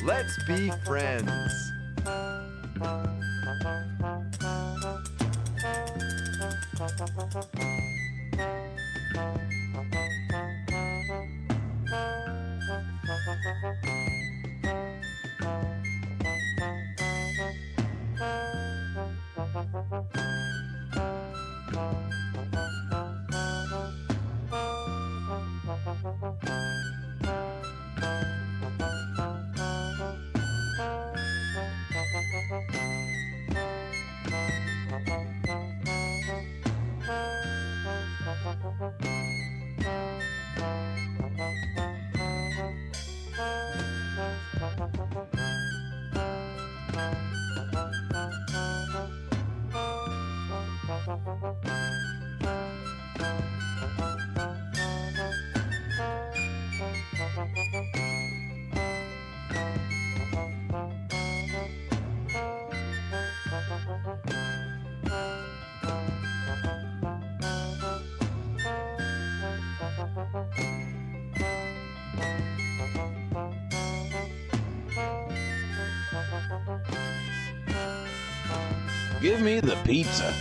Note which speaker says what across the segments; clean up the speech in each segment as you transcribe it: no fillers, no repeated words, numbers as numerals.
Speaker 1: Let's be friends.
Speaker 2: Give me the pizza.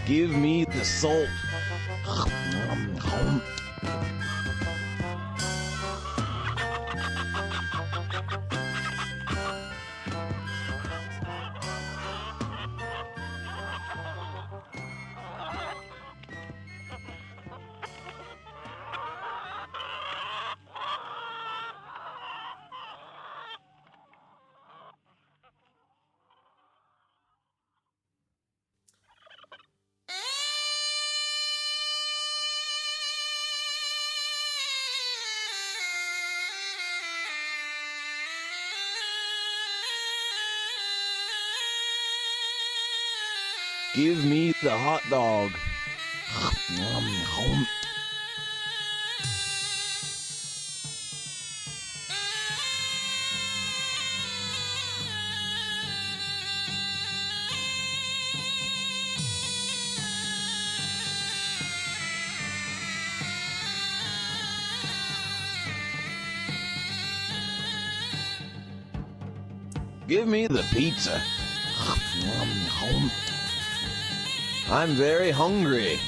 Speaker 2: Give me the salt. Give me the hot dog. Give me the pizza. I'm very hungry.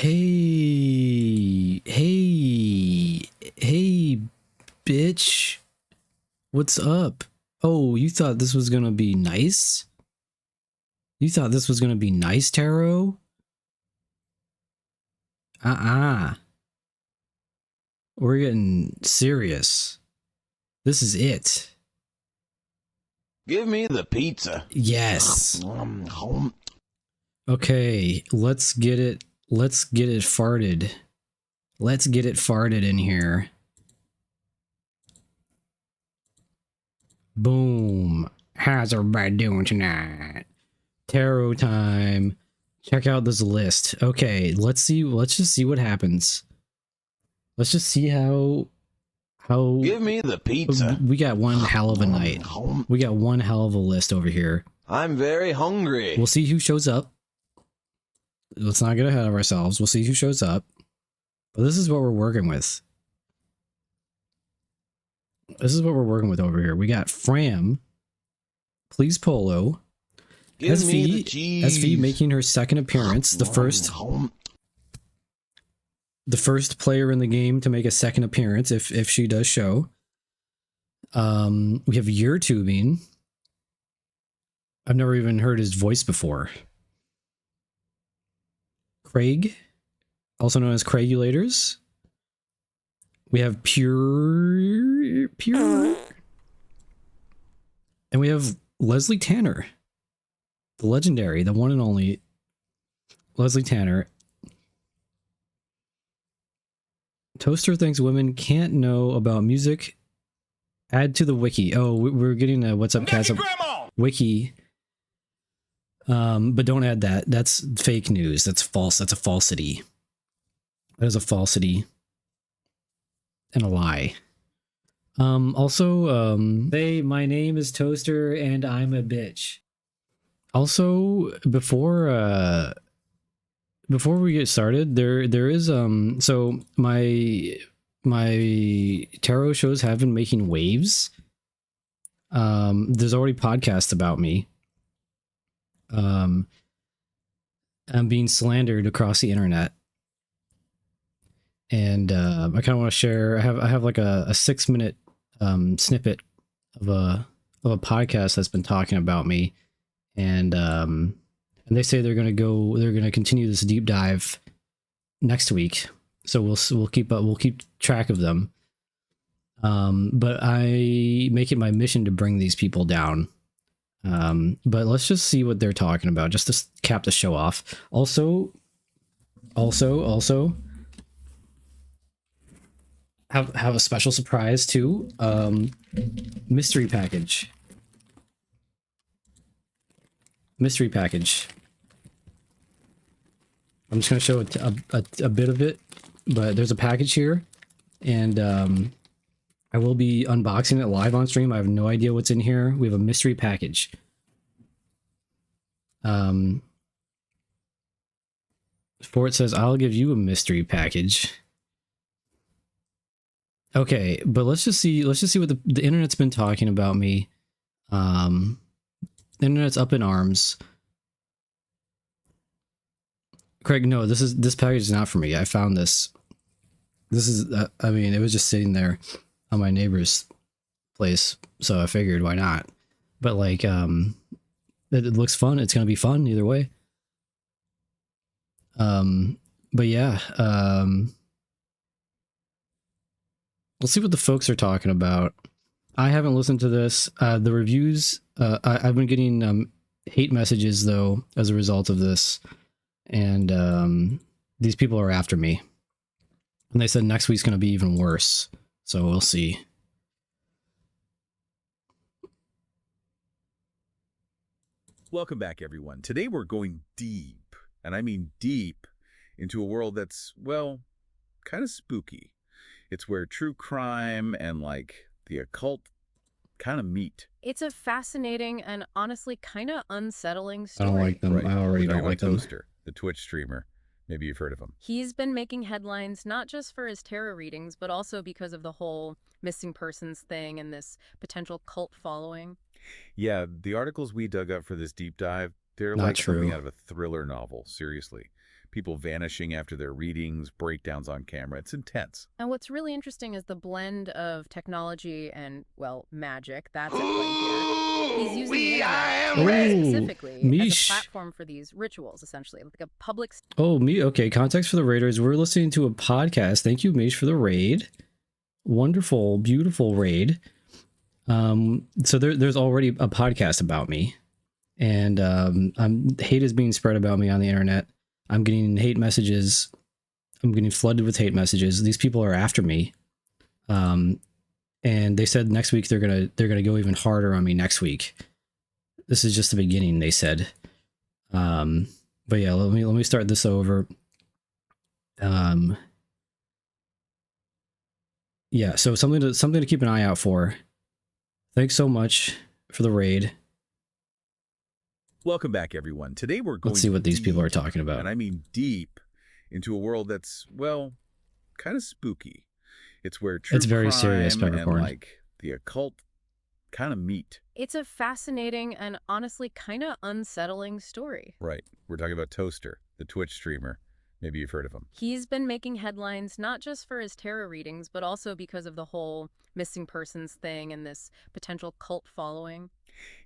Speaker 3: Hey, bitch. What's up? Oh, you thought this was gonna be nice? You thought this was gonna be nice, Tarot? We're getting serious. This is it.
Speaker 2: Give me the pizza.
Speaker 3: Yes. Okay, let's get it farted. Let's get it farted in here. Boom. How's everybody doing tonight? Tarot time. Check out this list. Okay, let's just see what happens. Let's just see how
Speaker 2: Give me the pizza.
Speaker 3: we got one hell of a night. We got one hell of a list over here.
Speaker 2: I'm very hungry.
Speaker 3: We'll see who shows up. Let's not get ahead of ourselves. We'll see who shows up. But this is what we're working with. This is what we're working with over here. We got Fram, Please Polo,
Speaker 2: Give me the cheese.
Speaker 3: SV making her second appearance, the first player in the game to make a second appearance if she does show. We have YourTubing. I've never even heard his voice before. Craig, also known as Craigulators. We have Pure. And we have Leslie Tanner. The legendary, the one and only Leslie Tanner. Toaster thinks women can't know about music. Add to the wiki. Oh, we're getting a What's Up Cats wiki. But don't add that. That's fake news. That's false. That's a falsity. That is a falsity and a lie. Also, hey, my name is Toaster and I'm a bitch. Also, before we get started, there is so my tarot shows have been making waves. There's already podcasts about me. I'm being slandered across the internet. And I kind of want to share. I have like a 6-minute snippet of a podcast that's been talking about me, and they say they're gonna continue this deep dive next week. So we'll keep track of them. But I make it my mission to bring these people down. But let's just see what they're talking about, just to cap the show off. Also. Have a special surprise too. Mystery package. Mystery package. I'm just gonna show a bit of it, but there's a package here, and I will be unboxing it live on stream. I have no idea what's in here. We have a mystery package. Fort says, "I'll give you a mystery package." Okay, but let's just see what the internet's been talking about me. The internet's up in arms. Craig, no, this package is not for me. I found this. This is I mean, it was just sitting there on my neighbor's place, so I figured why not. But like it looks fun. It's going to be fun either way. But yeah, let's see what the folks are talking about. I haven't listened to this. The reviews, I've been getting hate messages, though, as a result of this. And these people are after me. And they said next week's going to be even worse. So we'll see.
Speaker 4: Welcome back, everyone. Today we're going deep, and I mean deep, into a world that's, well, kind of spooky. It's where true crime and, like, the occult kind of meet.
Speaker 5: It's a fascinating and honestly kind of unsettling
Speaker 3: I
Speaker 5: story.
Speaker 3: don't like them.
Speaker 4: Right.
Speaker 3: I already
Speaker 4: We're
Speaker 3: don't
Speaker 4: talking
Speaker 3: like
Speaker 4: about
Speaker 3: them.
Speaker 4: Toaster, the Twitch streamer. Maybe you've heard of him.
Speaker 5: He's been making headlines not just for his tarot readings, but also because of the whole missing persons thing and this potential cult following.
Speaker 4: Yeah, the articles we dug up for this deep dive, they're
Speaker 3: Not
Speaker 4: like
Speaker 3: true.
Speaker 4: something out of a thriller novel, seriously. people vanishing after their readings, breakdowns on camera. It's intense.
Speaker 5: And what's really interesting is the blend of technology and, well, magic. That's at play here. He's using the internet specifically as
Speaker 3: Mish.
Speaker 5: a platform for these rituals, essentially, like a public.
Speaker 3: Okay, context for the raiders. We're listening to a podcast. Thank you, Mish, for the raid. Wonderful, beautiful raid. So there's already a podcast about me, and hate is being spread about me on the internet. I'm getting hate messages. I'm getting flooded with hate messages. These people are after me, and they said next week they're gonna go even harder on me next week. This is just the beginning, they said. But yeah, let me start this over. Yeah, so something to keep an eye out for. Thanks so much for the raid.
Speaker 4: Welcome back, everyone. Today we're going
Speaker 3: Let's see what these people
Speaker 4: deep,
Speaker 3: are talking about.
Speaker 4: and I mean deep, into a world that's, well, kind of spooky. It's where true
Speaker 3: It's very serious,
Speaker 4: crime and
Speaker 3: Peppercorn.
Speaker 4: like the occult kind of meet.
Speaker 5: It's a fascinating and honestly kind of unsettling story.
Speaker 4: Right. We're talking about Toaster, the Twitch streamer. Maybe you've heard of him.
Speaker 5: He's been making headlines not just for his tarot readings, but also because of the whole missing persons thing and this potential cult following.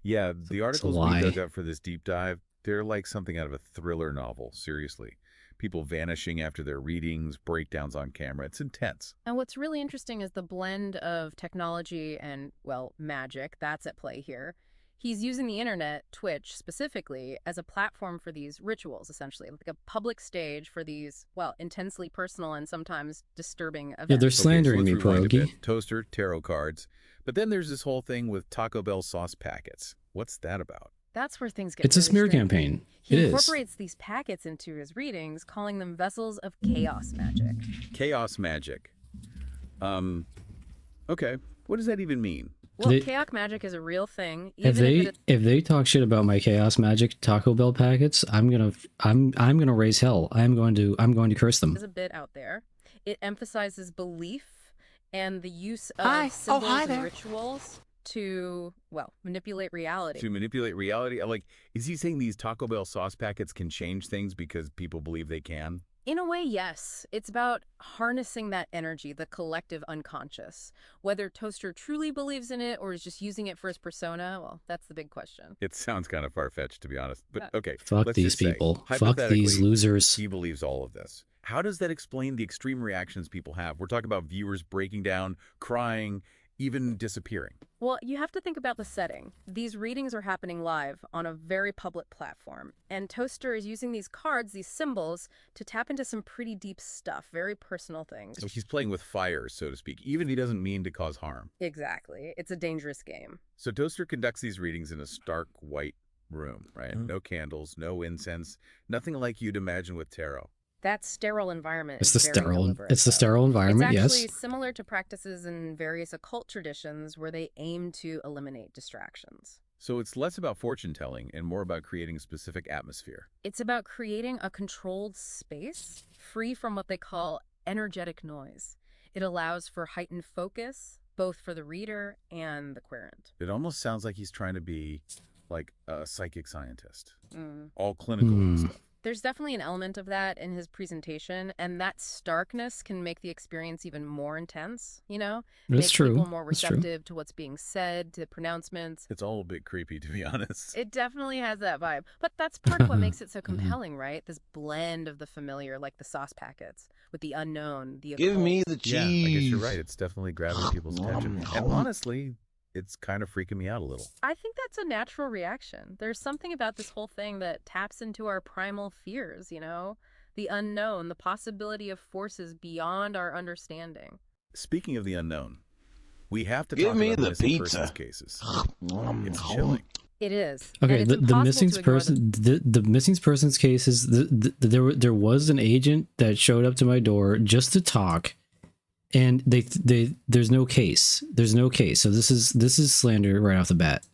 Speaker 4: Yeah, the articles we
Speaker 3: lie.
Speaker 4: dug up for this deep dive, they're like something out of a thriller novel, seriously. People vanishing after their readings, breakdowns on camera. It's intense.
Speaker 5: And what's really interesting is the blend of technology and, well, magic. That's at play here. He's using the internet, Twitch specifically, as a platform for these rituals, essentially, like a public stage for these, well, intensely personal and sometimes disturbing events.
Speaker 3: Yeah, they're slandering
Speaker 4: Okay, so
Speaker 3: me,
Speaker 4: let's rewind a
Speaker 3: Pierogi.
Speaker 4: bit. Toaster, tarot cards. But then there's this whole thing with Taco Bell sauce packets. What's that about?
Speaker 5: That's where things get
Speaker 3: It's a
Speaker 5: really
Speaker 3: smear
Speaker 5: strange.
Speaker 3: campaign.
Speaker 5: He
Speaker 3: It is.
Speaker 5: incorporates these packets into his readings, calling them vessels of chaos magic.
Speaker 4: Chaos magic. Okay. What does that even mean?
Speaker 5: Well,
Speaker 3: They-
Speaker 5: chaos magic is a real thing.
Speaker 3: If they talk shit about my chaos magic Taco Bell packets, I'm gonna raise hell. I'm going to curse them.
Speaker 5: is a bit out there. It emphasizes belief and the use of symbols and rituals to, well, manipulate reality.
Speaker 4: To manipulate reality? Like, is he saying these Taco Bell sauce packets can change things because people believe they can?
Speaker 5: In a way, yes. It's about harnessing that energy, the collective unconscious. Whether Toaster truly believes in it or is just using it for his persona, well, that's the big question.
Speaker 4: It sounds kind of far-fetched, to be honest. But okay,
Speaker 3: Fuck
Speaker 4: let's
Speaker 3: these
Speaker 4: just say,
Speaker 3: people. Fuck
Speaker 4: hypothetically,
Speaker 3: these losers.
Speaker 4: he believes all of this. How does that explain the extreme reactions people have? We're talking about viewers breaking down, crying, even disappearing.
Speaker 5: Well, you have to think about the setting. These readings are happening live on a very public platform, and Toaster is using these cards, these symbols, to tap into some pretty deep stuff, very personal things.
Speaker 4: So he's playing with fire, so to speak, even if he doesn't mean to cause harm.
Speaker 5: Exactly. It's a dangerous game.
Speaker 4: So Toaster conducts these readings in a stark white room, right? No candles, no incense, nothing like you'd imagine with tarot.
Speaker 5: That sterile environment
Speaker 3: It's
Speaker 5: is
Speaker 3: the
Speaker 5: very
Speaker 3: sterile.
Speaker 5: deliberate,
Speaker 3: It's the
Speaker 5: though.
Speaker 3: sterile environment.
Speaker 5: It's actually
Speaker 3: Yes.
Speaker 5: similar to practices in various occult traditions where they aim to eliminate distractions.
Speaker 4: So it's less about fortune telling and more about creating a specific atmosphere.
Speaker 5: It's about creating a controlled space free from what they call energetic noise. It allows for heightened focus, both for the reader and the querent.
Speaker 4: It almost sounds like he's trying to be like a psychic scientist,
Speaker 5: Mm.
Speaker 4: all clinical and stuff.
Speaker 5: There's definitely an element of that in his presentation, and that starkness can make the experience even more intense, you know?
Speaker 3: That's
Speaker 5: Make
Speaker 3: true.
Speaker 5: people more
Speaker 3: That's true.
Speaker 5: receptive to what's being said, to the pronouncements.
Speaker 4: It's all a bit creepy, to be honest.
Speaker 5: It definitely has that vibe. But that's part of what makes it so compelling, right? This blend of the familiar, like the sauce packets, with the unknown, the
Speaker 2: Give
Speaker 5: occult.
Speaker 2: me the cheese.
Speaker 4: Yeah, I guess you're right. It's definitely grabbing people's attention. And honestly, it's kind of freaking me out a little.
Speaker 5: I think that's a natural reaction. There's something about this whole thing that taps into our primal fears, you know? The unknown, the possibility of forces beyond our understanding.
Speaker 4: Speaking of the unknown, we have to
Speaker 2: Give
Speaker 4: talk
Speaker 2: me
Speaker 4: about
Speaker 2: the
Speaker 4: missing
Speaker 2: pizza.
Speaker 4: persons cases. It's chilling.
Speaker 5: It is.
Speaker 3: Okay,
Speaker 5: And it's
Speaker 3: the
Speaker 5: impossible
Speaker 3: missing
Speaker 5: to ignore
Speaker 3: person, the missing persons case is there was an agent that showed up to my door just to talk, and there's no case. There's no case. So this is slander right off the bat.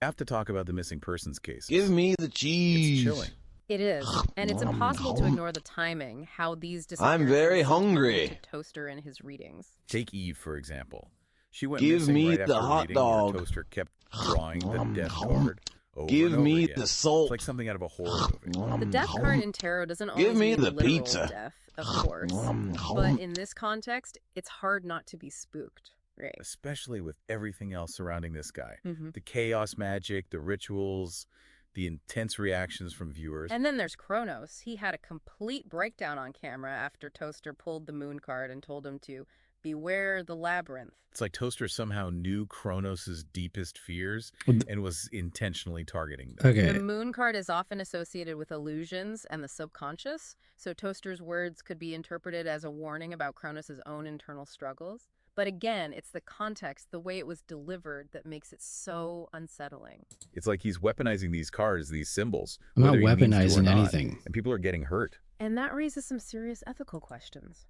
Speaker 4: We have to talk about the missing persons cases.
Speaker 2: Give me the cheese.
Speaker 4: It's chilling.
Speaker 5: It is. And it's impossible to ignore the timing, how these disappearances
Speaker 2: very
Speaker 5: seem to
Speaker 2: hungry.
Speaker 5: relate to Toaster in his readings.
Speaker 4: Take Eve, for example. She went
Speaker 2: Give
Speaker 4: missing
Speaker 2: me
Speaker 4: right
Speaker 2: the
Speaker 4: after a
Speaker 2: hot
Speaker 4: reading where
Speaker 2: dog.
Speaker 4: Toaster kept drawing the death card over
Speaker 2: Give
Speaker 4: and over
Speaker 2: me
Speaker 4: again.
Speaker 2: the
Speaker 4: It's
Speaker 2: salt.
Speaker 4: like something out of a horror movie.
Speaker 5: The death card in tarot doesn't always
Speaker 2: Give me
Speaker 5: mean
Speaker 2: the
Speaker 5: literal
Speaker 2: pizza.
Speaker 5: death, of course. But in this context, it's hard not to be spooked, right?
Speaker 4: Especially with everything else surrounding this guy.
Speaker 5: Mm-hmm.
Speaker 4: The chaos magic, the rituals, the intense reactions from viewers.
Speaker 5: And then there's Kronos. He had a complete breakdown on camera after Toaster pulled the moon card and told him to beware the labyrinth.
Speaker 4: It's like Toaster somehow knew Kronos' deepest fears and was intentionally targeting them.
Speaker 3: Okay.
Speaker 5: The moon card is often associated with illusions and the subconscious, so Toaster's words could be interpreted as a warning about Kronos' own internal struggles. But again, it's the context, the way it was delivered, that makes it so unsettling.
Speaker 4: It's like he's weaponizing these cards, these symbols.
Speaker 3: I'm not
Speaker 4: whether he means to or
Speaker 3: weaponizing
Speaker 4: not,
Speaker 3: anything.
Speaker 4: And people are getting hurt.
Speaker 5: And that raises some serious ethical questions.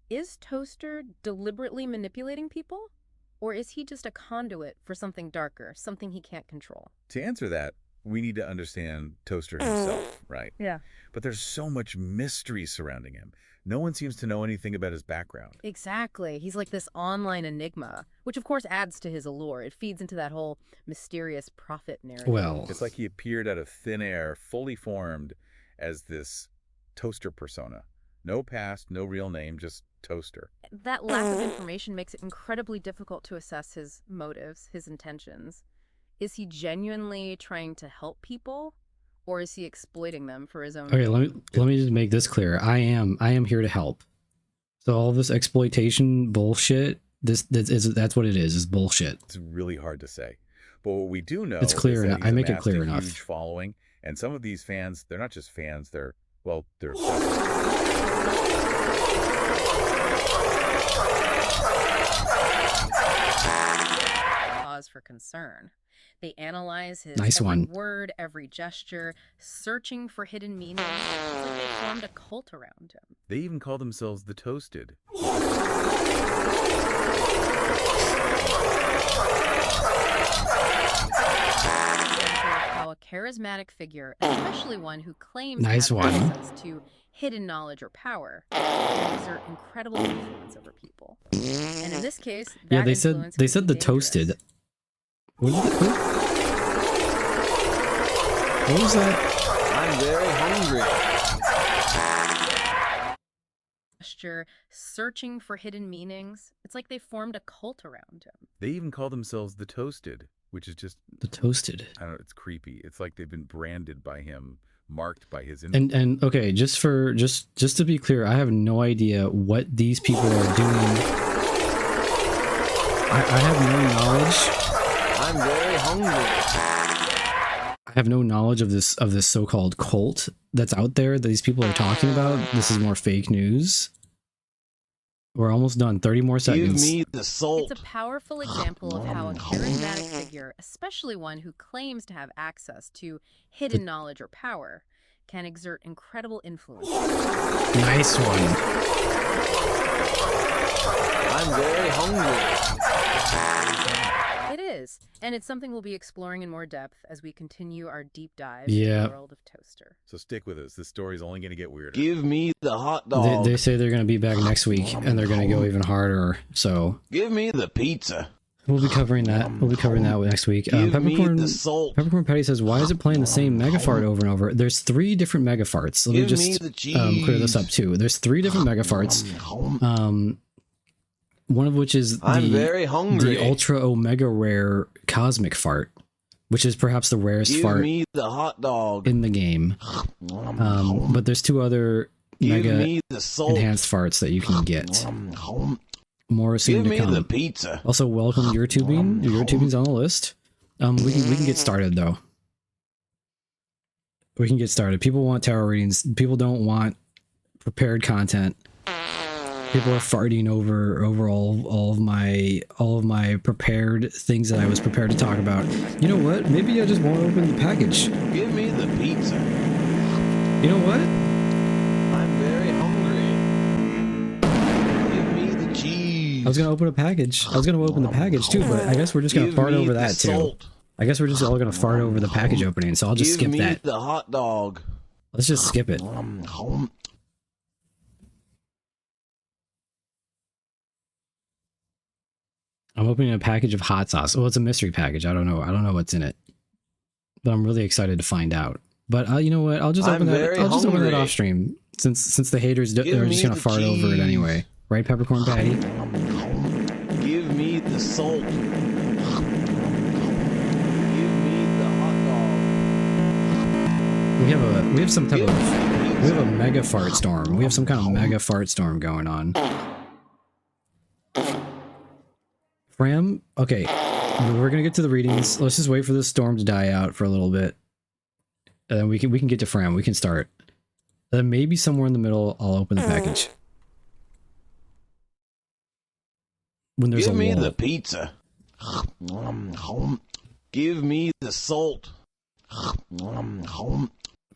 Speaker 5: Is Toaster deliberately manipulating people? Or is he just a conduit for something darker, something he can't control?
Speaker 4: To answer that, we need to understand Toaster himself, right?
Speaker 5: Yeah.
Speaker 4: But there's so much mystery surrounding him. No one seems to know anything about his background.
Speaker 5: Exactly. He's like this online enigma, which of course adds to his allure. It feeds into that whole mysterious prophet narrative.
Speaker 3: Well,
Speaker 4: It's like he appeared out of thin air, fully formed as this Toaster persona. No past, no real name, just Toaster.
Speaker 5: That lack of information makes it incredibly difficult to assess his motives, his intentions. Is he genuinely trying to help people, or is he exploiting them for his own
Speaker 3: okay,
Speaker 5: gain?
Speaker 3: let me just make this clear. I am here to help. So all this exploitation bullshit, that's what it is bullshit.
Speaker 4: It's really hard to say. But what we do know
Speaker 3: It's clear
Speaker 4: is that
Speaker 3: enough.
Speaker 4: he's
Speaker 3: I make it
Speaker 4: amassed
Speaker 3: clear
Speaker 4: a
Speaker 3: enough.
Speaker 4: huge following, and some of these fans, they're not just fans, they're
Speaker 5: Cause for concern. They analyze his
Speaker 3: Nice
Speaker 5: every
Speaker 3: one.
Speaker 5: word, every gesture, searching for hidden meanings. It's like they formed a cult around him.
Speaker 4: They even call themselves the Toasted.
Speaker 5: How a charismatic figure, especially one who claims
Speaker 3: Nice
Speaker 5: to have
Speaker 3: one.
Speaker 5: access to hidden knowledge or power, can exert incredible influence over people. And in this case, that
Speaker 3: Yeah, they
Speaker 5: influence
Speaker 3: said
Speaker 5: can
Speaker 3: the
Speaker 5: be dangerous.
Speaker 3: toasted. What was that?
Speaker 2: I'm very hungry.
Speaker 5: Gesture, searching for hidden meanings. It's like they formed a cult around him.
Speaker 4: They even call themselves the Toasted, which is just,
Speaker 3: The toasted.
Speaker 4: I don't know, it's creepy. It's like they've been branded by him, marked by his
Speaker 3: And okay, just to be clear, I have no idea what these people are doing. I have no knowledge.
Speaker 2: I'm very hungry.
Speaker 3: I have no knowledge of this so-called cult that's out there that these people are talking about. This is more fake news. We're almost done. 30 more
Speaker 2: Give
Speaker 3: seconds.
Speaker 2: me the salt.
Speaker 5: It's a powerful example of how a charismatic figure, especially one who claims to have access to hidden knowledge or power, can exert incredible influence.
Speaker 3: Nice one.
Speaker 2: I'm very hungry.
Speaker 5: It is, and it's something we'll be exploring in more depth as we continue our deep dive
Speaker 3: Yeah.
Speaker 5: into the world of Toaster.
Speaker 4: So stick with us. This story's only going to get weirder.
Speaker 2: Give me the hot dog.
Speaker 3: They say they're going to be back next week and they're going to go even harder. So
Speaker 2: Give me the pizza.
Speaker 3: we'll be covering that. We'll be covering that next week.
Speaker 2: Give me the salt.
Speaker 3: Peppercorn Patty says, "Why is it playing the same megafart over and over?" There's 3 different megafarts. Let me
Speaker 2: Give me
Speaker 3: just
Speaker 2: the cheese.
Speaker 3: clear this up too. There's 3 different megafarts. One of which is
Speaker 2: I'm very hungry.
Speaker 3: the ultra omega rare cosmic fart, which is perhaps the rarest
Speaker 2: Give
Speaker 3: fart
Speaker 2: me the hot dog.
Speaker 3: in the game. But there's 2 other
Speaker 2: Give
Speaker 3: mega
Speaker 2: me the salt.
Speaker 3: enhanced farts that you can get. More soon
Speaker 2: Give
Speaker 3: to
Speaker 2: me
Speaker 3: come.
Speaker 2: the pizza.
Speaker 3: Also, welcome YouTubing. YouTubing's on the list. We can get started though. We can get started. People want tarot readings. People don't want prepared content. People are farting over all of my prepared things that I was prepared to talk about. You know what? Maybe I just want to open the package.
Speaker 2: Give me the pizza.
Speaker 3: You know what?
Speaker 2: I'm very hungry. Give me the cheese.
Speaker 3: I was gonna open a package. I was gonna open the package too, but I guess we're just gonna
Speaker 2: Give
Speaker 3: fart
Speaker 2: me
Speaker 3: over
Speaker 2: the
Speaker 3: that too.
Speaker 2: salt.
Speaker 3: I guess we're just all gonna fart over the package opening, so I'll just
Speaker 2: Give
Speaker 3: skip
Speaker 2: me
Speaker 3: that.
Speaker 2: the hot dog.
Speaker 3: Let's just skip it. I'm opening a package of hot sauce. Well, it's a mystery package. I don't know what's in it. but I'm really excited to find out. But you know what? I'll just
Speaker 2: I'm
Speaker 3: open that.
Speaker 2: very
Speaker 3: I'll just open that
Speaker 2: hungry.
Speaker 3: off stream since the haters
Speaker 2: Give
Speaker 3: are
Speaker 2: me
Speaker 3: just gonna
Speaker 2: the
Speaker 3: fart over it
Speaker 2: cheese.
Speaker 3: anyway, right? Peppercorn patty.
Speaker 2: Give me the salt. Give me the hot
Speaker 3: We have some type
Speaker 2: dog.
Speaker 3: of
Speaker 2: Give
Speaker 3: we have a
Speaker 2: me
Speaker 3: mega fart storm. We have some kind of mega fart storm going on. Fram, okay, we're gonna get to the readings. Let's just wait for this storm to die out for a little bit, and then we can get to Fram. We can start. Then maybe somewhere in the middle, I'll open the package. When there's
Speaker 2: Give
Speaker 3: a
Speaker 2: me
Speaker 3: lull.
Speaker 2: the pizza. Give me the salt.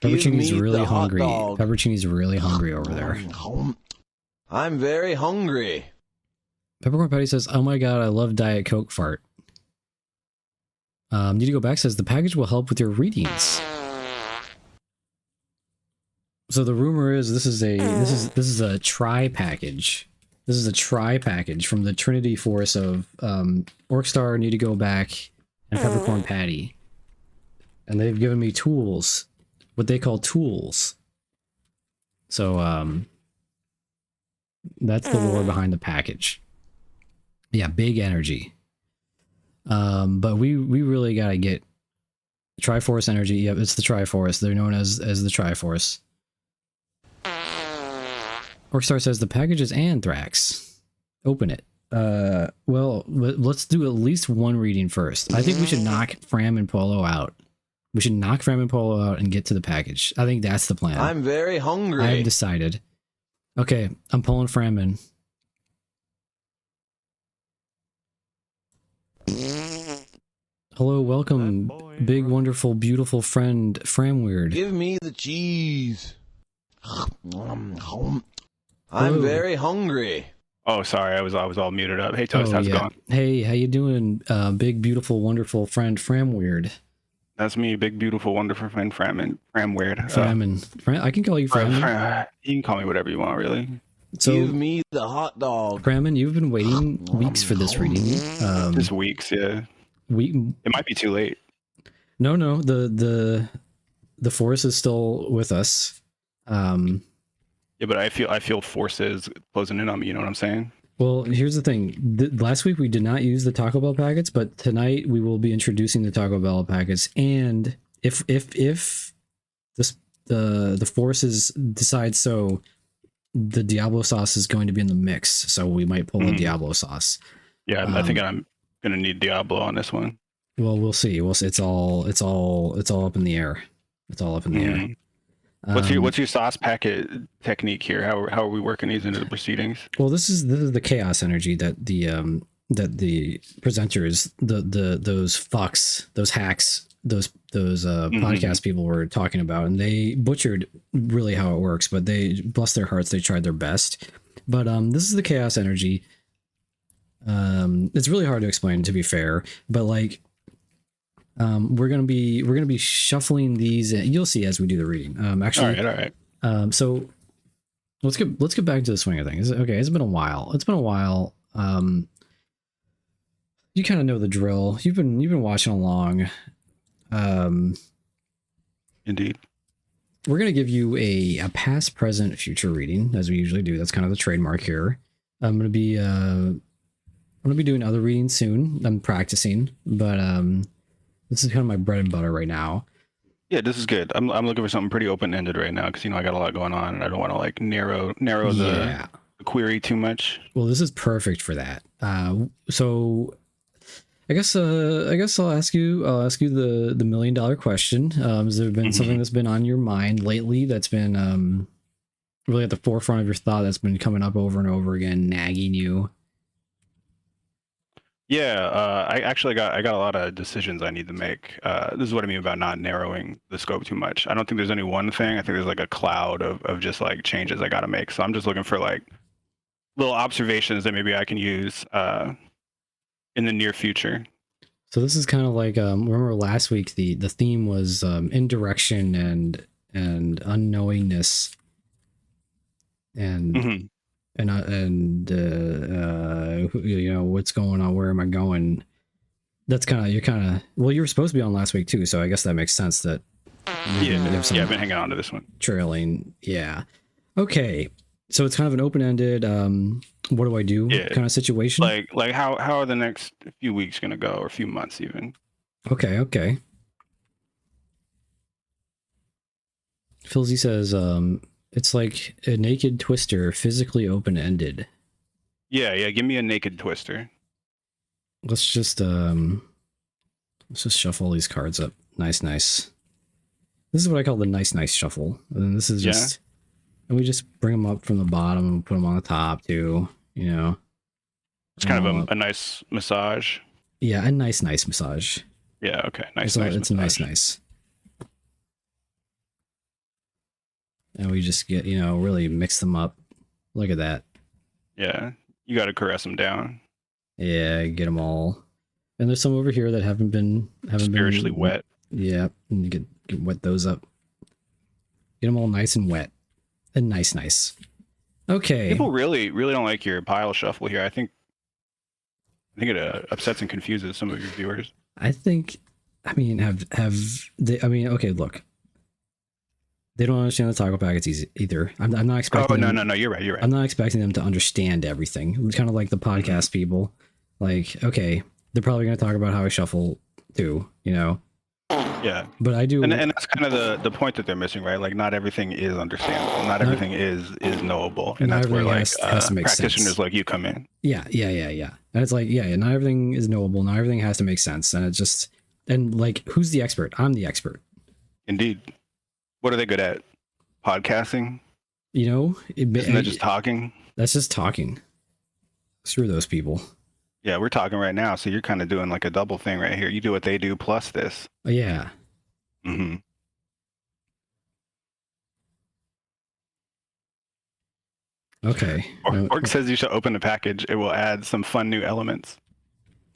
Speaker 3: Peppercini's
Speaker 2: Give me
Speaker 3: really
Speaker 2: the hot
Speaker 3: hungry.
Speaker 2: dog.
Speaker 3: Peppercini's really hungry over there.
Speaker 2: I'm very hungry.
Speaker 3: Peppercorn Patty says, "Oh my god, I love Diet Coke fart." Need to go back says the package will help with your readings. So the rumor is this is a try package. This is a try package from the Trinity Force of Orcstar, Need to Go Back, and Peppercorn Patty, and they've given me tools, what they call tools. So that's the lore behind the package. Yeah, big energy. But we really gotta get Triforce energy. Yep, it's the Triforce. They're known as the Triforce. Orcstar says the package is Anthrax. Open it. Well, let's do at least one reading first. I think we should knock Fram and Polo out. We should knock Fram and Polo out and get to the package. I think that's the plan.
Speaker 2: I'm very hungry.
Speaker 3: I have decided. Okay, I'm pulling Fram in. Hello, welcome, big, wonderful, beautiful friend, Framweird.
Speaker 2: Give me the cheese. I'm
Speaker 3: Hello.
Speaker 2: very hungry.
Speaker 6: Oh, sorry, I was all muted up. Hey, Toast, how's it going?
Speaker 3: Hey, how you doing, big, beautiful, wonderful friend, Framweird?
Speaker 6: That's me, big, beautiful, wonderful friend, Framweird.
Speaker 3: I can call you Fram.
Speaker 6: You can call me whatever you want, really.
Speaker 3: So,
Speaker 2: Give me the hot dog.
Speaker 3: Framin, you've been waiting weeks for this reading.
Speaker 6: Just weeks, yeah. It might be too late.
Speaker 3: No, the force is still with us.
Speaker 6: Yeah, but I feel forces closing in on me. You know what I'm saying?
Speaker 3: Well, here's the thing. Last week we did not use the Taco Bell packets, but tonight we will be introducing the Taco Bell packets. And if the forces decide so, the Diablo sauce is going to be in the mix. So we might pull a Diablo sauce.
Speaker 6: Yeah, I think I'm gonna need Diablo on this one.
Speaker 3: Well, we'll see. It's all up in the air. It's all up in the air.
Speaker 6: What's your sauce packet technique here? How are we working these into the proceedings?
Speaker 3: Well, this is the chaos energy that the presenters, those fucks, those hacks, those podcast people were talking about, and they butchered really how it works. But they, bless their hearts, they tried their best. But this is the chaos energy. It's really hard to explain, to be fair, but like we're gonna be shuffling these, and you'll see as we do the reading. Actually,
Speaker 6: All right.
Speaker 3: so let's get back to the swinger thing. Okay, it's been a while. You kind of know the drill. You've been watching along.
Speaker 6: Indeed.
Speaker 3: We're gonna give you a past, present, future reading, as we usually do. That's kind of the trademark here. I'm gonna be doing other readings soon. I'm practicing, but this is kind of my bread and butter right now.
Speaker 6: Yeah, this is good. I'm looking for something pretty open ended right now because I got a lot going on and I don't want to like narrow the query too much.
Speaker 3: Well, this is perfect for that. So I guess I'll ask you the $1 million question. Has there been something that's been on your mind lately that's been really at the forefront of your thought, that's been coming up over and over again, nagging you?
Speaker 6: Yeah, I got a lot of decisions I need to make. This is what I mean about not narrowing the scope too much. I don't think there's any one thing. I think there's like a cloud of just like changes I got to make. So I'm just looking for like little observations that maybe I can use in the near future.
Speaker 3: So this is kind of like remember last week the theme was indirection and unknowingness and you know, what's going on, where am I going? That's well, you were supposed to be on last week too, so I guess that makes sense that you have some
Speaker 6: I've been hanging on to this one.
Speaker 3: trailing. Yeah. Okay. So it's kind of an open-ended what do I do kind of situation.
Speaker 6: Like how are the next few weeks gonna go, or a few months even?
Speaker 3: Okay. Philzy says it's like a naked twister, physically open-ended.
Speaker 6: Yeah, give me a naked twister.
Speaker 3: Let's just shuffle these cards up. Nice. This is what I call the nice shuffle. And then this is just, and we just bring them up from the bottom and put them on the top too. You know,
Speaker 6: It's kind of a nice massage.
Speaker 3: yeah, a nice massage.
Speaker 6: Yeah, okay, nice.
Speaker 3: It's
Speaker 6: massage.
Speaker 3: nice. And we just get, really mix them up. Look at that.
Speaker 6: Yeah, you got to caress them down.
Speaker 3: Yeah, get them all. And there's some over here that haven't been
Speaker 6: Spiritually wet.
Speaker 3: Yeah, and get wet those up. Get them all nice and wet, and nice. Okay.
Speaker 6: People really don't like your pile shuffle here. I think it upsets and confuses some of your viewers.
Speaker 3: I mean, have they? I mean, okay, look. They don't understand the toggle packets either. I'm not expecting.
Speaker 6: Oh no, you're right.
Speaker 3: I'm not expecting them to understand everything. It's kind of like the podcast people. Like, okay, they're probably going to talk about how I shuffle too,
Speaker 6: Yeah,
Speaker 3: but I do,
Speaker 6: and that's kind of the point that they're missing, right? Like, not everything is understandable. Not everything is knowable, and that's where like
Speaker 3: has to make
Speaker 6: practitioners
Speaker 3: sense.
Speaker 6: like you come in.
Speaker 3: Yeah. And it's like, yeah, not everything is knowable. Not everything has to make sense, and it's just, and like, who's the expert? I'm the expert.
Speaker 6: Indeed. What are they good at? Podcasting? Isn't that just talking?
Speaker 3: That's just talking. Screw those people.
Speaker 6: Yeah, we're talking right now, so you're kind of doing like a double thing right here. You do what they do plus this.
Speaker 3: Oh, yeah.
Speaker 6: Mm-hmm.
Speaker 3: Okay.
Speaker 6: Orc says you should open the package. It will add some fun new elements.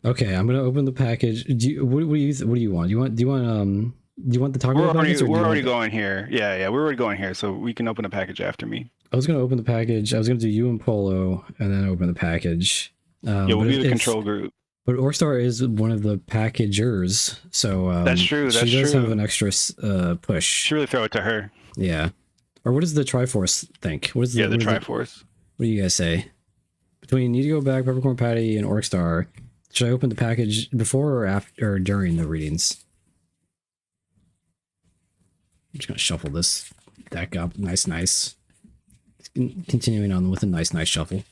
Speaker 3: Okay, I'm gonna open the package. What do you want? Do you want the toggle package?
Speaker 6: We're already going here. Yeah, we're already going here, so we can open the package after me.
Speaker 3: I was gonna open the package. I was gonna do you and Polo, and then open the package.
Speaker 6: Yeah, we'll be the control group.
Speaker 3: But Orkstar is one of the packagers, so
Speaker 6: that's true.
Speaker 3: She does have an extra push.
Speaker 6: Should really throw it to her.
Speaker 3: Yeah. Or what does the Triforce think? What is the
Speaker 6: Triforce.
Speaker 3: What do you guys say? Between Need to Go Back, Peppercorn Patty, and Orkstar, should I open the package before or after or during the readings? I'm just gonna shuffle this deck up, nice. Continuing on with a nice shuffle.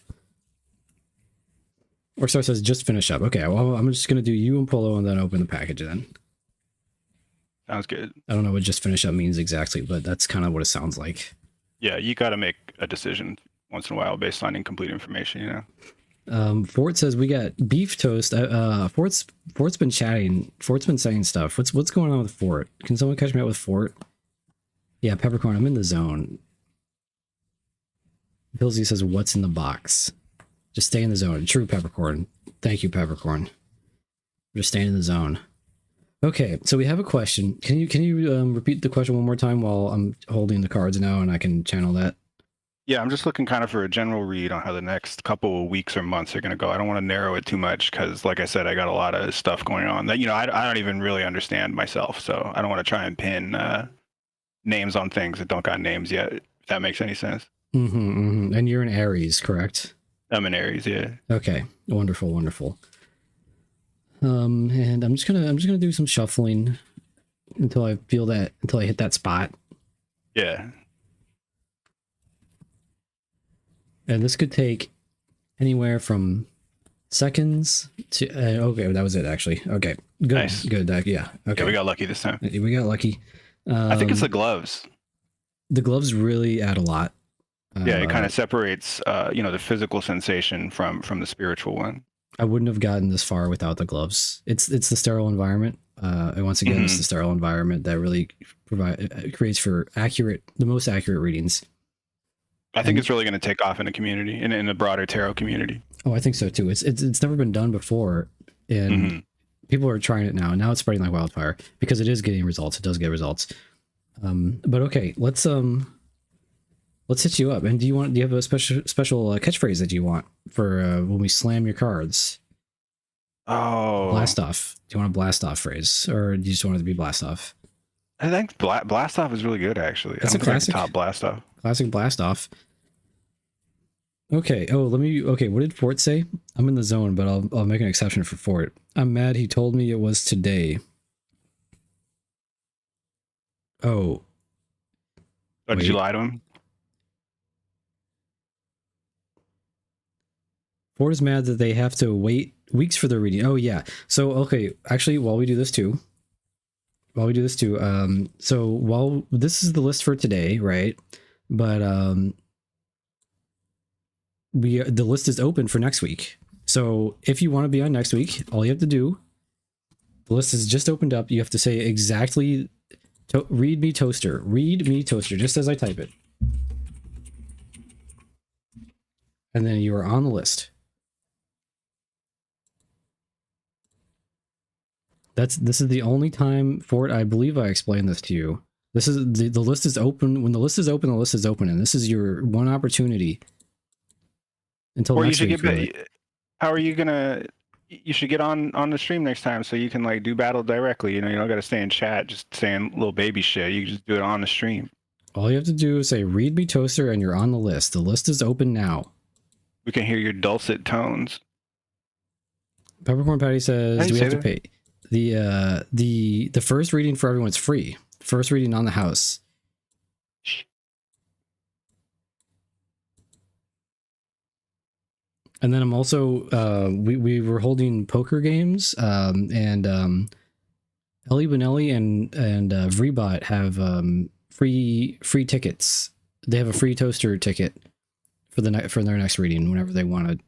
Speaker 3: Orkstar says just finish up. Okay, well, I'm just gonna do you and Polo and then open the package then.
Speaker 6: Sounds good.
Speaker 3: I don't know what just finish up means exactly, but that's kind of what it sounds like.
Speaker 6: Yeah, you got to make a decision once in a while based on incomplete information,
Speaker 3: Fort says we got beef toast. Fort's been chatting. Fort's been saying stuff. What's going on with Fort? Can someone catch me up with Fort? Yeah, Peppercorn, I'm in the zone. Pilsy says, what's in the box? Just stay in the zone. True, Peppercorn. Thank you, Peppercorn. We're just staying in the zone. Okay, so we have a question. Can you repeat the question one more time while I'm holding the cards now and I can channel that?
Speaker 6: Yeah, I'm just looking kind of for a general read on how the next couple of weeks or months are going to go. I don't want to narrow it too much because, like I said, I got a lot of stuff going on that, I don't even really understand myself. So I don't want to try and pin names on things that don't got names yet, if that makes any sense.
Speaker 3: And you're an Aries, correct?
Speaker 6: I'm an Aries, yeah.
Speaker 3: Okay, wonderful. And I'm just gonna do some shuffling until I hit that spot.
Speaker 6: Yeah.
Speaker 3: And this could take anywhere from seconds to okay, that was it actually. Okay, good,
Speaker 6: nice.
Speaker 3: Good. Yeah. Okay,
Speaker 6: Yeah, we got lucky this time.
Speaker 3: We got lucky.
Speaker 6: I think it's the gloves.
Speaker 3: The gloves really add a lot.
Speaker 6: Yeah, it kind of separates, the physical sensation from the spiritual one.
Speaker 3: I wouldn't have gotten this far without the gloves. It's the sterile environment. And once again, it's the sterile environment that really creates for the most accurate readings.
Speaker 6: I think it's really going to take off in the community, in the broader tarot community.
Speaker 3: Oh, I think so too. It's never been done before, and people are trying it now. And now it's spreading like wildfire because it is getting results. It does get results. But okay, let's hit you up. And do you have a special catchphrase that you want for when we slam your cards?
Speaker 6: Oh,
Speaker 3: Blast off. Do you want a blast off phrase, or do you just want it to be blast off?
Speaker 6: I think blast off is really good actually.
Speaker 3: That's
Speaker 6: I
Speaker 3: a
Speaker 6: don't think I can
Speaker 3: classic.
Speaker 6: top blast off.
Speaker 3: Classic blast off. Okay. Oh, okay. What did Fort say? I'm in the zone, but I'll make an exception for Fort. I'm mad. He told me it was today. Oh.
Speaker 6: Oh, did you
Speaker 3: Wait.
Speaker 6: lie to him?
Speaker 3: Ford is mad that they have to wait weeks for the reading. Oh yeah. So okay, actually, while we do this too, so while this is the list for today, right? But the list is open for next week. So if you want to be on next week, all you have to do, the list is just opened up. You have to say exactly, read me toaster, just as I type it, and then you are on the list. This is the only time for it. I believe I explained this to you. This is the list is open. When the list is open, the list is open, and this is your one opportunity until
Speaker 6: Or you
Speaker 3: next
Speaker 6: should
Speaker 3: week.
Speaker 6: get. How are you gonna? You should get on the stream next time so you can like do battle directly. You know, you don't got to stay in chat just saying little baby shit. You can just do it on the stream.
Speaker 3: All you have to do is say "Read me toaster," and you're on the list. The list is open now.
Speaker 6: We can hear your dulcet tones.
Speaker 3: Peppercorn Patty says,
Speaker 6: How do
Speaker 3: "Do
Speaker 6: you
Speaker 3: we have
Speaker 6: say
Speaker 3: to pay?" The first reading for everyone's free. First reading on the house. And then I'm also we were holding poker games, and Ellie Benelli and Vrebot have free tickets. They have a free toaster ticket for their next reading whenever they want to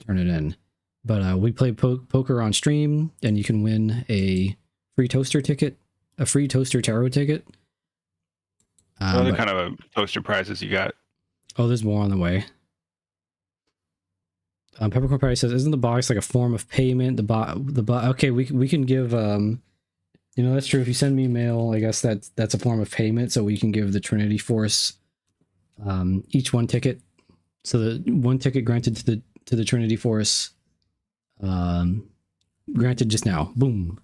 Speaker 3: turn it in. But we play poker on stream, and you can win a free toaster ticket, a free toaster tarot ticket.
Speaker 6: What other kind of toaster prizes you got?
Speaker 3: Oh, there's more on the way. Peppercorn Patty says, "Isn't the box like a form of payment?" Okay, we can give you know, that's true. If you send me mail, I guess that's a form of payment. So we can give the Trinity Force each one ticket. So the one ticket granted to the Trinity Force. Granted just now. Boom.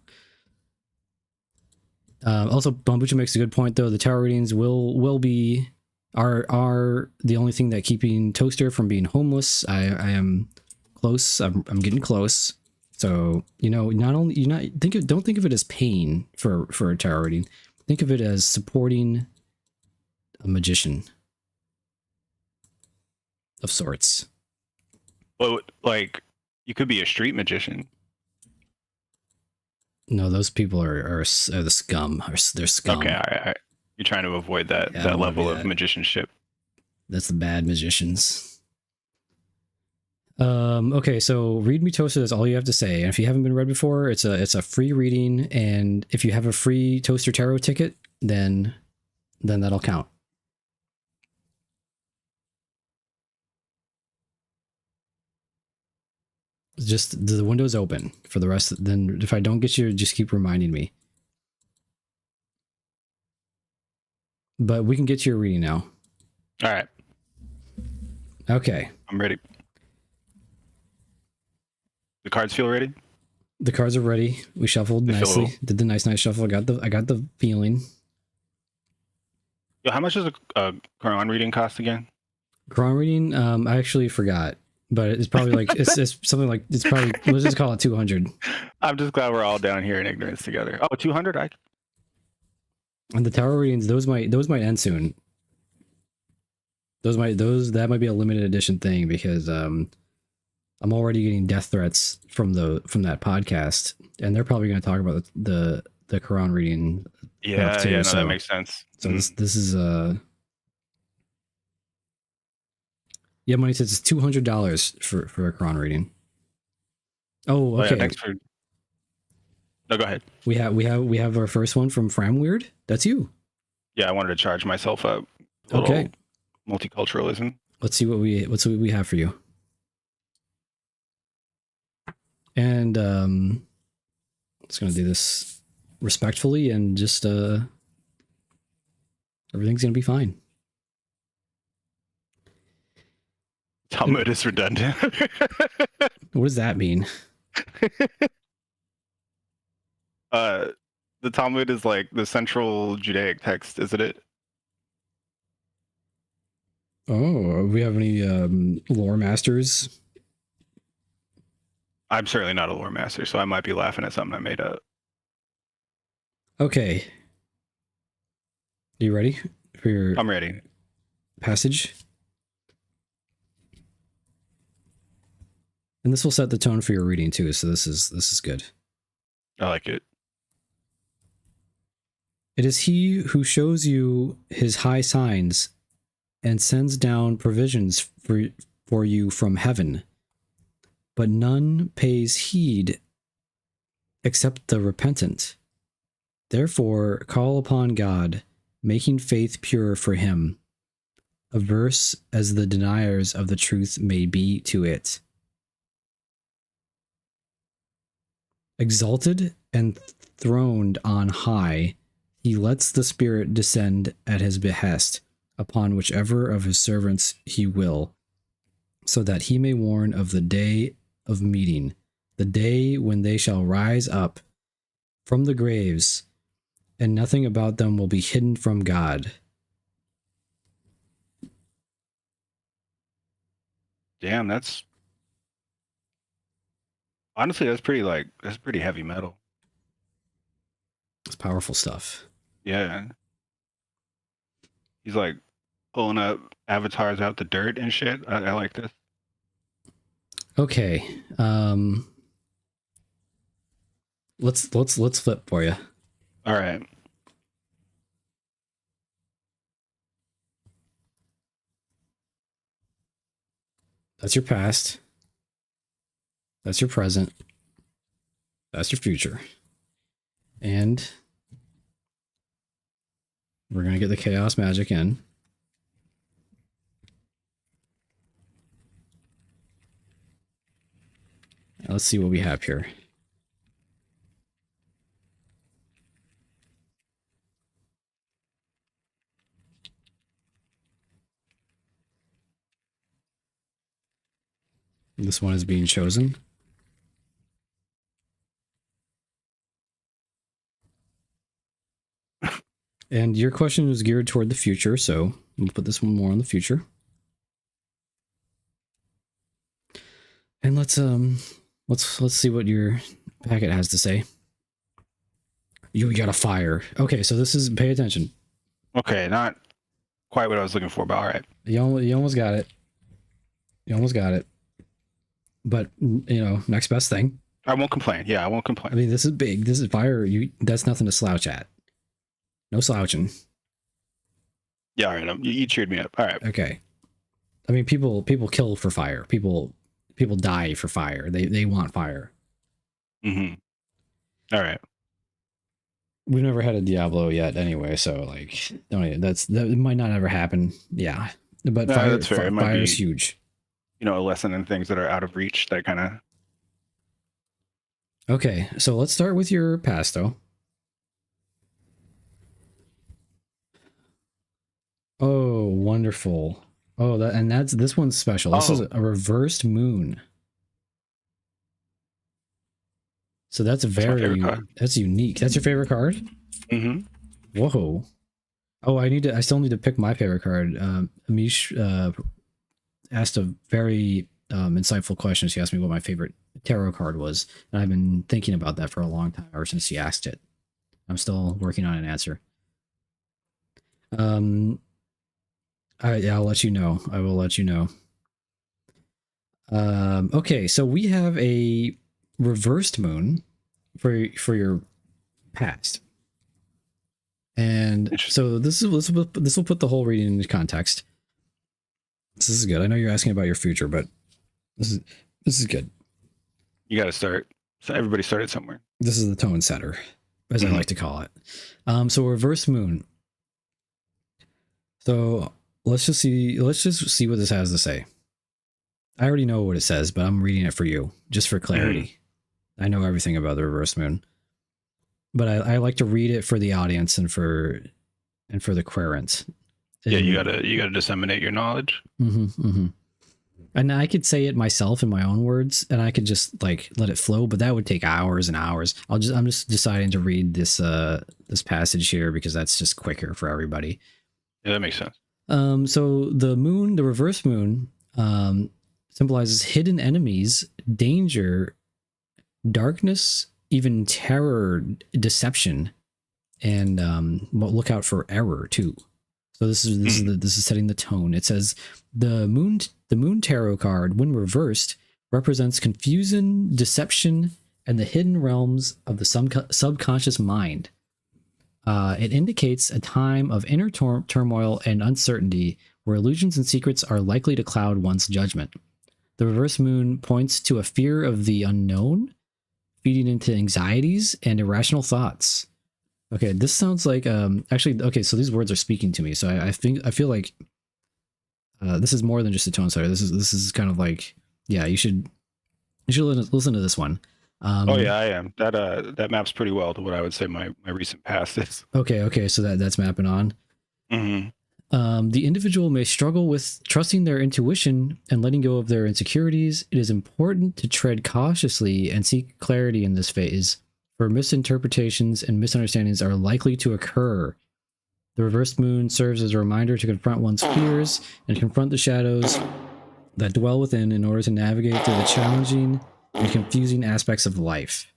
Speaker 3: Also, Bambucha makes a good point though. The tarot readings will be are the only thing that keeping Toaster from being homeless. I am close. I'm getting close. So, you know, don't think of it as pain for a tarot reading. Think of it as supporting a magician of sorts.
Speaker 6: Well, like you could be a street magician.
Speaker 3: No, those people are the scum. They're scum.
Speaker 6: Okay, all right. You're trying to avoid that
Speaker 3: Yeah, I don't wanna
Speaker 6: level
Speaker 3: be
Speaker 6: of
Speaker 3: that.
Speaker 6: magicianship.
Speaker 3: That's the bad magicians. Okay, so Read Me Toaster is all you have to say. And if you haven't been read before, it's a free reading, and if you have a free Toaster Tarot ticket, then that'll count. Just the window's open for the rest. Then if I don't get you, just keep reminding me. But we can get you a reading now.
Speaker 6: All right,
Speaker 3: Okay.
Speaker 6: I'm ready. The cards feel ready?
Speaker 3: The cards are ready. We shuffled
Speaker 6: They feel
Speaker 3: nicely.
Speaker 6: little-
Speaker 3: Did the nice shuffle. I got the feeling.
Speaker 6: Yo, how much does a Quran reading cost again?
Speaker 3: Quran reading, I actually forgot, but it's probably like it's something like it's probably let's just call it 200.
Speaker 6: I'm just glad we're all down here in ignorance together. Oh, 200?
Speaker 3: And the tarot readings, those might end soon. That might be a limited edition thing because I'm already getting death threats from that podcast, and they're probably going to talk about the Quran reading.
Speaker 6: Yeah,
Speaker 3: too,
Speaker 6: yeah, no,
Speaker 3: so-
Speaker 6: that makes sense.
Speaker 3: So this is yeah, Money says it's $200 for a Quran reading. Oh,
Speaker 6: Oh,
Speaker 3: okay.
Speaker 6: yeah, thanks for. No, go ahead.
Speaker 3: We have our first one from Fram Weird. That's you.
Speaker 6: Yeah, I wanted to charge myself up. A little
Speaker 3: Okay.
Speaker 6: Multiculturalism.
Speaker 3: Let's see what we have for you. And just gonna do this respectfully and just everything's gonna be fine.
Speaker 6: Talmud is redundant.
Speaker 3: What does that mean?
Speaker 6: The Talmud is like the central Judaic text, isn't it?
Speaker 3: Oh, we have any lore masters?
Speaker 6: I'm certainly not a lore master, so I might be laughing at something I made up.
Speaker 3: Okay. Are you ready for your
Speaker 6: I'm ready.
Speaker 3: passage? And this will set the tone for your reading too, so this is good.
Speaker 6: I like it.
Speaker 3: It is he who shows you his high signs and sends down provisions for you from heaven, but none pays heed except the repentant. Therefore, call upon God, making faith pure for him, averse as the deniers of the truth may be to it. Exalted and throned on high, he lets the Spirit descend at his behest upon whichever of his servants he will, so that he may warn of the day of meeting, the day when they shall rise up from the graves, and nothing about them will be hidden from God.
Speaker 6: Damn, that's honestly that's pretty heavy metal.
Speaker 3: It's powerful stuff.
Speaker 6: Yeah. He's like pulling up avatars out the dirt and shit. I like this.
Speaker 3: Okay. Let's flip for you.
Speaker 6: All right.
Speaker 3: That's your past. That's your present. That's your future. And we're going to get the chaos magic in. Now let's see what we have here. This one is being chosen. And your question is geared toward the future, so we'll put this one more on the future. And let's see what your packet has to say. You got a fire. Okay, so this is, pay attention.
Speaker 6: Okay, not quite what I was looking for, but all right.
Speaker 3: You almost got it. You almost got it. But, you know, next best thing.
Speaker 6: I won't complain. Yeah, I won't
Speaker 3: I
Speaker 6: complain.
Speaker 3: mean, this is big. This is fire. That's nothing to slouch at. No slouching.
Speaker 6: Yeah, all right. You cheered me up. All right.
Speaker 3: Okay. I mean, people kill for fire. People die for fire. They want fire.
Speaker 6: Mm-hmm. All right.
Speaker 3: We've never had a Diablo yet, anyway. So like, that might not ever happen. Yeah, but
Speaker 6: No,
Speaker 3: fire,
Speaker 6: that's fair. It might
Speaker 3: fire
Speaker 6: be-
Speaker 3: is huge.
Speaker 6: You know, a lesson in things that are out of reach. That kind of.
Speaker 3: Okay, so let's start with your past, though. Oh, wonderful. Oh, this one's special. This is a reversed moon. So that's
Speaker 6: my favorite
Speaker 3: very
Speaker 6: card.
Speaker 3: that's unique. That's your favorite card?
Speaker 6: Mm-hmm.
Speaker 3: Whoa. Oh, I still need to pick my favorite card. Amish asked a very insightful question. She asked me what my favorite tarot card was, and I've been thinking about that for a long time, ever since she asked it. I'm still working on an answer. I'll let you know. I will let you know. Okay, so we have a reversed moon for your past. And so this will put the whole reading into context. This is good. I know you're asking about your future, but this is good.
Speaker 6: You got to start. So everybody started somewhere.
Speaker 3: This is the tone setter, as I like to call it. So reverse moon. So let's just see what this has to say. I already know what it says, but I'm reading it for you, just for clarity. I know everything about the reverse moon, but I like to read it for the audience and for the querent.
Speaker 6: Yeah, you gotta disseminate your knowledge.
Speaker 3: And I could say it myself in my own words, and I could just like let it flow, but that would take hours and hours. I'm just deciding to read this this passage here because that's just quicker for everybody.
Speaker 6: Yeah, that makes sense.
Speaker 3: So the moon, the reverse moon, symbolizes hidden enemies, danger, darkness, even terror, deception, and look out for error too. So this is setting the tone. It says the moon tarot card, when reversed, represents confusion, deception, and the hidden realms of the subconscious mind. It indicates a time of inner turmoil and uncertainty where illusions and secrets are likely to cloud one's judgment. The reverse moon points to a fear of the unknown, feeding into anxieties and irrational thoughts. Okay, this sounds like actually okay. So these words are speaking to me. So I feel like this is more than just a tone setter. This is kind of like, yeah, you should listen to this one.
Speaker 6: Oh yeah, I am. That maps pretty well to what I would say my recent past is.
Speaker 3: Okay, so that's mapping on.
Speaker 6: Mm-hmm.
Speaker 3: The individual may struggle with trusting their intuition and letting go of their insecurities. It is important to tread cautiously and seek clarity in this phase, for misinterpretations and misunderstandings are likely to occur. The reversed moon serves as a reminder to confront one's fears and confront the shadows that dwell within in order to navigate through the challenging and confusing aspects of life.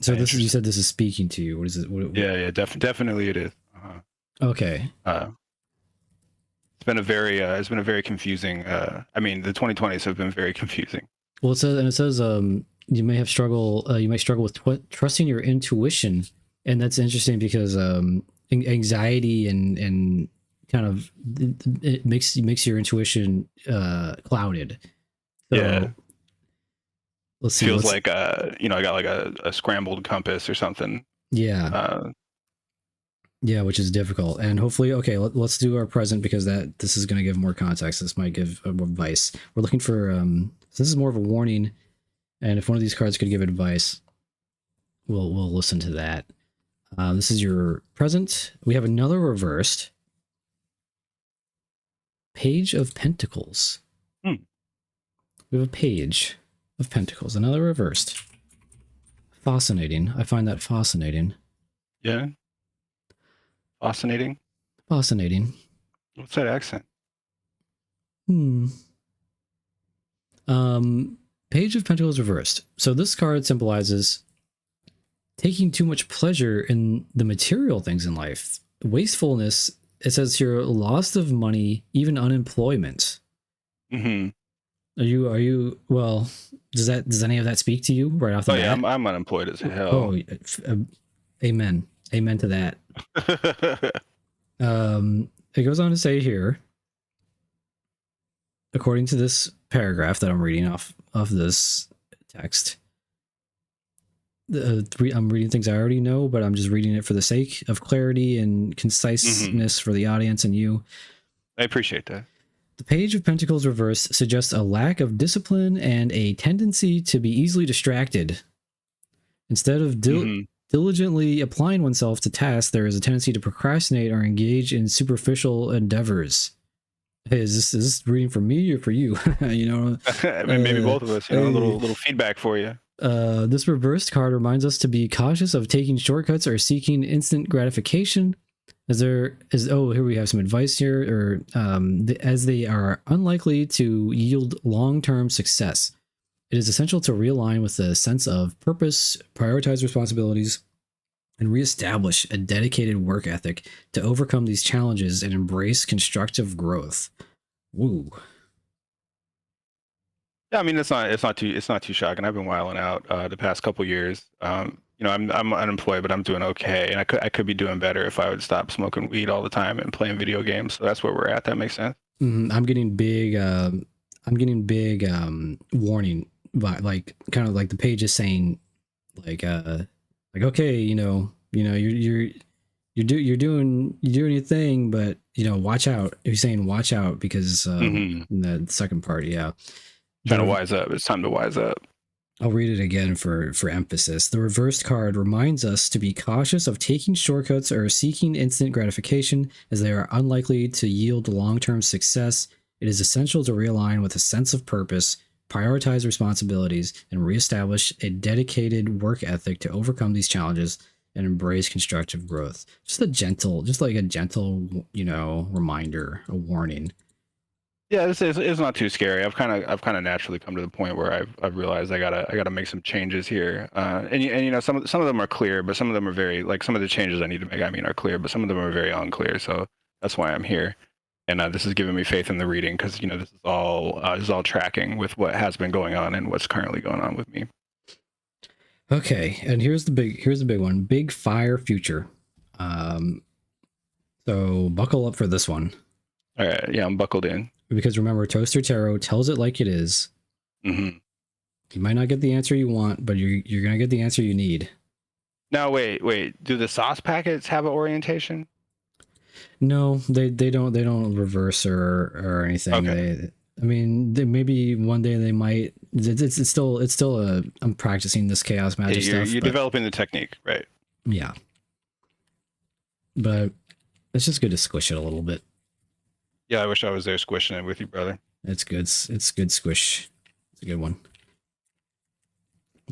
Speaker 3: So this is, you said this is speaking to you. What is it?
Speaker 6: Yeah, definitely it is.
Speaker 3: Okay.
Speaker 6: It's been a very confusing. I mean, the 2020s have been very confusing.
Speaker 3: Well, it says you may struggle with trusting your intuition, and that's interesting because anxiety and kind of it makes your intuition clouded. So,
Speaker 6: yeah.
Speaker 3: Let's see.
Speaker 6: Feels like I got like a scrambled compass or something.
Speaker 3: Yeah. Yeah, which is difficult. And hopefully, okay, let's do our present because this is going to give more context. This might give advice. We're looking for so this is more of a warning, and if one of these cards could give advice, we'll listen to that. This is your present. We have another reversed Page of Pentacles. We have a Page of Pentacles, another reversed. Fascinating. I find that fascinating.
Speaker 6: Yeah. Fascinating.
Speaker 3: Fascinating.
Speaker 6: What's that accent?
Speaker 3: Page of Pentacles reversed. So this card symbolizes taking too much pleasure in the material things in life. Wastefulness, it says here, loss of money, even unemployment.
Speaker 6: Mm-hmm.
Speaker 3: Are you well, does any of that speak to you right off the bat?
Speaker 6: Yeah, I'm unemployed as hell.
Speaker 3: Oh, amen. Amen to that. It goes on to say here, according to this paragraph that I'm reading off of this text, I'm reading things I already know, but I'm just reading it for the sake of clarity and conciseness for the audience and you.
Speaker 6: I appreciate that.
Speaker 3: The Page of Pentacles reverse suggests a lack of discipline and a tendency to be easily distracted. Instead of diligently applying oneself to tasks, there is a tendency to procrastinate or engage in superficial endeavors. Hey, is this reading for me or for you? You know,
Speaker 6: maybe both of us. You know, a little feedback for you.
Speaker 3: This reversed card reminds us to be cautious of taking shortcuts or seeking instant gratification. Here we have some advice here, as they are unlikely to yield long-term success. It is essential to realign with a sense of purpose, prioritize responsibilities, and reestablish a dedicated work ethic to overcome these challenges and embrace constructive growth. Woo.
Speaker 6: Yeah, I mean it's not too shocking. I've been wilding out the past couple years. I'm unemployed, but I'm doing okay, and I could be doing better if I would stop smoking weed all the time and playing video games. So that's where we're at. That makes sense.
Speaker 3: I'm getting big. Warning, like kind of like the page is saying, like okay, you're doing your thing, but watch out. He's saying watch out because the second part, yeah.
Speaker 6: Trying to wise up. It's time to wise up.
Speaker 3: I'll read it again for emphasis. The reversed card reminds us to be cautious of taking shortcuts or seeking instant gratification, as they are unlikely to yield long-term success. It is essential to realign with a sense of purpose, prioritize responsibilities, and reestablish a dedicated work ethic to overcome these challenges and embrace constructive growth. Just a gentle, reminder, a warning.
Speaker 6: Yeah, it's not too scary. I've kind of naturally come to the point where I've realized I gotta make some changes here. And some of them are clear, but some of them are very, like, some of the changes I need to make, are clear, but some of them are very unclear. So that's why I'm here. And this has given me faith in the reading, because this is all tracking with what has been going on and what's currently going on with me.
Speaker 3: Okay, and here's the big one. Big fire future. So buckle up for this one.
Speaker 6: All right, yeah, I'm buckled in.
Speaker 3: Because remember, Toaster Tarot tells it like it is.
Speaker 6: Mm-hmm.
Speaker 3: You might not get the answer you want, but you're gonna get the answer you need.
Speaker 6: Now, wait. Do the sauce packets have an orientation?
Speaker 3: No, they don't reverse or anything.
Speaker 6: Okay.
Speaker 3: Maybe one day they might. It's still a. I'm practicing this chaos magic stuff.
Speaker 6: You're developing the technique, right?
Speaker 3: Yeah. But it's just good to squish it a little bit.
Speaker 6: Yeah, I wish I was there squishing it with you, brother.
Speaker 3: It's good. It's good squish. It's a good one.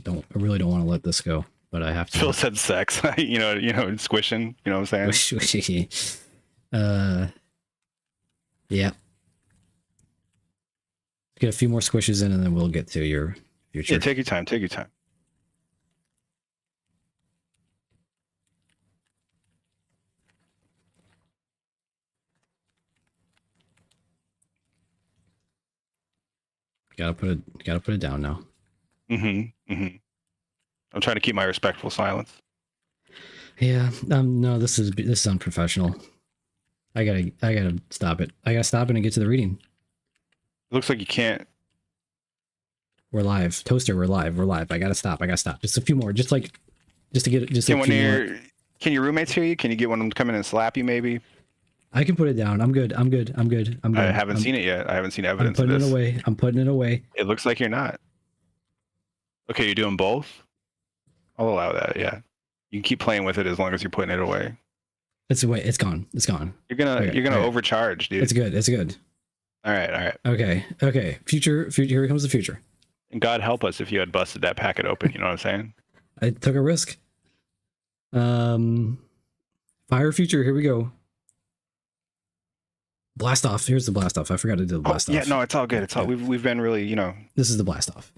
Speaker 3: I really don't want to let this go, but I have to.
Speaker 6: Phil said sex. Squishing. You know what I'm saying?
Speaker 3: Squishy. Yeah. Get a few more squishes in, and then we'll get to your future.
Speaker 6: Yeah, take your time. Take your time.
Speaker 3: Gotta put it down now.
Speaker 6: I'm trying to keep my respectful silence.
Speaker 3: Yeah. No, this is unprofessional. I gotta stop it. I gotta stop it and get to the reading.
Speaker 6: It looks like you can't.
Speaker 3: We're live. Toaster, we're live. I gotta stop. Just a few more. Just to get it. Just more.
Speaker 6: Can your roommates hear you? Can you get one of them to come in and slap you, maybe?
Speaker 3: I can put it down. I'm good.
Speaker 6: I haven't seen it yet. I haven't seen evidence of this.
Speaker 3: I'm putting it away.
Speaker 6: It looks like you're not. Okay, you're doing both? I'll allow that, yeah. You can keep playing with it as long as you're putting it away.
Speaker 3: It's away. It's gone. You're
Speaker 6: gonna overcharge, dude.
Speaker 3: It's good.
Speaker 6: All right.
Speaker 3: Okay. Future. Here comes the future.
Speaker 6: And God help us if you had busted that packet open. You know what I'm saying?
Speaker 3: I took a risk. Fire future. Here we go. Blast off. Here's the blast off. I forgot to do the blast off.
Speaker 6: Yeah, no, it's all good. It's all we've been really,
Speaker 3: This is the blast off.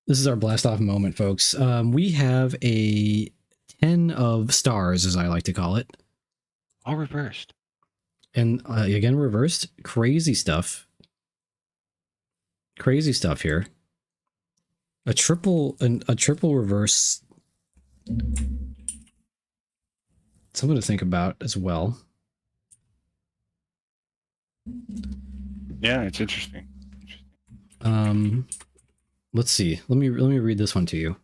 Speaker 3: This is our blast off moment, folks. We have a 10 of stars, as I like to call it.
Speaker 6: All reversed.
Speaker 3: And again, reversed. Crazy stuff here. A triple reverse. Something to think about as well.
Speaker 6: Yeah, it's interesting.
Speaker 3: Let's see. Let me read this one to you.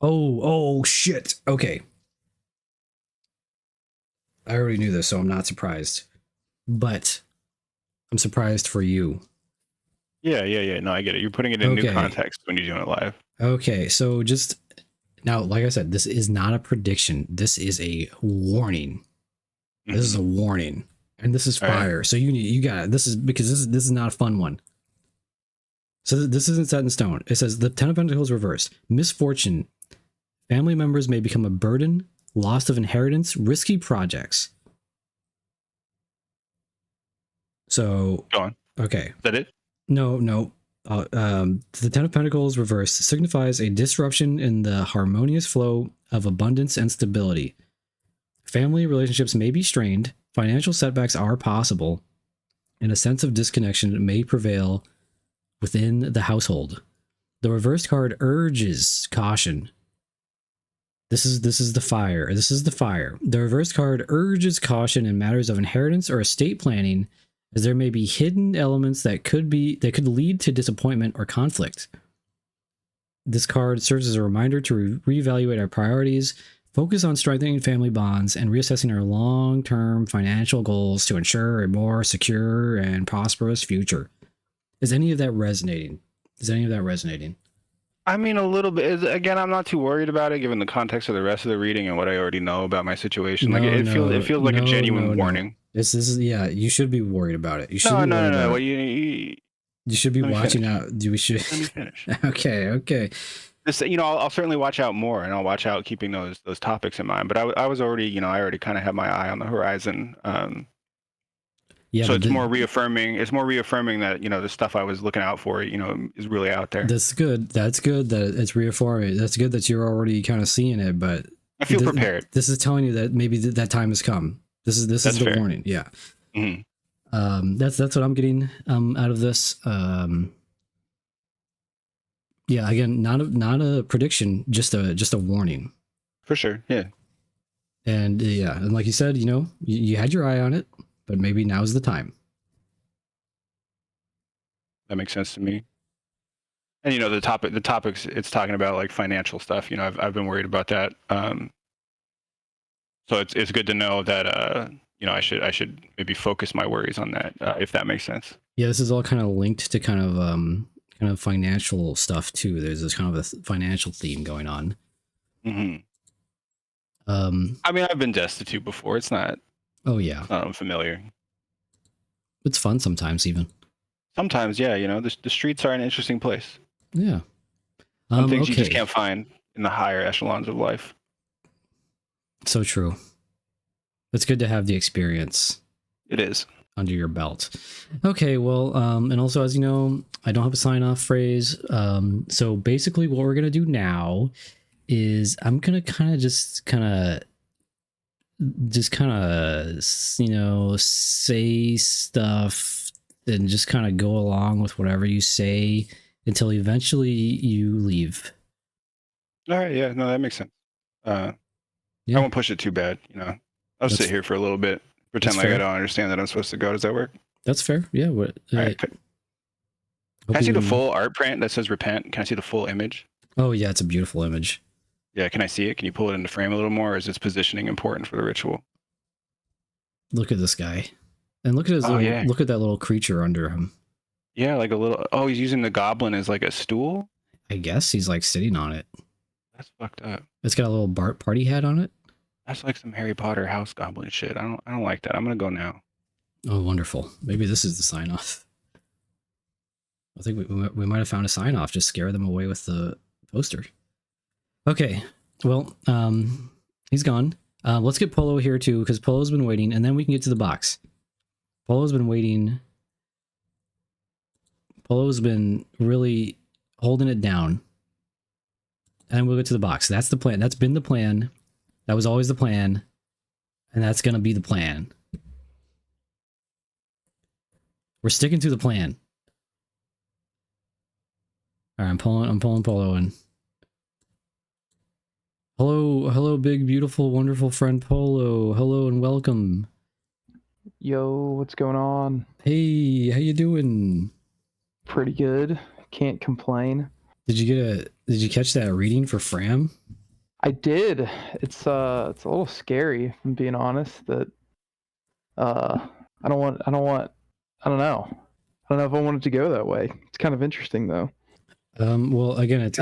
Speaker 3: Oh shit. Okay. I already knew this, so I'm not surprised. But I'm surprised for you.
Speaker 6: Yeah. No, I get it. You're putting it in new context when you're doing it live. Okay, so just now, like I said, this is not a prediction. This is a warning. Mm-hmm. This is a warning. And this is fire. Right. So you got it. This is not a fun one. So this isn't set in stone. It says the 10 of Pentacles reversed. Misfortune. Family members may become a burden, loss of inheritance, risky projects. So go on.
Speaker 3: Okay.
Speaker 6: Is that it?
Speaker 3: No. The 10 of Pentacles reversed signifies a disruption in the harmonious flow of abundance and stability. Family relationships may be strained. Financial setbacks are possible, and a sense of disconnection may prevail within the household. The reversed card urges caution. This is the fire. The reversed card urges caution in matters of inheritance or estate planning, as there may be hidden elements that could lead to disappointment or conflict. This card serves as a reminder to reevaluate our priorities, focus on strengthening family bonds, and reassessing our long-term financial goals to ensure a more secure and prosperous future. Is any of that resonating?
Speaker 6: I mean, a little bit. Again, I'm not too worried about it, given the context of the rest of the reading and what I already know about my situation. Like, it feels like a genuine warning.
Speaker 3: This is yeah. You should be worried about it. You should
Speaker 6: No,
Speaker 3: be
Speaker 6: no,
Speaker 3: worried
Speaker 6: no, no.
Speaker 3: about
Speaker 6: Well,
Speaker 3: it.
Speaker 6: you
Speaker 3: You should be
Speaker 6: let me
Speaker 3: watching
Speaker 6: finish.
Speaker 3: out. We should.
Speaker 6: let me finish.
Speaker 3: Okay.
Speaker 6: This, I'll certainly watch out more, and I'll watch out keeping those topics in mind. But I was already, I already kind of had my eye on the horizon.
Speaker 3: Yeah.
Speaker 6: So
Speaker 3: but
Speaker 6: it's more reaffirming. It's more reaffirming that the stuff I was looking out for, is really out there.
Speaker 3: That's good. That's good that it's reaffirming. That's good that you're already kind of seeing it. But
Speaker 6: I feel prepared.
Speaker 3: This is telling you that maybe that time has come. This is the
Speaker 6: fair.
Speaker 3: warning. Yeah.
Speaker 6: Mhm.
Speaker 3: That's what I'm getting out of this. Yeah. Again, not a prediction, just a warning.
Speaker 6: For sure. Yeah.
Speaker 3: And yeah, and like you said, you had your eye on it, but maybe now's the time.
Speaker 6: That makes sense to me. And the topics it's talking about, like financial stuff. I've been worried about that. So it's good to know that I should maybe focus my worries on that, if that makes sense.
Speaker 3: Yeah, this is all kind of linked to kind of financial stuff too. There's this kind of a financial theme going on.
Speaker 6: Mm-hmm. I mean, I've been destitute before. It's not.
Speaker 3: Oh yeah,
Speaker 6: not unfamiliar.
Speaker 3: It's fun sometimes, even.
Speaker 6: Sometimes, yeah. The streets are an interesting place.
Speaker 3: Yeah.
Speaker 6: Some things you just can't find in the higher echelons of life.
Speaker 3: So true. It's good to have the experience.
Speaker 6: It is.
Speaker 3: Under your belt. Okay, well, and also, as you know, I don't have a sign-off phrase. So basically what we're going to do now is I'm going to kind of say stuff and just kind of go along with whatever you say until eventually you leave.
Speaker 6: All right. Yeah. No, that makes sense. I won't push it too bad. I'll sit here for a little bit, pretend like I don't understand that I'm supposed to go. Does that work?
Speaker 3: That's fair. Yeah.
Speaker 6: All right. Can I see the full art print that says repent? Can I see the full image?
Speaker 3: Oh yeah, it's a beautiful image.
Speaker 6: Yeah, can I see it? Can you pull it into frame a little more, or is its positioning important for the ritual?
Speaker 3: Look at this guy. And look at his look at that little creature under him.
Speaker 6: Yeah, like a little he's using the goblin as like a stool?
Speaker 3: I guess he's like sitting on it.
Speaker 6: That's fucked up.
Speaker 3: It's got a little Bart party hat on it.
Speaker 6: That's like some Harry Potter house goblin shit. I don't like that. I'm gonna go now.
Speaker 3: Oh, wonderful. Maybe this is the sign off. I think we might have found a sign off. Just scare them away with the poster. Okay. Well, he's gone. Let's get Polo here too, because Polo's been waiting, and then we can get to the box. Polo's been waiting. Polo's been really holding it down. And we'll get to the box. That's the plan. That's been the plan. That was always the plan. And that's going to be the plan. We're sticking to the plan. All right, I'm pulling Polo in. Hello, big, beautiful, wonderful friend Polo. Hello and welcome.
Speaker 7: Yo, what's going on?
Speaker 3: Hey, how you doing?
Speaker 7: Pretty good. Can't complain.
Speaker 3: Did you catch that reading for Fram?
Speaker 7: I did. It's a little scary, if I'm being honest, that I don't know. I don't know if I want it to go that way. It's kind of interesting though.
Speaker 3: Well, again, this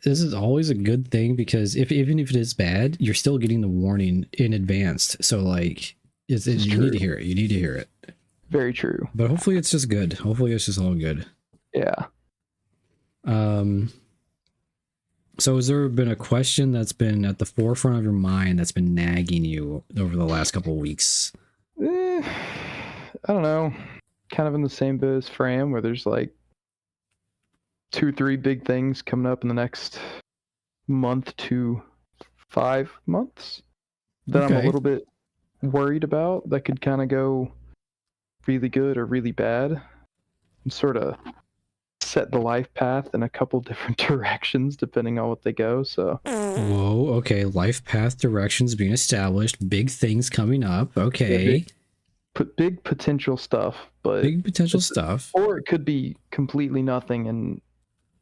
Speaker 3: is always a good thing, because even if it is bad, you're still getting the warning in advance. So like you need to hear it. You need to hear it.
Speaker 7: Very true.
Speaker 3: But hopefully it's just good. Hopefully it's just all good.
Speaker 7: Yeah.
Speaker 3: So has there been a question that's been at the forefront of your mind that's been nagging you over the last couple of weeks?
Speaker 7: I don't know. Kind of in the same boat as Fram, where there's like 2-3 big things coming up in the next month to 5 months that I'm a little bit worried about, that could kind of go really good or really bad, and sort of set the life path in a couple different directions depending on what they go. So
Speaker 3: whoa, okay, life path directions being established, big things coming up. Okay,
Speaker 7: big potential stuff, but
Speaker 3: big potential stuff,
Speaker 7: or it could be completely nothing and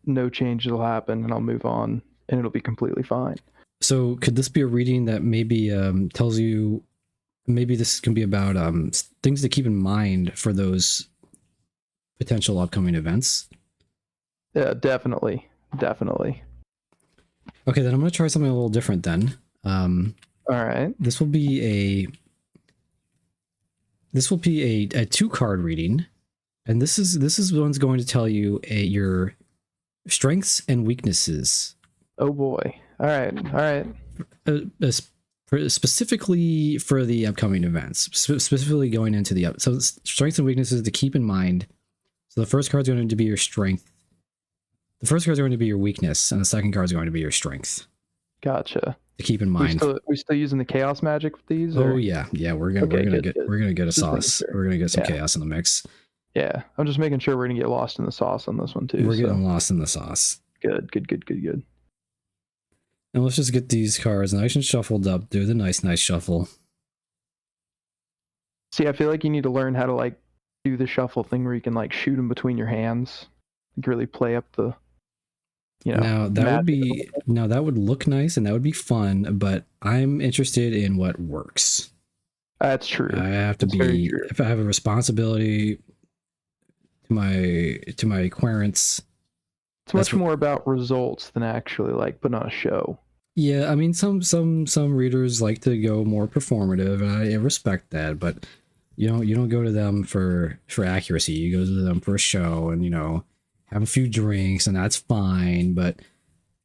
Speaker 7: no change will happen and I'll move on and it'll be completely fine.
Speaker 3: So could this be a reading that maybe tells you, maybe this can be about things to keep in mind for those potential upcoming events?
Speaker 7: Yeah, definitely. definitely.
Speaker 3: Okay, then I'm gonna try something a little different then.
Speaker 7: All right.
Speaker 3: This will be a 2-card reading, and this is one's going to tell you your strengths and weaknesses.
Speaker 7: Oh boy. All right. All right.
Speaker 3: Specifically for the upcoming events, specifically going into so strengths and weaknesses to keep in mind. So the first card is going to be your strength. The first card is going to be your weakness, and the second card is going to be your strength.
Speaker 7: Gotcha.
Speaker 3: To keep in mind.
Speaker 7: We still using the chaos magic with these?
Speaker 3: Oh
Speaker 7: or?
Speaker 3: yeah, we're gonna get a
Speaker 7: Just making
Speaker 3: sauce.
Speaker 7: sure.
Speaker 3: We're gonna get some
Speaker 7: Yeah.
Speaker 3: chaos in the mix.
Speaker 7: Yeah, I'm just making sure we're gonna get lost in the sauce on this one too.
Speaker 3: We're
Speaker 7: so.
Speaker 3: getting lost in the sauce.
Speaker 7: Good.
Speaker 3: And let's just get these cards nice and shuffled up. Do the nice shuffle.
Speaker 7: See, I feel like you need to learn how to like do the shuffle thing where you can like shoot them between your hands. You can really play up the,
Speaker 3: Now that would
Speaker 7: magic.
Speaker 3: that would look nice and that would be fun, but I'm interested in what works.
Speaker 7: That's true.
Speaker 3: I have to
Speaker 7: That's very
Speaker 3: be
Speaker 7: true.
Speaker 3: if I have a responsibility to my querents.
Speaker 7: It's much more about results than actually like putting on a show.
Speaker 3: Yeah, I mean some readers like to go more performative, and I respect that, but you don't go to them for accuracy. You go to them for a show and have a few drinks, and that's fine, but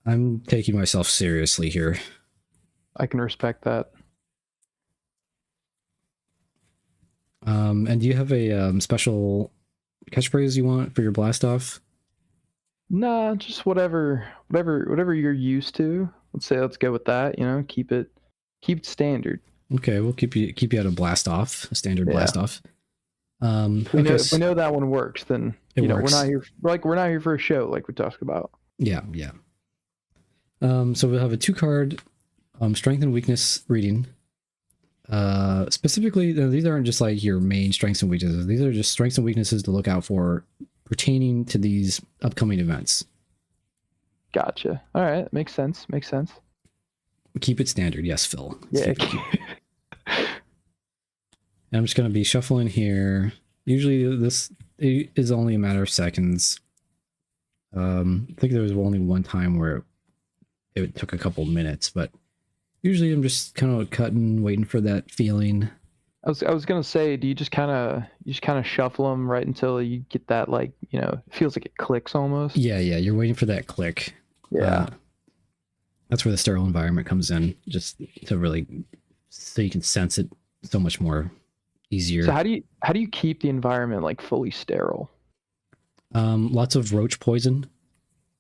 Speaker 3: I'm taking myself seriously here.
Speaker 7: I can respect that.
Speaker 3: And do you have a special catchphrase you want for your blast off?
Speaker 7: Nah, just whatever you're used to. Let's go with that. Keep it standard.
Speaker 3: Okay, we'll keep you at a blast off, a standard
Speaker 7: Yeah.
Speaker 3: blast off.
Speaker 7: If we know that one works, then
Speaker 3: It
Speaker 7: we're
Speaker 3: works.
Speaker 7: not here. We're not here for a show, like we talked about.
Speaker 3: Yeah. So we'll have a 2-card strength and weakness reading. Specifically, these aren't just like your main strengths and weaknesses. These are just strengths and weaknesses to look out for pertaining to these upcoming events.
Speaker 7: Gotcha. All right, makes sense.
Speaker 3: Keep it standard, yes, Phil.
Speaker 7: Yeah.
Speaker 3: And I'm just gonna be shuffling here. Usually, this is only a matter of seconds. I think there was only one time where it took a couple minutes, but usually I'm just kind of cutting, waiting for that feeling.
Speaker 7: I was gonna say, do you just kind of shuffle them right until you get that it feels like it clicks almost.
Speaker 3: Yeah, you're waiting for that click.
Speaker 7: Yeah.
Speaker 3: That's where the sterile environment comes in, just to really, so you can sense it so much more easier.
Speaker 7: So how do you keep the environment like fully sterile?
Speaker 3: Lots of roach poison.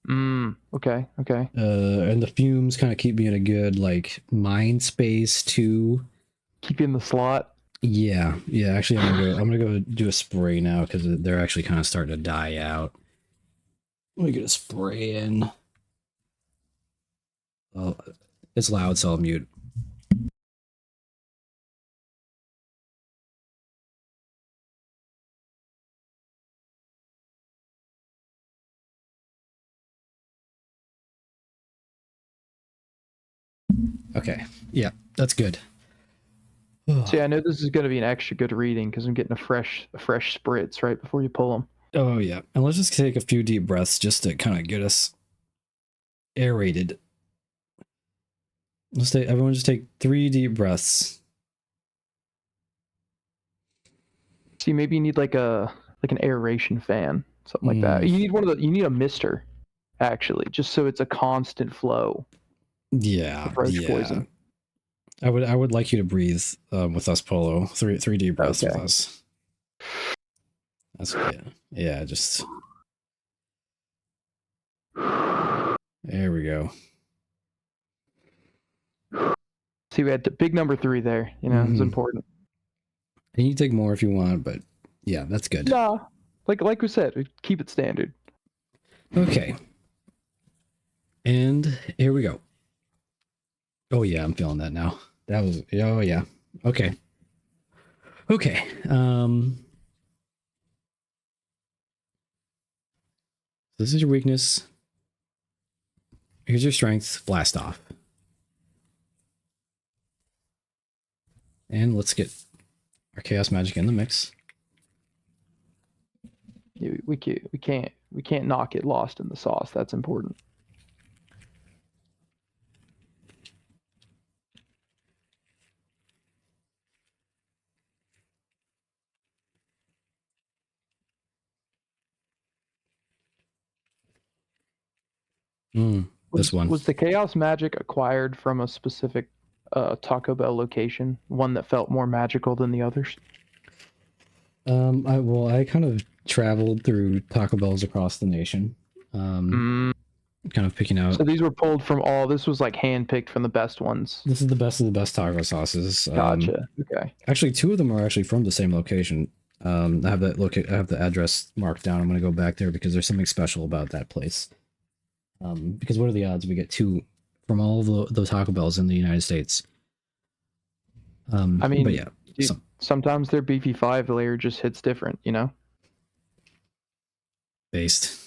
Speaker 7: Okay.
Speaker 3: And the fumes kind of keep me in a good mind space too.
Speaker 7: Keep you in the slot.
Speaker 3: Yeah. Actually, I'm gonna go do a spray now because they're actually kind of starting to die out. Let me get a spray in. Oh, it's loud, so I'll mute. Okay. Yeah, that's good.
Speaker 7: See, I know this is going to be an extra good reading because I'm getting a fresh spritz right before you pull them.
Speaker 3: Oh yeah, and let's just take a few deep breaths just to kind of get us aerated. Everyone just take 3 deep breaths.
Speaker 7: See, maybe you need like an aeration fan, something like that. You need a mister, actually, just so it's a constant flow.
Speaker 3: Yeah,
Speaker 7: of roach poison.
Speaker 3: I would like you to breathe with us, Polo. 3 deep breaths with
Speaker 7: Okay.
Speaker 3: us. That's good. Yeah, just there we go.
Speaker 7: See, we had the big number 3 there. It's
Speaker 3: Mhm.
Speaker 7: important.
Speaker 3: And you can take more if you want, but yeah, that's good.
Speaker 7: Nah, like we said, we keep it standard.
Speaker 3: Okay. And here we go. Oh yeah, I'm feeling that now. That was oh yeah. Okay. This is your weakness. Here's your strength. Blast off. And let's get our chaos magic in the mix.
Speaker 7: We can't not get lost in the sauce. That's important.
Speaker 3: This one.
Speaker 7: Was the Chaos Magic acquired from a specific Taco Bell location? One that felt more magical than the others?
Speaker 3: I kind of traveled through Taco Bells across the nation. Kind of picking out.
Speaker 7: So these were pulled from all. This was like handpicked from the best ones.
Speaker 3: This is the best of the best taco sauces.
Speaker 7: Gotcha. Okay.
Speaker 3: Actually, two of them are actually from the same location. I have I have the address marked down. I'm gonna go back there because there's something special about that place. Because what are the odds we get two from all of those Taco Bells in the United States?
Speaker 7: I mean,
Speaker 3: but yeah,
Speaker 7: sometimes their beefy 5-layer just hits different, you know.
Speaker 3: Based.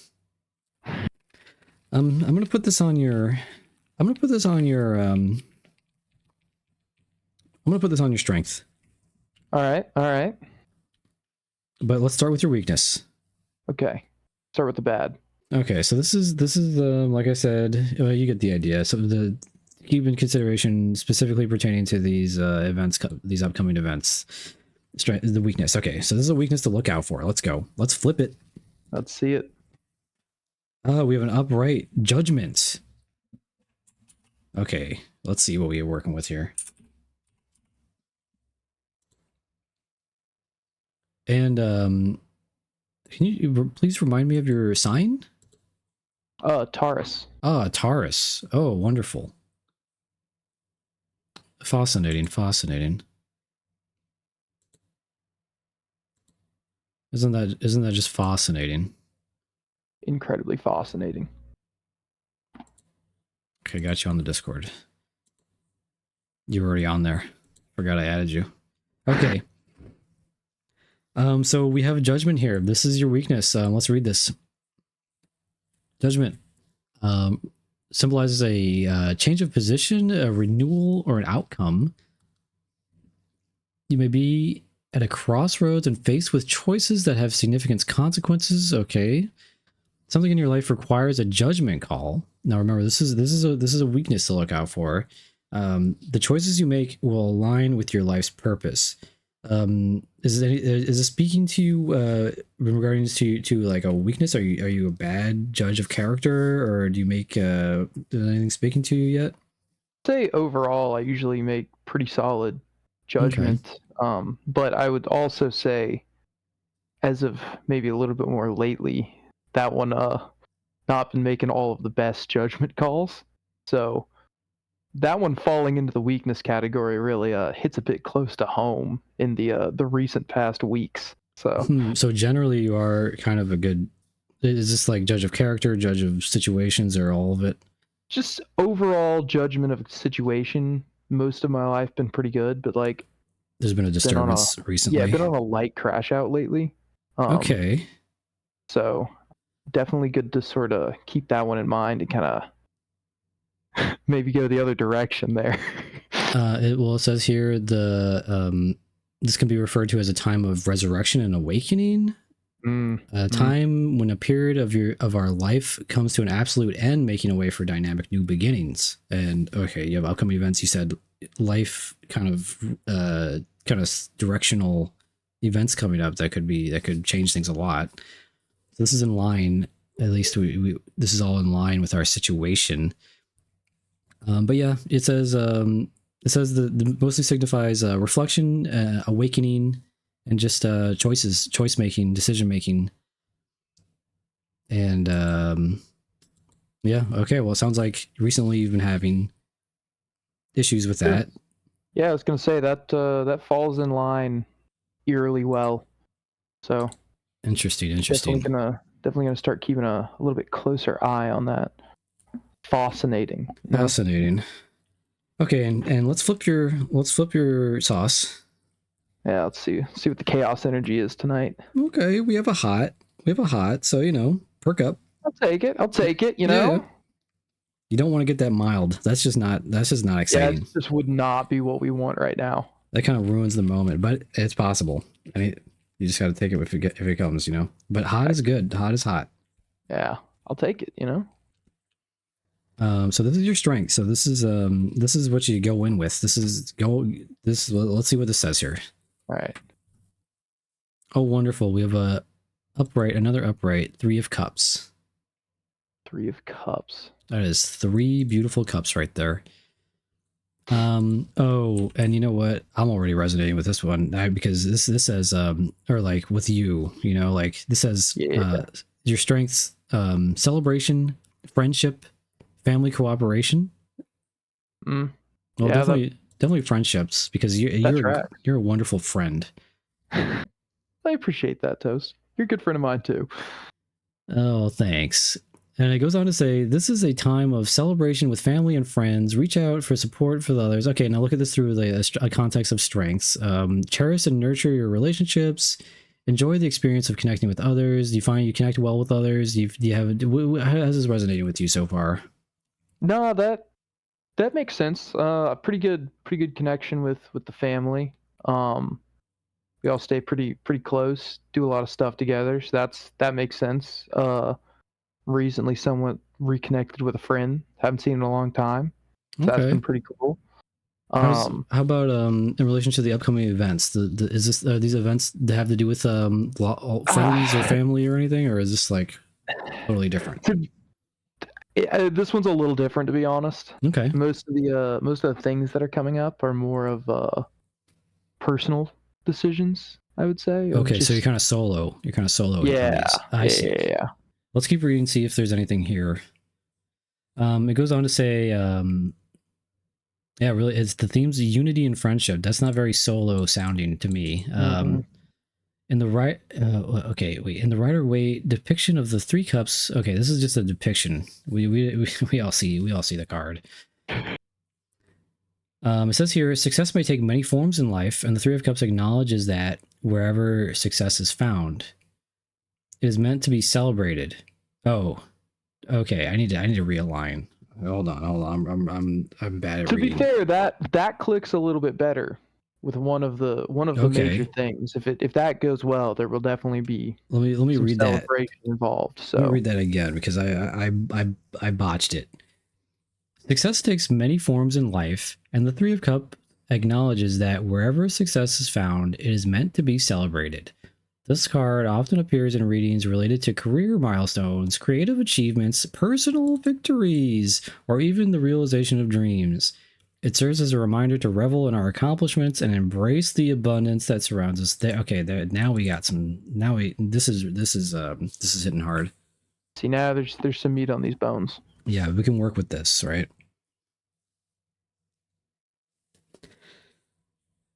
Speaker 3: I'm gonna put this on your. I'm gonna put this on your. I'm gonna put this on your strength.
Speaker 7: All right. All right.
Speaker 3: But let's start with your weakness.
Speaker 7: Okay. Start with the bad.
Speaker 3: Okay, so this is like I said, you get the idea. So keep in consideration specifically pertaining to these events, these upcoming events. The weakness. Okay, so this is a weakness to look out for. Let's go. Let's flip it.
Speaker 7: Let's see it.
Speaker 3: We have an upright judgment. Okay, let's see what we are working with here. And can you please remind me of your sign?
Speaker 7: Taurus.
Speaker 3: Ah, Taurus. Oh, wonderful. Fascinating, fascinating. Isn't that just fascinating?
Speaker 7: Incredibly fascinating.
Speaker 3: Okay, got you on the Discord. You were already on there. Forgot I added you. Okay. So we have a judgment here. This is your weakness. Let's read this. Judgment symbolizes a change of position, a renewal, or an outcome. You may be at a crossroads and faced with choices that have significant consequences. Okay. Something in your life requires a judgment call. Now remember, this is a weakness to look out for. The choices you make will align with your life's purpose. Is this speaking to you regarding to like a weakness? Are you a bad judge of character, or do you make is anything speaking to you yet?
Speaker 7: Say overall, I usually make pretty solid judgment. Okay. But I would also say, as of maybe a little bit more lately, that one not been making all of the best judgment calls. So that one falling into the weakness category really hits a bit close to home in the recent past weeks.
Speaker 3: So generally you are kind of a good, is this like judge of character, judge of situations, or all of it?
Speaker 7: Just overall judgment of situation. Most of my life been pretty good, but like
Speaker 3: there's been a disturbance recently.
Speaker 7: Yeah, I've been on a light crash out lately.
Speaker 3: Okay.
Speaker 7: So definitely good to sort of keep that one in mind and kind of maybe go the other direction there.
Speaker 3: It says here this can be referred to as a time of resurrection and awakening. A time when a period of our life comes to an absolute end, making a way for dynamic new beginnings. And okay, you have upcoming events. You said life kind of directional events coming up that could change things a lot. So this is in line. At least this is all in line with our situation. But yeah, it says the mostly signifies reflection, awakening, and just choice making, decision making. And yeah, okay. Well, it sounds like recently you've been having issues with that.
Speaker 7: Yeah, I was gonna say that falls in line eerily well. So
Speaker 3: interesting.
Speaker 7: Definitely gonna start keeping a little bit closer eye on that. Fascinating.
Speaker 3: Fascinating. Okay, and let's flip your sauce.
Speaker 7: Yeah, let's see what the chaos energy is tonight.
Speaker 3: Okay, we have a hot, so perk up.
Speaker 7: I'll take it, you know.
Speaker 3: Yeah. You don't want to get that mild. That's just not exciting.
Speaker 7: Yeah, this would not be what we want right now.
Speaker 3: That kind of ruins the moment, but it's possible. I mean, you just got to take it if it comes, But hot is good. Hot is hot.
Speaker 7: Yeah, I'll take it,
Speaker 3: So this is your strength. So this is what you go in with. Let's see what this says here.
Speaker 7: All right.
Speaker 3: Oh, wonderful. We have another upright, 3 of cups.
Speaker 7: 3 of cups.
Speaker 3: That is 3 beautiful cups right there. Oh, and you know what? I'm already resonating with this one because this says or like with you, you know, like this says your strengths, celebration, friendship, family cooperation.
Speaker 7: Mm.
Speaker 3: Well,
Speaker 7: Yeah,
Speaker 3: definitely friendships because you're a wonderful friend.
Speaker 7: I appreciate that, Toast. You're a good friend of mine too.
Speaker 3: Oh, thanks. And it goes on to say, this is a time of celebration with family and friends. Reach out for support for the others. Okay, now look at this through a context of strengths. Cherish and nurture your relationships. Enjoy the experience of connecting with others. Do you find you connect well with others? Do you have? How's this resonating with you so far?
Speaker 7: No, that makes sense. A pretty good connection with the family. We all stay pretty close. Do a lot of stuff together. So that makes sense. Recently somewhat reconnected with a friend. Haven't seen in a long time. So that's been pretty cool.
Speaker 3: How about in relation to the upcoming events? Are these events that have to do with friends or family or anything, or is this like totally different?
Speaker 7: This one's a little different, to be honest.
Speaker 3: Okay.
Speaker 7: Most of the things that are coming up are more of personal decisions, I would say.
Speaker 3: Okay, so you're kind of solo.
Speaker 7: Yeah.
Speaker 3: I see.
Speaker 7: Yeah.
Speaker 3: Let's keep reading, see if there's anything here. It goes on to say, yeah, really, it's the themes of unity and friendship. That's not very solo sounding to me. In the right, in the Rider-Waite depiction of the 3 cups. Okay, this is just a depiction. We all see the card. It says here, success may take many forms in life, and the 3 of Cups acknowledges that wherever success is found, it is meant to be celebrated. Oh, okay. I need to realign. Hold on. I'm bad at reading.
Speaker 7: To be fair, that clicks a little bit better with one of the major things. If that goes well, there will definitely be
Speaker 3: let me
Speaker 7: some
Speaker 3: read
Speaker 7: celebration involved. So
Speaker 3: let me read that again because I botched it. Success takes many forms in life, and the 3 of Cups acknowledges that wherever success is found, it is meant to be celebrated. This card often appears in readings related to career milestones, creative achievements, personal victories, or even the realization of dreams. It serves as a reminder to revel in our accomplishments and embrace the abundance that surrounds us. Now we got some. This is hitting hard.
Speaker 7: See, now there's some meat on these bones.
Speaker 3: Yeah, we can work with this, right?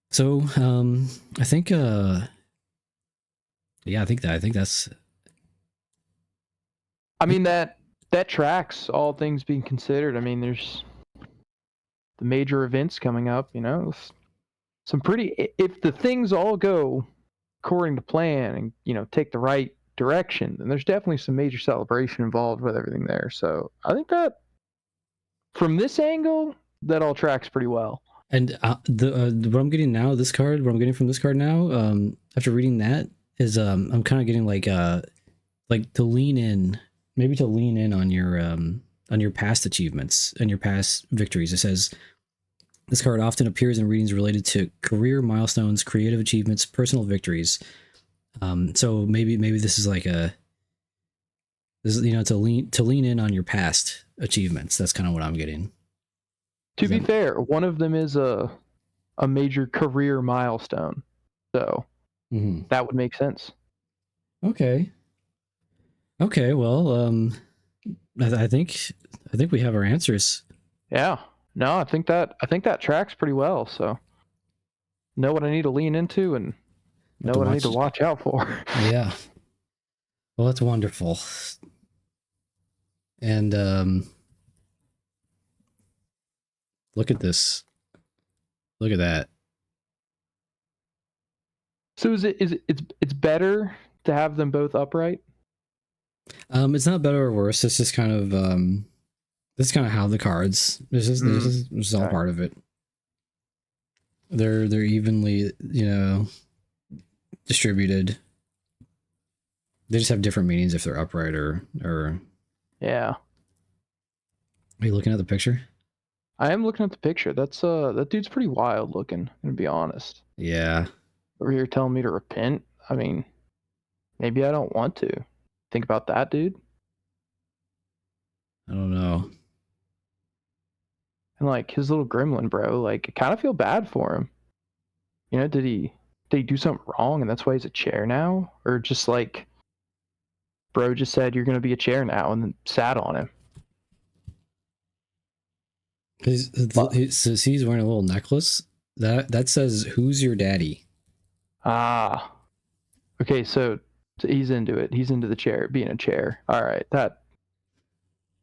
Speaker 3: So, I think. Yeah, I think that's.
Speaker 7: I mean that tracks, all things being considered. I mean, there's the major events coming up. You know, some pretty. If the things all go according to plan and take the right direction, then there's definitely some major celebration involved with everything there. So I think that from this angle, that all tracks pretty well.
Speaker 3: And what I'm getting now, what I'm getting from this card now, after reading that. Is I'm kind of getting like to lean in on your past achievements and your past victories. It says this card often appears in readings related to career milestones, creative achievements, personal victories. So maybe this is like to lean in on your past achievements. That's kind of what I'm getting.
Speaker 7: To be fair, one of them is a major career milestone. So that would make sense.
Speaker 3: Okay. Well, I think we have our answers.
Speaker 7: Yeah. No, I think that tracks pretty well. So know what I need to lean into and know what I need to watch out for.
Speaker 3: Yeah. Well, that's wonderful. And look at this. Look at that.
Speaker 7: So it's better to have them both upright?
Speaker 3: It's not better or worse. It's just kind of this is kind of how the cards. This is all part of it. They're evenly, distributed. They just have different meanings if they're upright or.
Speaker 7: Yeah.
Speaker 3: Are you looking at the picture?
Speaker 7: I am looking at the picture. That dude's pretty wild looking, to be honest.
Speaker 3: Yeah.
Speaker 7: Over here telling me to repent. I mean, maybe I don't want to. Think about that, dude.
Speaker 3: I don't know.
Speaker 7: And like his little gremlin, bro, like I kind of feel bad for him. You know, did he do something wrong and that's why he's a chair now? Or just like bro just said you're gonna be a chair now and then sat on him.
Speaker 3: He's wearing a little necklace that says "Who's your daddy?"
Speaker 7: Ah. Okay, so he's into it. He's into the chair, being a chair. All right, that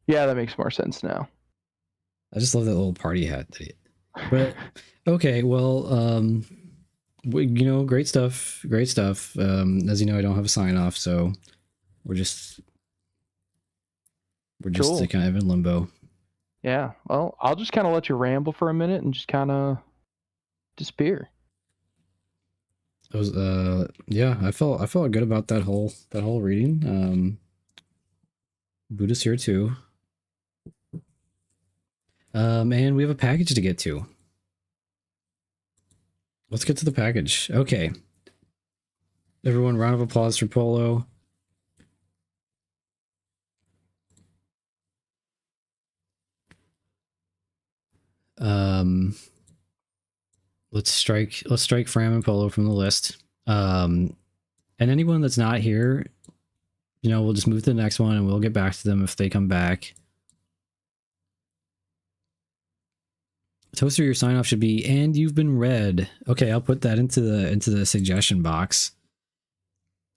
Speaker 7: makes more sense now.
Speaker 3: I just love that little party hat. But okay, well, great stuff. As you know, I don't have a sign off, so we're just
Speaker 7: Cool.
Speaker 3: kind of in limbo.
Speaker 7: Yeah, well, I'll just kind of let you ramble for a minute and just kind of disappear.
Speaker 3: It was I felt good about that whole reading. Buddha's here too. And we have a package to get to. Let's get to the package. Okay. Everyone, round of applause for Polo. Let's strike Fram and Polo from the list. And anyone that's not here, we'll just move to the next one and we'll get back to them if they come back. Toaster, your sign off should be "and you've been read." Okay, I'll put that into the suggestion box.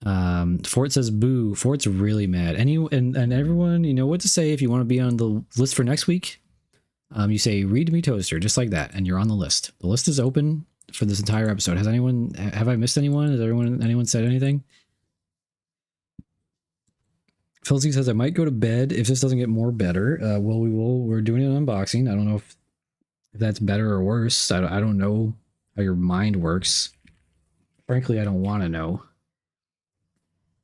Speaker 3: Fort says boo. Fort's really mad. And everyone, you know what to say if you want to be on the list for next week. You say "read me Toaster," just like that, and you're on the list. The list is open for this entire episode. Have I missed anyone? Has anyone said anything? Filzy says I might go to bed if this doesn't get more better. We're doing an unboxing. I don't know if that's better or worse. I don't know how your mind works. Frankly, I don't want to know.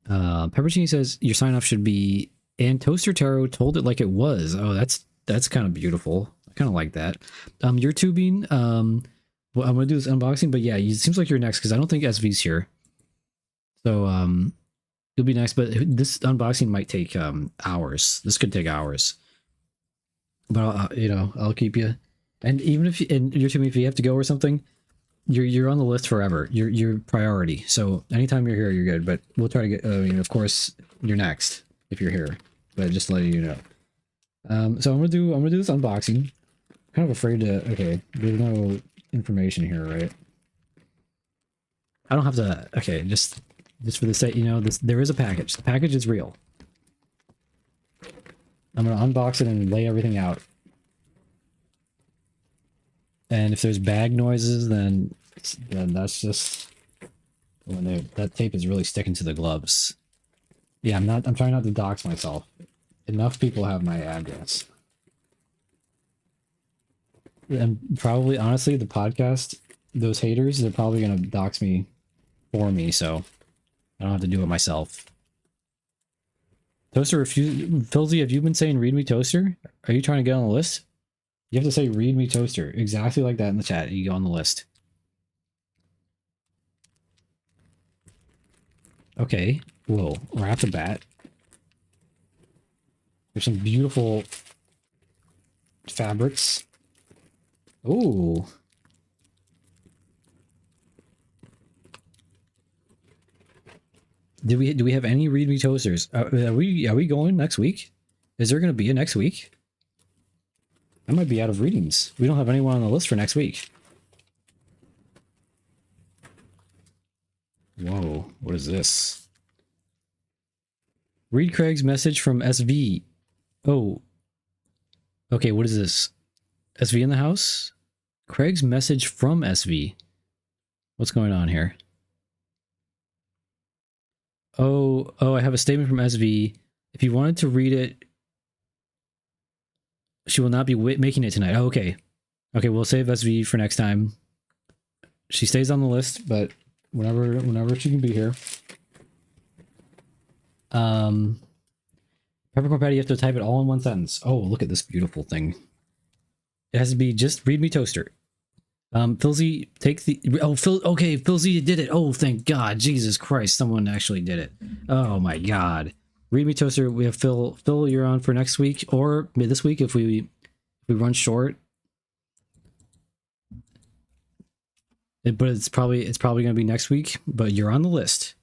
Speaker 3: Peppercini says your sign off should be "and Toaster Tarot told it like it was." Oh, that's kind of beautiful. I kind of like that. You're tubing. Well, I'm gonna do this unboxing, but yeah, it seems like you're next because I don't think SV's here. So you'll be next, but this unboxing might take hours. This could take hours. But I'll keep you. And even if you're tubing, if you have to go or something, you're on the list forever. You're priority. So anytime you're here, you're good. But we'll try to get. Of course, you're next if you're here. But just to let you know. So I'm gonna do this unboxing. Kind of afraid to. Okay, there's no information here, right? I don't have to. Okay, just for the sake, there is a package. The package is real. I'm gonna unbox it and lay everything out. And if there's bag noises, then that's just when that tape is really sticking to the gloves. Yeah, I'm trying not to dox myself. Enough people have my address. And probably, honestly, the podcast, those haters, they're probably gonna dox me for me, so I don't have to do it myself. Toaster, Filzy, have you been saying "read me Toaster"? Are you trying to get on the list? You have to say "read me Toaster" exactly like that in the chat. You go on the list. Okay. Whoa. Right off the bat. There's some beautiful fabrics. Ooh. Do we have any "read me Toasters"? Are we going next week? Is there going to be a next week? I might be out of readings. We don't have anyone on the list for next week. Whoa, what is this? Read Craig's message from SV. Oh. Okay, what is this? SV in the house? Craig's message from SV. What's going on here? Oh, I have a statement from SV. If you wanted to read it, she will not be making it tonight. Oh, okay. Okay, we'll save SV for next time. She stays on the list, but whenever she can be here. Peppercorn Patty, you have to type it all in one sentence. Oh, look at this beautiful thing. It has to be just "read me Toaster." Filzy, take the... Oh, okay, Filzy did it. Oh, thank God. Jesus Christ, someone actually did it. Oh, my God. "Read me Toaster." We have Phil, you're on for next week, or this week if we run short. But it's probably going to be next week. But you're on the list.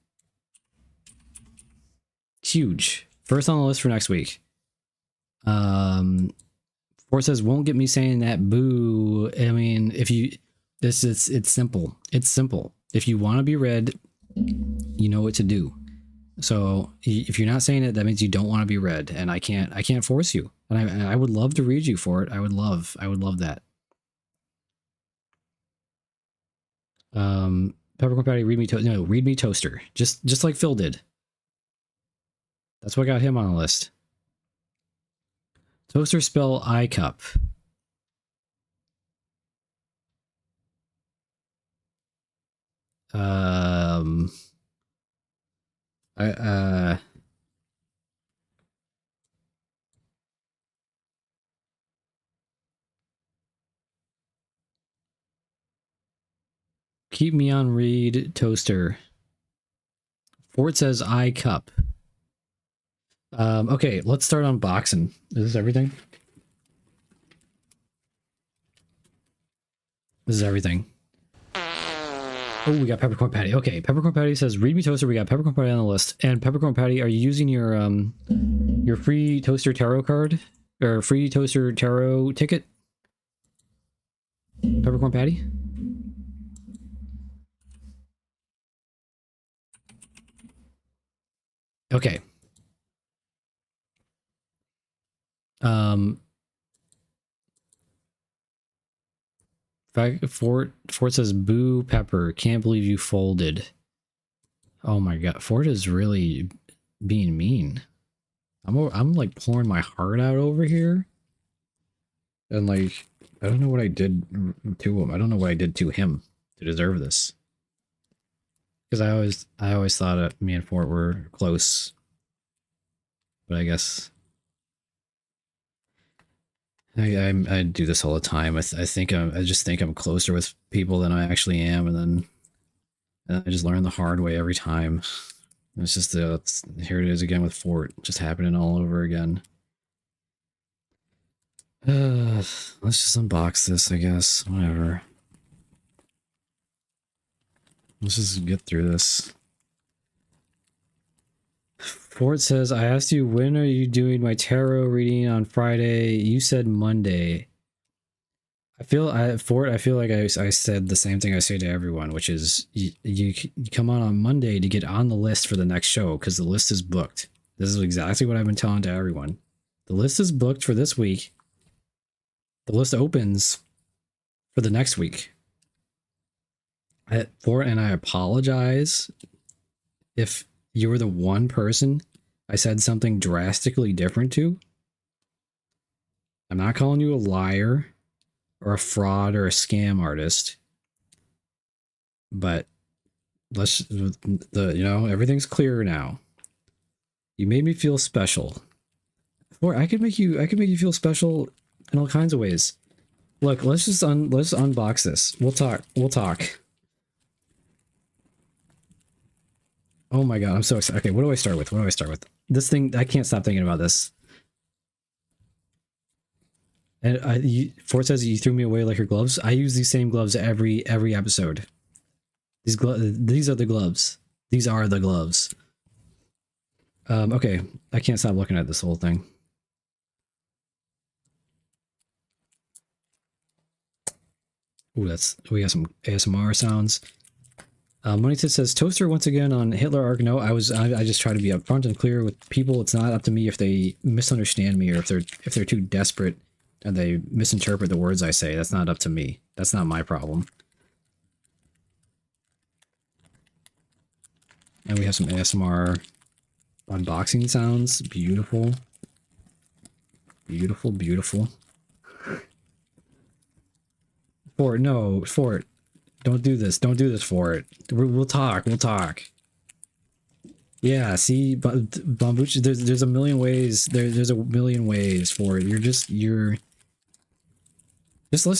Speaker 3: Huge. First on the list for next week. Fort says won't get me saying that. Boo. I mean, if you it's simple. It's simple. If you want to be read, you know what to do. So if you're not saying it, that means you don't want to be read, and I can't force you. And I would love to read you for it. I would love that. Peppercorn Patty, read me toaster. Just like Phil did. That's what got him on the list. Toaster spell iCup. Keep me on read toaster. Fort says iCup. Okay, let's start unboxing. Is this everything? This is everything. Oh, we got Peppercorn Patty. Okay, Peppercorn Patty says, read me toaster. We got Peppercorn Patty on the list. And Peppercorn Patty, are you using your free toaster tarot card? Or free toaster tarot ticket? Peppercorn Patty? Okay. Fort says, boo Pepper, can't believe you folded. Oh my god, Fort is really being mean. I'm like pouring my heart out over here. And like, I don't know what I did to him. I don't know what I did to him to deserve this. Because I always thought that me and Fort were close. But I guess I do this all the time. I just think I'm closer with people than I actually am, and then I just learn the hard way every time. It's just here it is again with Fort, just happening all over again. Let's just unbox this, I guess. Whatever. Let's just get through this. Fort says, I asked you, when are you doing my tarot reading on Friday? You said Monday. Fort, I feel like I said the same thing I say to everyone, which is you come on Monday to get on the list for the next show because the list is booked. This is exactly what I've been telling to everyone. The list is booked for this week. The list opens for the next week. Fort, and I apologize if you were the one person I said something drastically different to. I'm not calling you a liar or a fraud or a scam artist, but everything's clearer now. You made me feel special. Or I could make you feel special in all kinds of ways. Look, let's unbox this. We'll talk. Oh my god, I'm so excited. Okay, what do I start with? This thing, I can't stop thinking about this. And Fort says you threw me away like your gloves. I use these same gloves every episode. These are the gloves. These are the gloves. Okay, I can't stop looking at this whole thing. Ooh, we got some ASMR sounds. Moneytit says, toaster once again on Hitler Arc. No, I just try to be upfront and clear with people. It's not up to me if they misunderstand me or if they're too desperate and they misinterpret the words I say. That's not up to me. That's not my problem. And we have some ASMR unboxing sounds. Beautiful. Beautiful, beautiful. Fort, no, Fort. Don't do this. Don't do this, Fort. We'll talk. Yeah, see, Bambucha, there's a million ways. There's a million ways for it. Let's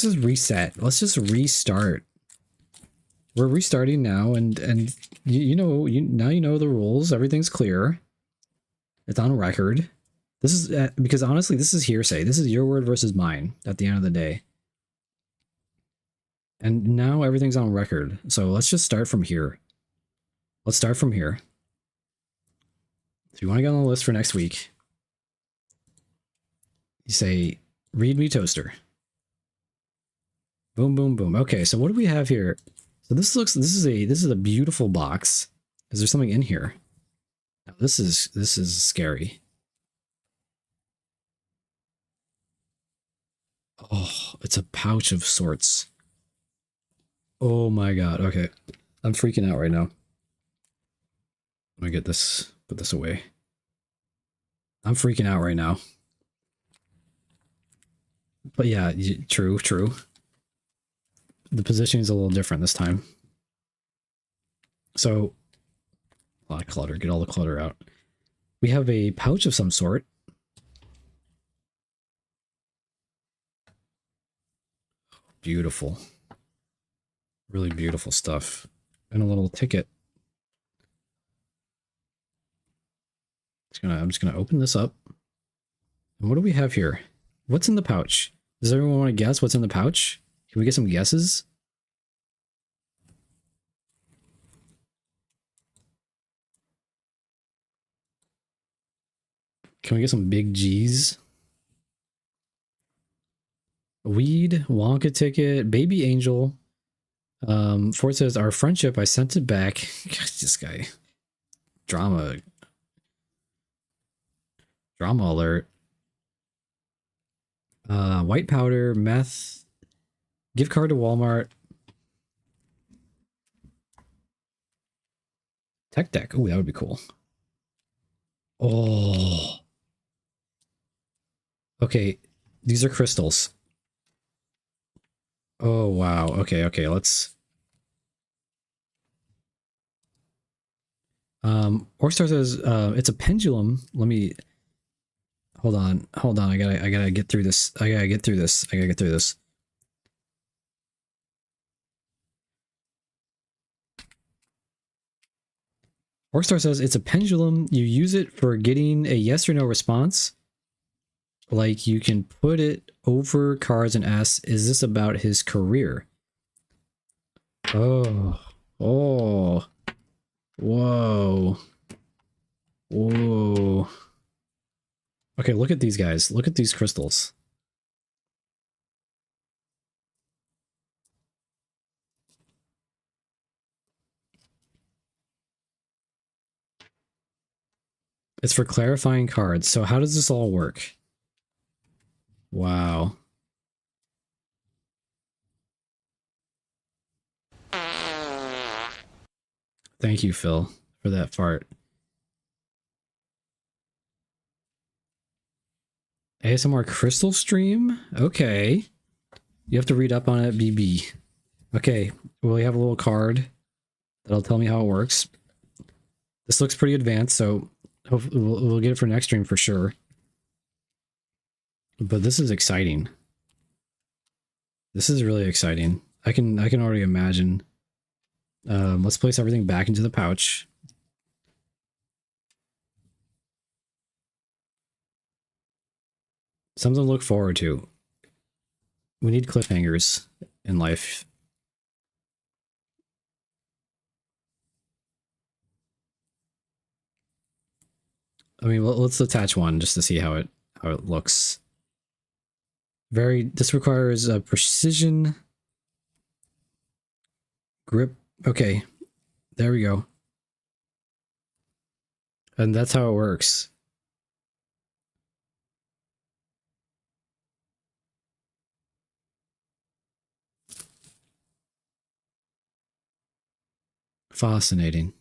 Speaker 3: just reset. Let's just restart. We're restarting now, and now you know the rules. Everything's clear. It's on record. This is because honestly, this is hearsay. This is your word versus mine at the end of the day. And now everything's on record. So let's just start from here. Let's start from here. So you want to get on the list for next week. You say, read me toaster. Boom, boom, boom. Okay, so what do we have here? So this is a beautiful box. Is there something in here? Now this is scary. Oh, it's a pouch of sorts. Oh my god. Okay. I'm freaking out right now. Let me get this, put this away. I'm freaking out right now. But yeah, true. The positioning is a little different this time. So, a lot of clutter. Get all the clutter out. We have a pouch of some sort. Beautiful. Really beautiful stuff. And a little ticket. I'm just gonna open this up. And what do we have here? What's in the pouch? Does everyone want to guess what's in the pouch? Can we get some guesses? Can we get some big G's? Weed, Wonka ticket, baby angel. Ford says, our friendship, I sent it back. Gosh, this guy. Drama alert. White powder, meth, gift card to Walmart. Tech deck. Oh, that would be cool. Oh. Okay, these are crystals. Oh, wow. Okay, let's... Orkstar says, it's a pendulum. Let me... Hold on. I gotta get through this. I gotta get through this. Orkstar says, it's a pendulum. You use it for getting a yes or no response. Like, you can put it over cards and ask, is this about his career? Oh. Whoa. Okay, look at these guys. Look at these crystals. It's for clarifying cards. So how does this all work? Wow. Thank you, Phil, for that fart. ASMR crystal stream? Okay. You have to read up on it, BB. Okay, well, we have a little card that'll tell me how it works. This looks pretty advanced, so hopefully we'll get it for next stream for sure. But this is exciting. This is really exciting. I can already imagine. Let's place everything back into the pouch. Something to look forward to. We need cliffhangers in life. I mean, let's attach one just to see how it looks. This requires a precision grip. Okay, there we go. And that's how it works. Fascinating.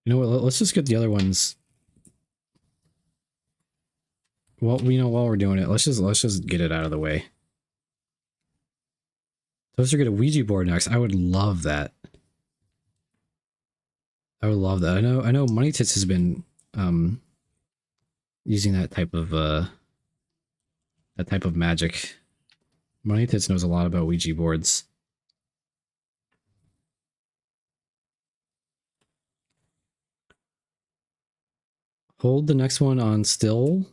Speaker 3: You know what? Let's just get the other ones. Well, while we're doing it, let's just get it out of the way. Toaster get a Ouija board next. I would love that. I would love that. I know Money Tits has been using that type of magic. Money Tits knows a lot about Ouija boards. Hold the next one on still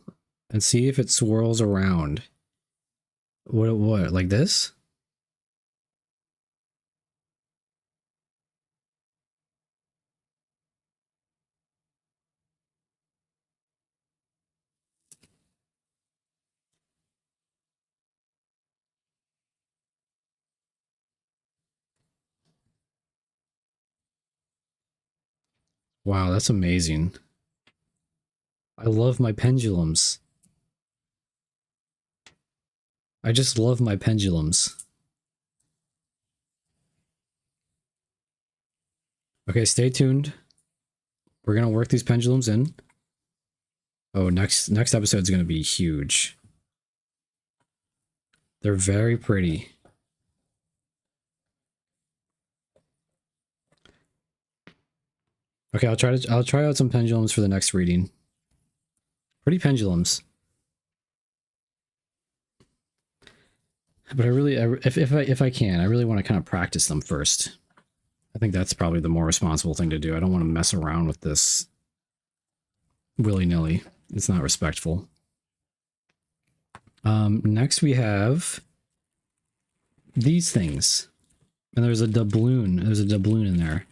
Speaker 3: and see if it swirls around. What, like this? Wow, that's amazing. I love my pendulums. I just love my pendulums. Okay, stay tuned. We're gonna work these pendulums in. Oh, next episode's gonna be huge. They're very pretty. Okay, I'll try out some pendulums for the next reading. Pretty pendulums. But I really, if I can, I really want to kind of practice them first. I think that's probably the more responsible thing to do. I don't want to mess around with this willy-nilly. It's not respectful. Next we have these things. And there's a doubloon. There's a doubloon in there.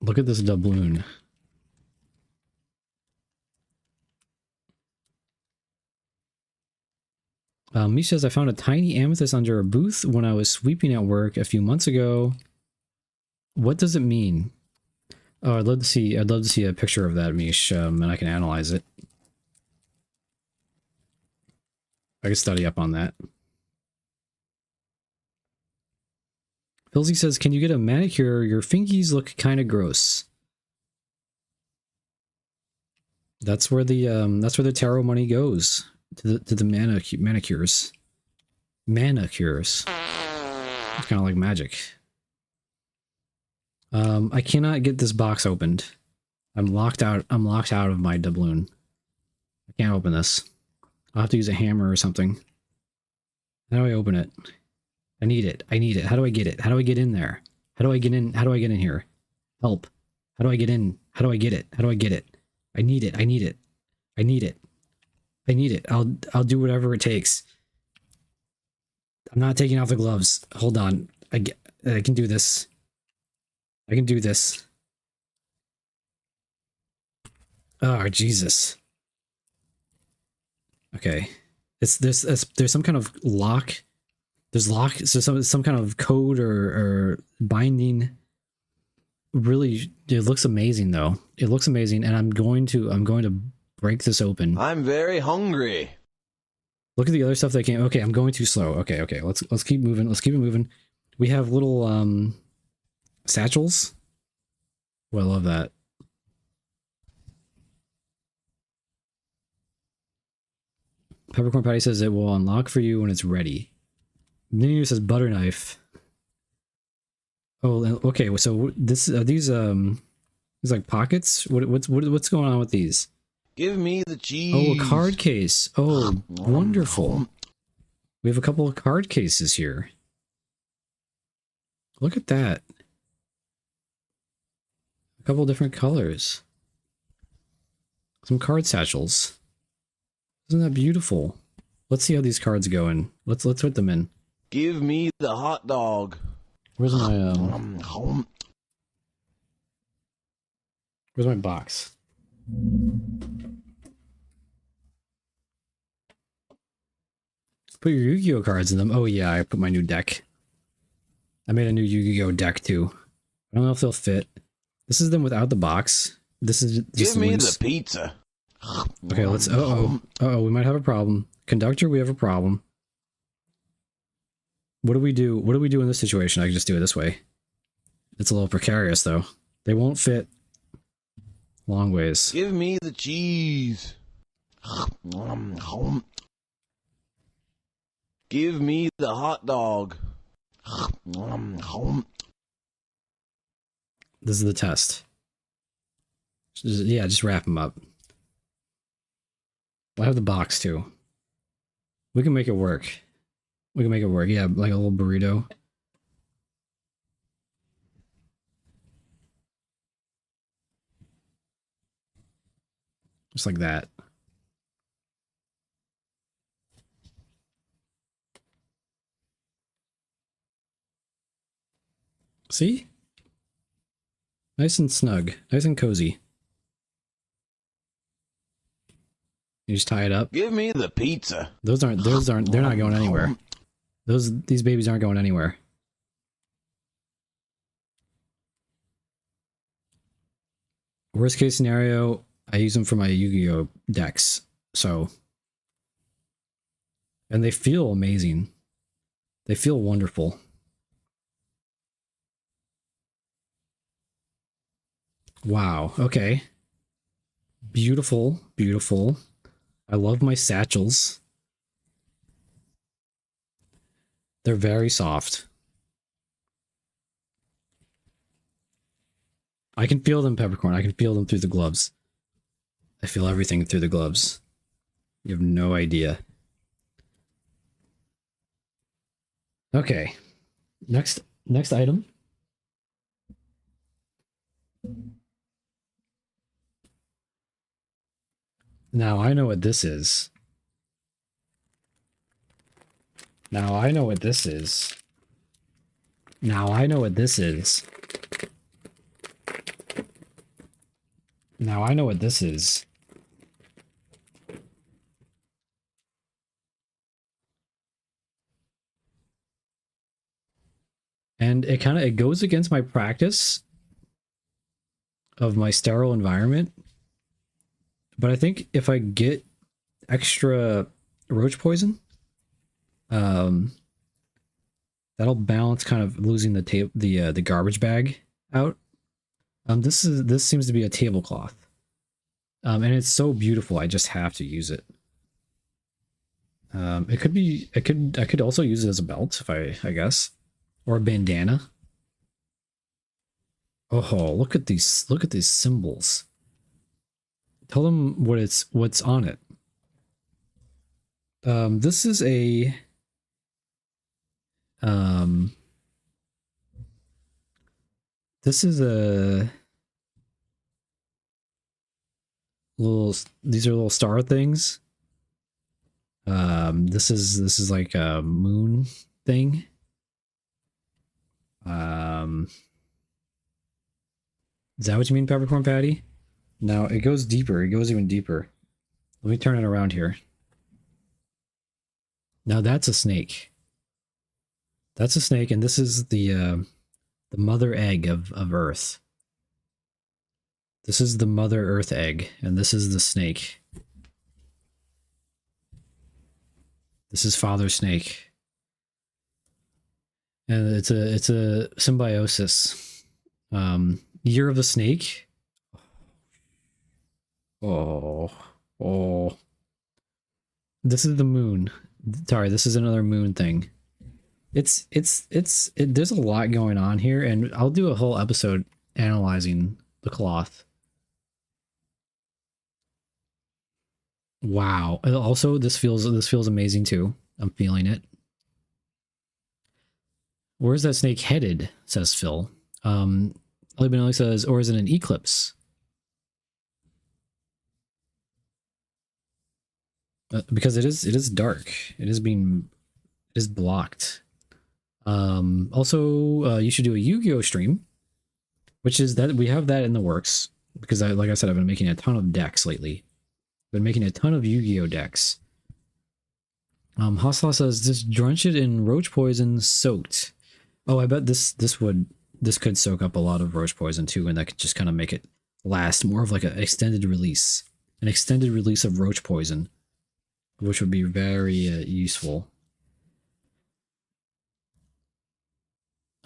Speaker 3: Look at this doubloon. Me says, I found a tiny amethyst under a booth when I was sweeping at work a few months ago. What does it mean? Oh, I'd love to see a picture of that, Mish, and I can analyze it. I can study up on that. Pilsy says, can you get a manicure? Your fingies look kind of gross. That's where the tarot money goes. To the manicures. Manicures. It's kind of like magic. I cannot get this box opened. I'm locked out of my doubloon. I can't open this. I'll have to use a hammer or something. How do I open it? I need it. How do I get it? How do I get in there? How do I get in? How do I get in here? Help. How do I get in? How do I get it? How do I get it? I need it. I'll do whatever it takes. I'm not taking off the gloves. Hold on. I can do this. I can do this. Oh, Jesus. Okay. There's some kind of lock. There's so some kind of code or binding. Really, it looks amazing though. It looks amazing, and I'm going to break this open.
Speaker 1: I'm very hungry.
Speaker 3: Look at the other stuff that came. Okay, I'm going too slow. Okay. Let's keep moving. Let's keep it moving. We have little satchels. Oh, I love that. Peppercorn Patty says it will unlock for you when it's ready. Ninu says butter knife. Oh, okay. So these like pockets. What's going on with these?
Speaker 1: Give me the cheese.
Speaker 3: Oh, a card case. Oh, wonderful. We have a couple of card cases here. Look at that. A couple different colors. Some card satchels. Isn't that beautiful? Let's see how these cards go in. Let's put them in.
Speaker 1: Give me the hot dog.
Speaker 3: Where's my box? Put your Yu-Gi-Oh cards in them. Oh yeah, I put my new deck. I made a new Yu-Gi-Oh deck too. I don't know if they'll fit. This is them without the box. This is just
Speaker 1: Give me
Speaker 3: loose.
Speaker 1: the pizza.
Speaker 3: Okay, let's. We might have a problem. Conductor, we have a problem. What do we do? What do we do in this situation? I can just do it this way. It's a little precarious though. They won't fit long ways.
Speaker 1: Give me the cheese. Give me the hot dog.
Speaker 3: This is the test. Just wrap them up. I have the box too. We can make it work. We can make it work. Yeah, like a little burrito. Just like that. See? Nice and snug. Nice and cozy. You just tie it up.
Speaker 1: Give me the pizza.
Speaker 3: Those aren't, they're not going anywhere. These babies aren't going anywhere. Worst case scenario, I use them for my Yu-Gi-Oh decks. So, and they feel amazing. They feel wonderful. Wow. Okay. Beautiful. Beautiful. I love my satchels. They're very soft. I can feel them, Peppercorn. I can feel them through the gloves. I feel everything through the gloves. You have no idea. Okay. Next item. Now I know what this is. Now I know what this is. Now I know what this is. Now I know what this is. And it goes against my practice of my sterile environment. But I think if I get extra roach poison, that'll balance kind of losing the garbage bag out. This seems to be a tablecloth. And it's so beautiful, I just have to use it. I could also use it as a belt if I guess. Or a bandana. Oh, look at these symbols. Tell them what's on it. This is a these are little star things. This is like a moon thing. Is that what you mean, Peppercorn Patty? No, it goes deeper. It goes even deeper. Let me turn it around here. Now that's a snake. That's a snake, and this is the mother egg of Earth. This is the Mother Earth egg, and this is the snake. This is Father Snake. And it's a symbiosis. Year of the Snake. Oh. This is the moon. Sorry, this is another moon thing. There's a lot going on here, and I'll do a whole episode analyzing the cloth. Wow. Also, this feels amazing too. I'm feeling it. Where's that snake headed? Says Phil. Ellie Benelli says, or is it an eclipse? Because it is dark. It is blocked. Also, you should do a Yu-Gi-Oh stream, which is that we have that in the works because like I said, I've been making a ton of decks lately. Been making a ton of Yu-Gi-Oh decks. Hasla says, just drench it in roach poison soaked. Oh, I bet this could soak up a lot of roach poison too, and that could just kind of make it last, more of like an extended release. An extended release of roach poison, which would be very useful.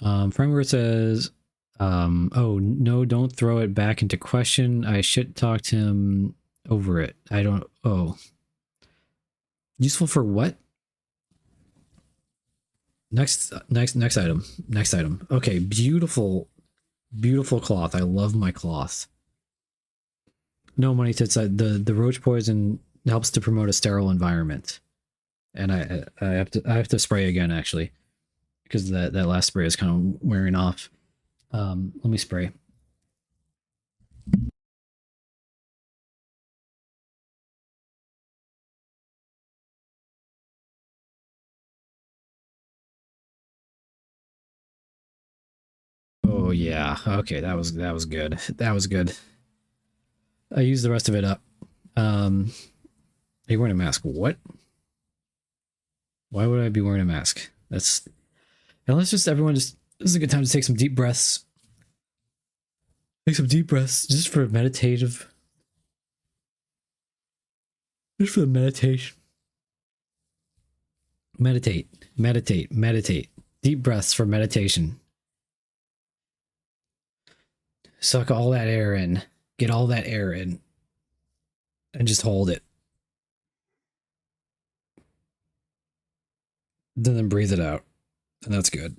Speaker 3: Framework says, oh, no, don't throw it back into question. I shit talked him over it. I don't, oh. Useful for what? Next item. Okay, beautiful Beautiful cloth. I love my cloth. No money tits. The roach poison helps to promote a sterile environment, and I have to spray again actually, because that last spray is kind of wearing off. Let me spray. Oh yeah. Okay, that was good. That was good. I used the rest of it up. Are you wearing a mask? What? Why would I be wearing a mask? That's... And let's just, everyone just... This is a good time to take some deep breaths. Take some deep breaths just for meditative... Just for the meditation. Meditate. Meditate. Meditate. Deep breaths for meditation. Suck all that air in. Get all that air in. And just hold it. Then breathe it out. And that's good.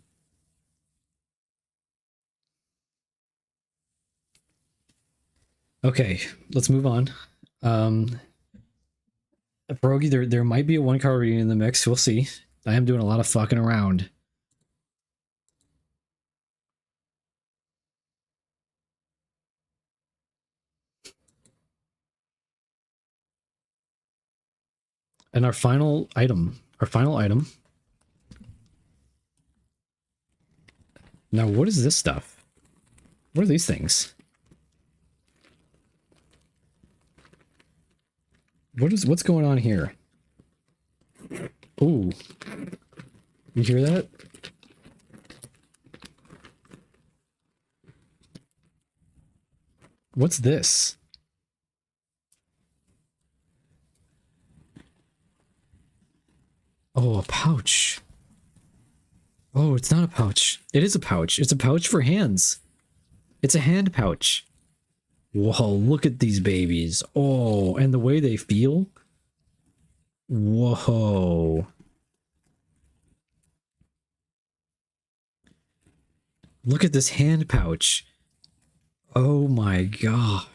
Speaker 3: Okay, let's move on. Pierogi, there might be a 1-card reading in the mix. We'll see. I am doing a lot of fucking around. And our final item. Now, what is this stuff? What are these things? What's going on here? Ooh. You hear that? What's this? Oh, a pouch. Oh, it's not a pouch. It is a pouch. It's a pouch for hands. It's a hand pouch. Whoa, look at these babies. Oh, and the way they feel. Whoa. Look at this hand pouch. Oh my god.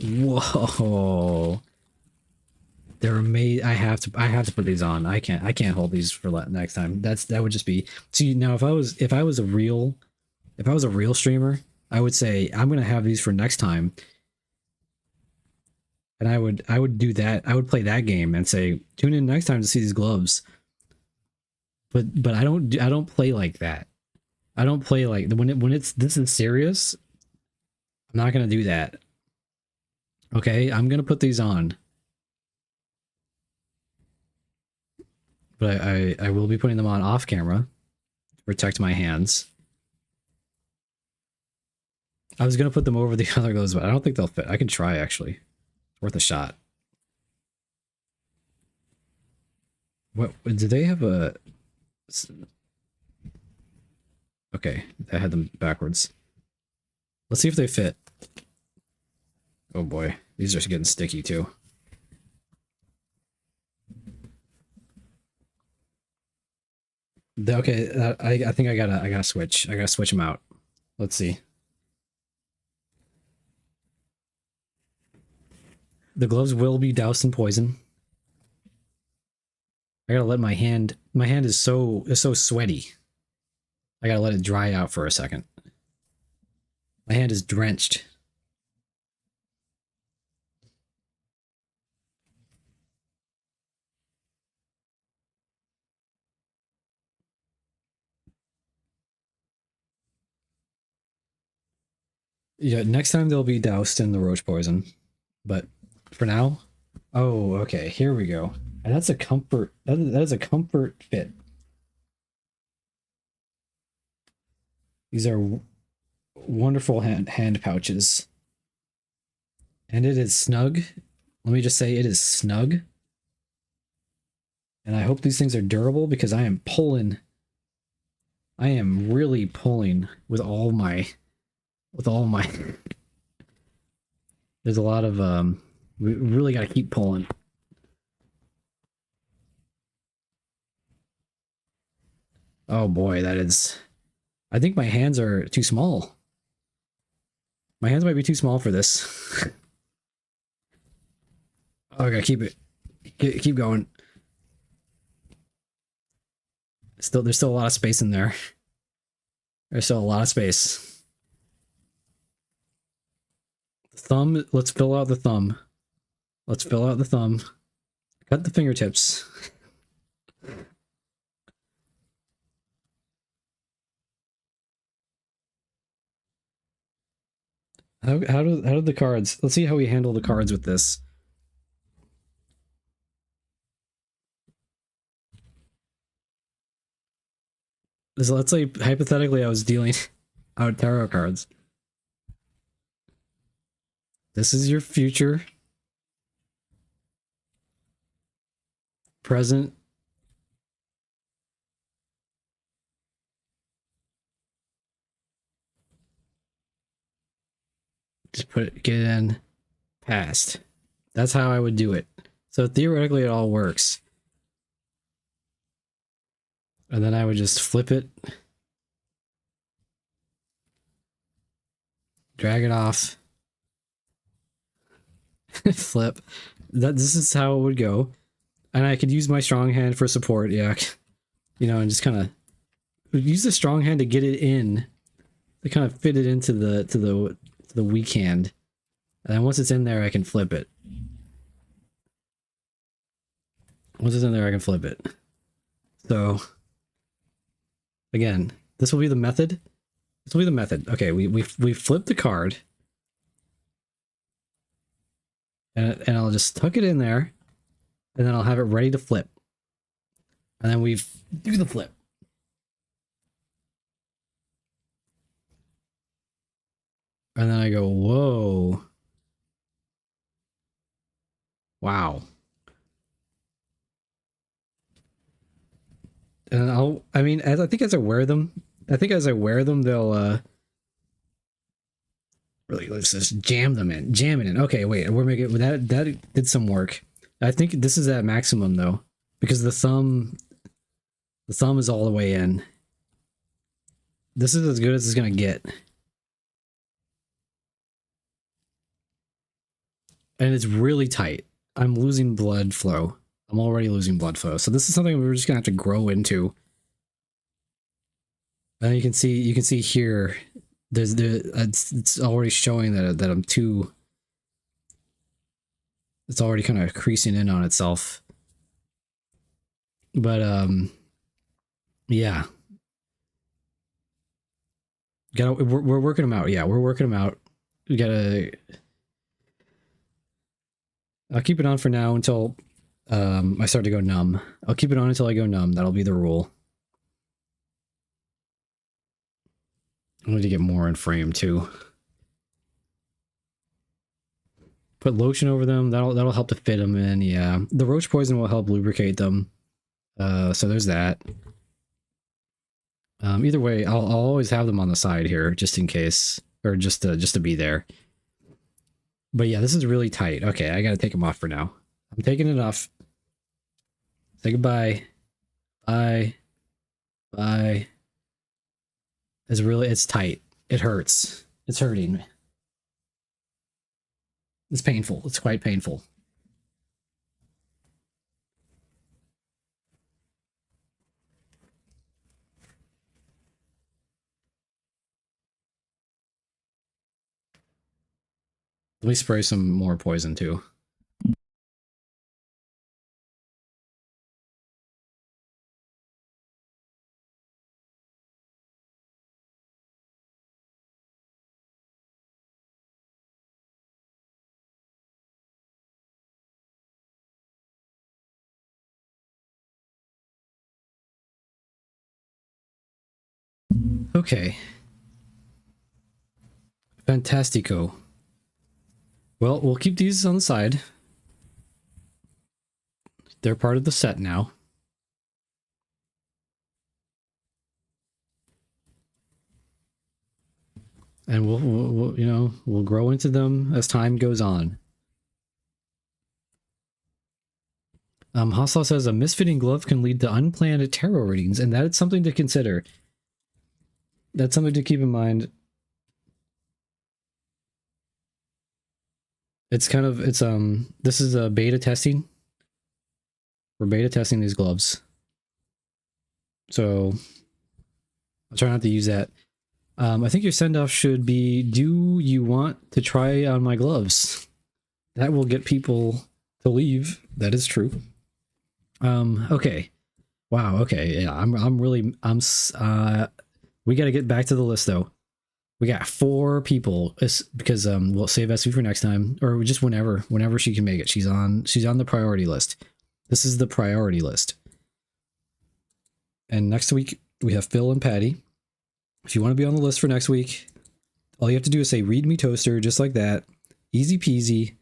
Speaker 3: Whoa. They're amazing. I have to put these on. I can't hold these for next time. That would just be... See, now if I was a real streamer, I would say I'm going to have these for next time. And I would do that. I would play that game and say, tune in next time to see these gloves. But I don't play like that. I don't play like when it's this is serious. I'm not going to do that. Okay, I'm going to put these on. But I will be putting them on off camera to protect my hands. I was going to put them over the other gloves, but I don't think they'll fit. I can try, actually. It's worth a shot. What, do they have a... Okay, I had them backwards. Let's see if they fit. Oh boy, these are getting sticky too. Okay, I think I gotta switch. I gotta switch them out. Let's see. The gloves will be doused in poison. I gotta let my hand is so sweaty. I gotta let it dry out for a second. My hand is drenched. Yeah, next time they'll be doused in the roach poison. But for now, oh, okay, here we go. And that's a comfort, that is a comfort fit. These are wonderful hand pouches. And it is snug. Let me just say it is snug. And I hope these things are durable because I am pulling. I am really pulling with all my... There's a lot of we really got to keep pulling. Oh boy, that is... I think my hands are too small. My hands might be too small for this. Oh, I gotta keep it. Keep going. There's still a lot of space in there. There's still a lot of space. Thumb, let's fill out the thumb. Let's fill out the thumb. Cut the fingertips. How do the cards? Let's see how we handle the cards with this. So let's say hypothetically I was dealing out tarot cards. This is your future, present, just get it in, past. That's how I would do it. So theoretically it all works. And then I would just flip it, drag it off, flip. This is how it would go. And I could use my strong hand for support, yeah. You know, and just kind of use the strong hand to get it in, to kind of fit it into the weak hand. And then once it's in there, I can flip it. Once it's in there, I can flip it. So again, this will be the method. This will be the method. Okay, we flip the card. And I'll just tuck it in there. And then I'll have it ready to flip. And then we do the flip. And then I go, whoa. Wow. And I mean, I think as I wear them, they'll, really, let's just jam it in. Okay, wait, we're making, that did some work. I think this is at maximum though, because the thumb is all the way in. This is as good as it's gonna get. And it's really tight. I'm losing blood flow. I'm already losing blood flow. So this is something we're just gonna have to grow into. And you can see here, it's already showing that I'm too. It's already kind of creasing in on itself. But yeah. We're working them out. Yeah, we're working them out. We gotta. I'll keep it on for now until I start to go numb. I'll keep it on until I go numb. That'll be the rule. I need to get more in frame too. Put lotion over them. That'll help to fit them in. Yeah, the roach poison will help lubricate them. So there's that. Either way, I'll always have them on the side here just in case, or just to be there. But yeah, this is really tight. Okay, I gotta take them off for now. I'm taking it off. Say goodbye. Bye. Bye. It's tight. It hurts. It's hurting. It's painful. It's quite painful. Let me spray some more poison too. Okay. Fantastico. Well, we'll keep these on the side. They're part of the set now. And we'll grow into them as time goes on. Hostile says a misfitting glove can lead to unplanned tarot readings, and that is something to consider. That's something to keep in mind. It's this is a beta testing. We're beta testing these gloves. So I'll try not to use that. I think your send-off should be, do you want to try on my gloves? That will get people to leave. That is true. Okay. Wow, okay. Yeah, we got to get back to the list though. We got 4 people because we'll save SV for next time, or just whenever she can make it. She's on the priority list. This is the priority list. And next week we have Phil and Patty. If you want to be on the list for next week, all you have to do is say "Read me toaster," just like that. Easy peasy.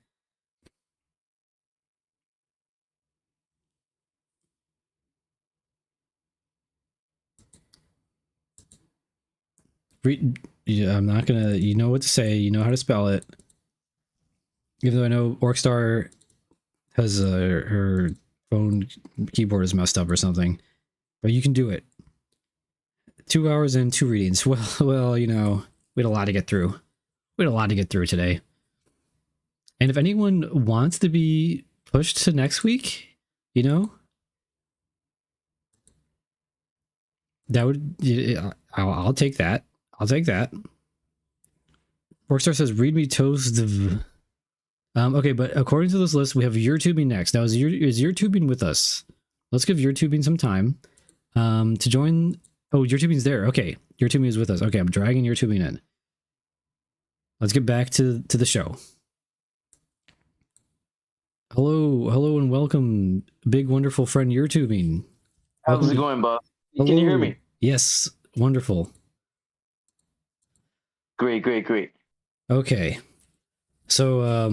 Speaker 3: Yeah, I'm not gonna. You know what to say. You know how to spell it. Even though I know Orcstar has her phone keyboard is messed up or something, but you can do it. 2 hours and 2 readings. Well, you know, we had a lot to get through. We had a lot to get through today. And if anyone wants to be pushed to next week, you know, that would. I'll take that. I'll take that. Workstar says, "Read me toast." Okay, but according to this list, we have YouTubing next. Now, is YouTubing with us? Let's give YouTubing some time to join. Oh, YouTubing's there. Okay, YouTubing is with us. Okay, I'm dragging YouTubing in. Let's get back to the show. Hello, and welcome, big wonderful friend YouTubing.
Speaker 2: How's it going, Bob? Can you hear me?
Speaker 3: Yes, wonderful.
Speaker 2: Great.
Speaker 3: Okay, so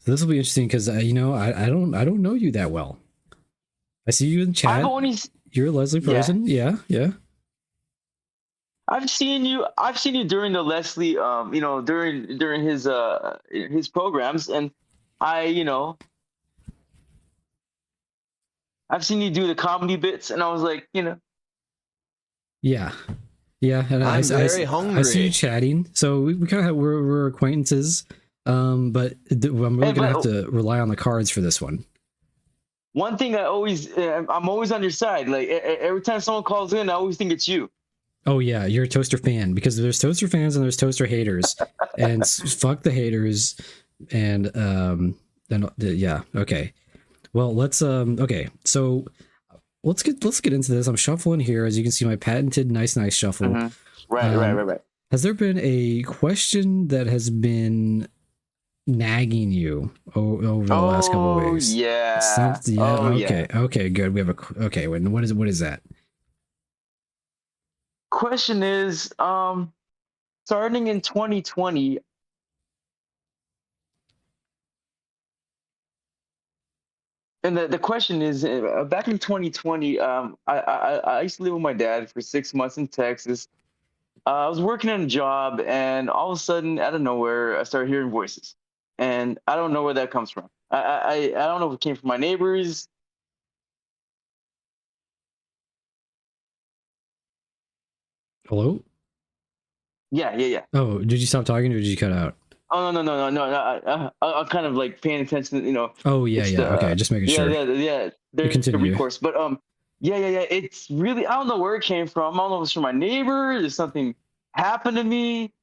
Speaker 3: this will be interesting because you know I don't know you that well. I see you in chat. You're a Leslie person, yeah.
Speaker 2: I've seen you during the Leslie, during his programs, and I've seen you do the comedy bits, and I was like,
Speaker 3: Yeah, and
Speaker 1: I'm very hungry.
Speaker 3: I see you chatting, so we kind of we're acquaintances. But I'm really gonna have to rely on the cards for this one.
Speaker 2: One thing I'm always on your side. Like every time someone calls in, I always think it's you.
Speaker 3: Oh yeah, you're a toaster fan, because there's toaster fans and there's toaster haters, and fuck the haters. And then yeah, okay. Well, let's okay. So let's get into this. I'm shuffling here, as you can see, my patented nice shuffle.
Speaker 2: Mm-hmm. Right.
Speaker 3: Has there been a question that has been nagging you over the last couple of weeks?
Speaker 2: Yeah.
Speaker 3: Okay, good. We have okay. What is that?
Speaker 2: Question is, starting in 2020, and the question is, back in 2020, I used to live with my dad for 6 months in Texas. I was working on a job, and all of a sudden, out of nowhere, I started hearing voices, and I don't know where that comes from. I don't know if it came from my neighbors.
Speaker 3: Hello?
Speaker 2: Yeah.
Speaker 3: Oh, did you stop talking or did you cut out?
Speaker 2: Oh no! I'm kind of like paying attention,
Speaker 3: Oh yeah. Okay, just making sure.
Speaker 2: Yeah. There's the recourse, but yeah. It's really, I don't know where it came from. I don't know if it's from my neighbor. There's something happened to me.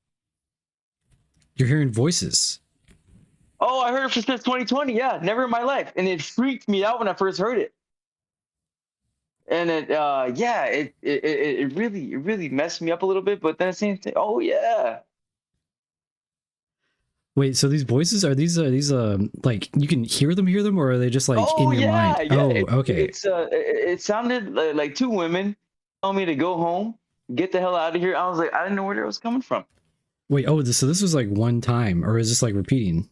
Speaker 3: You're hearing voices.
Speaker 2: Oh, I heard it since 2020. Yeah, never in my life, and it freaked me out when I first heard it. And it really messed me up a little bit. But then at the same time, oh yeah.
Speaker 3: Wait, so these voices, are these like you can hear them, or are they just like in your mind?
Speaker 2: Yeah.
Speaker 3: Oh, okay.
Speaker 2: It sounded like 2 women telling me to go home, get the hell out of here. I was like, I didn't know where it was coming from.
Speaker 3: Wait, so this was like one time, or is this like repeating?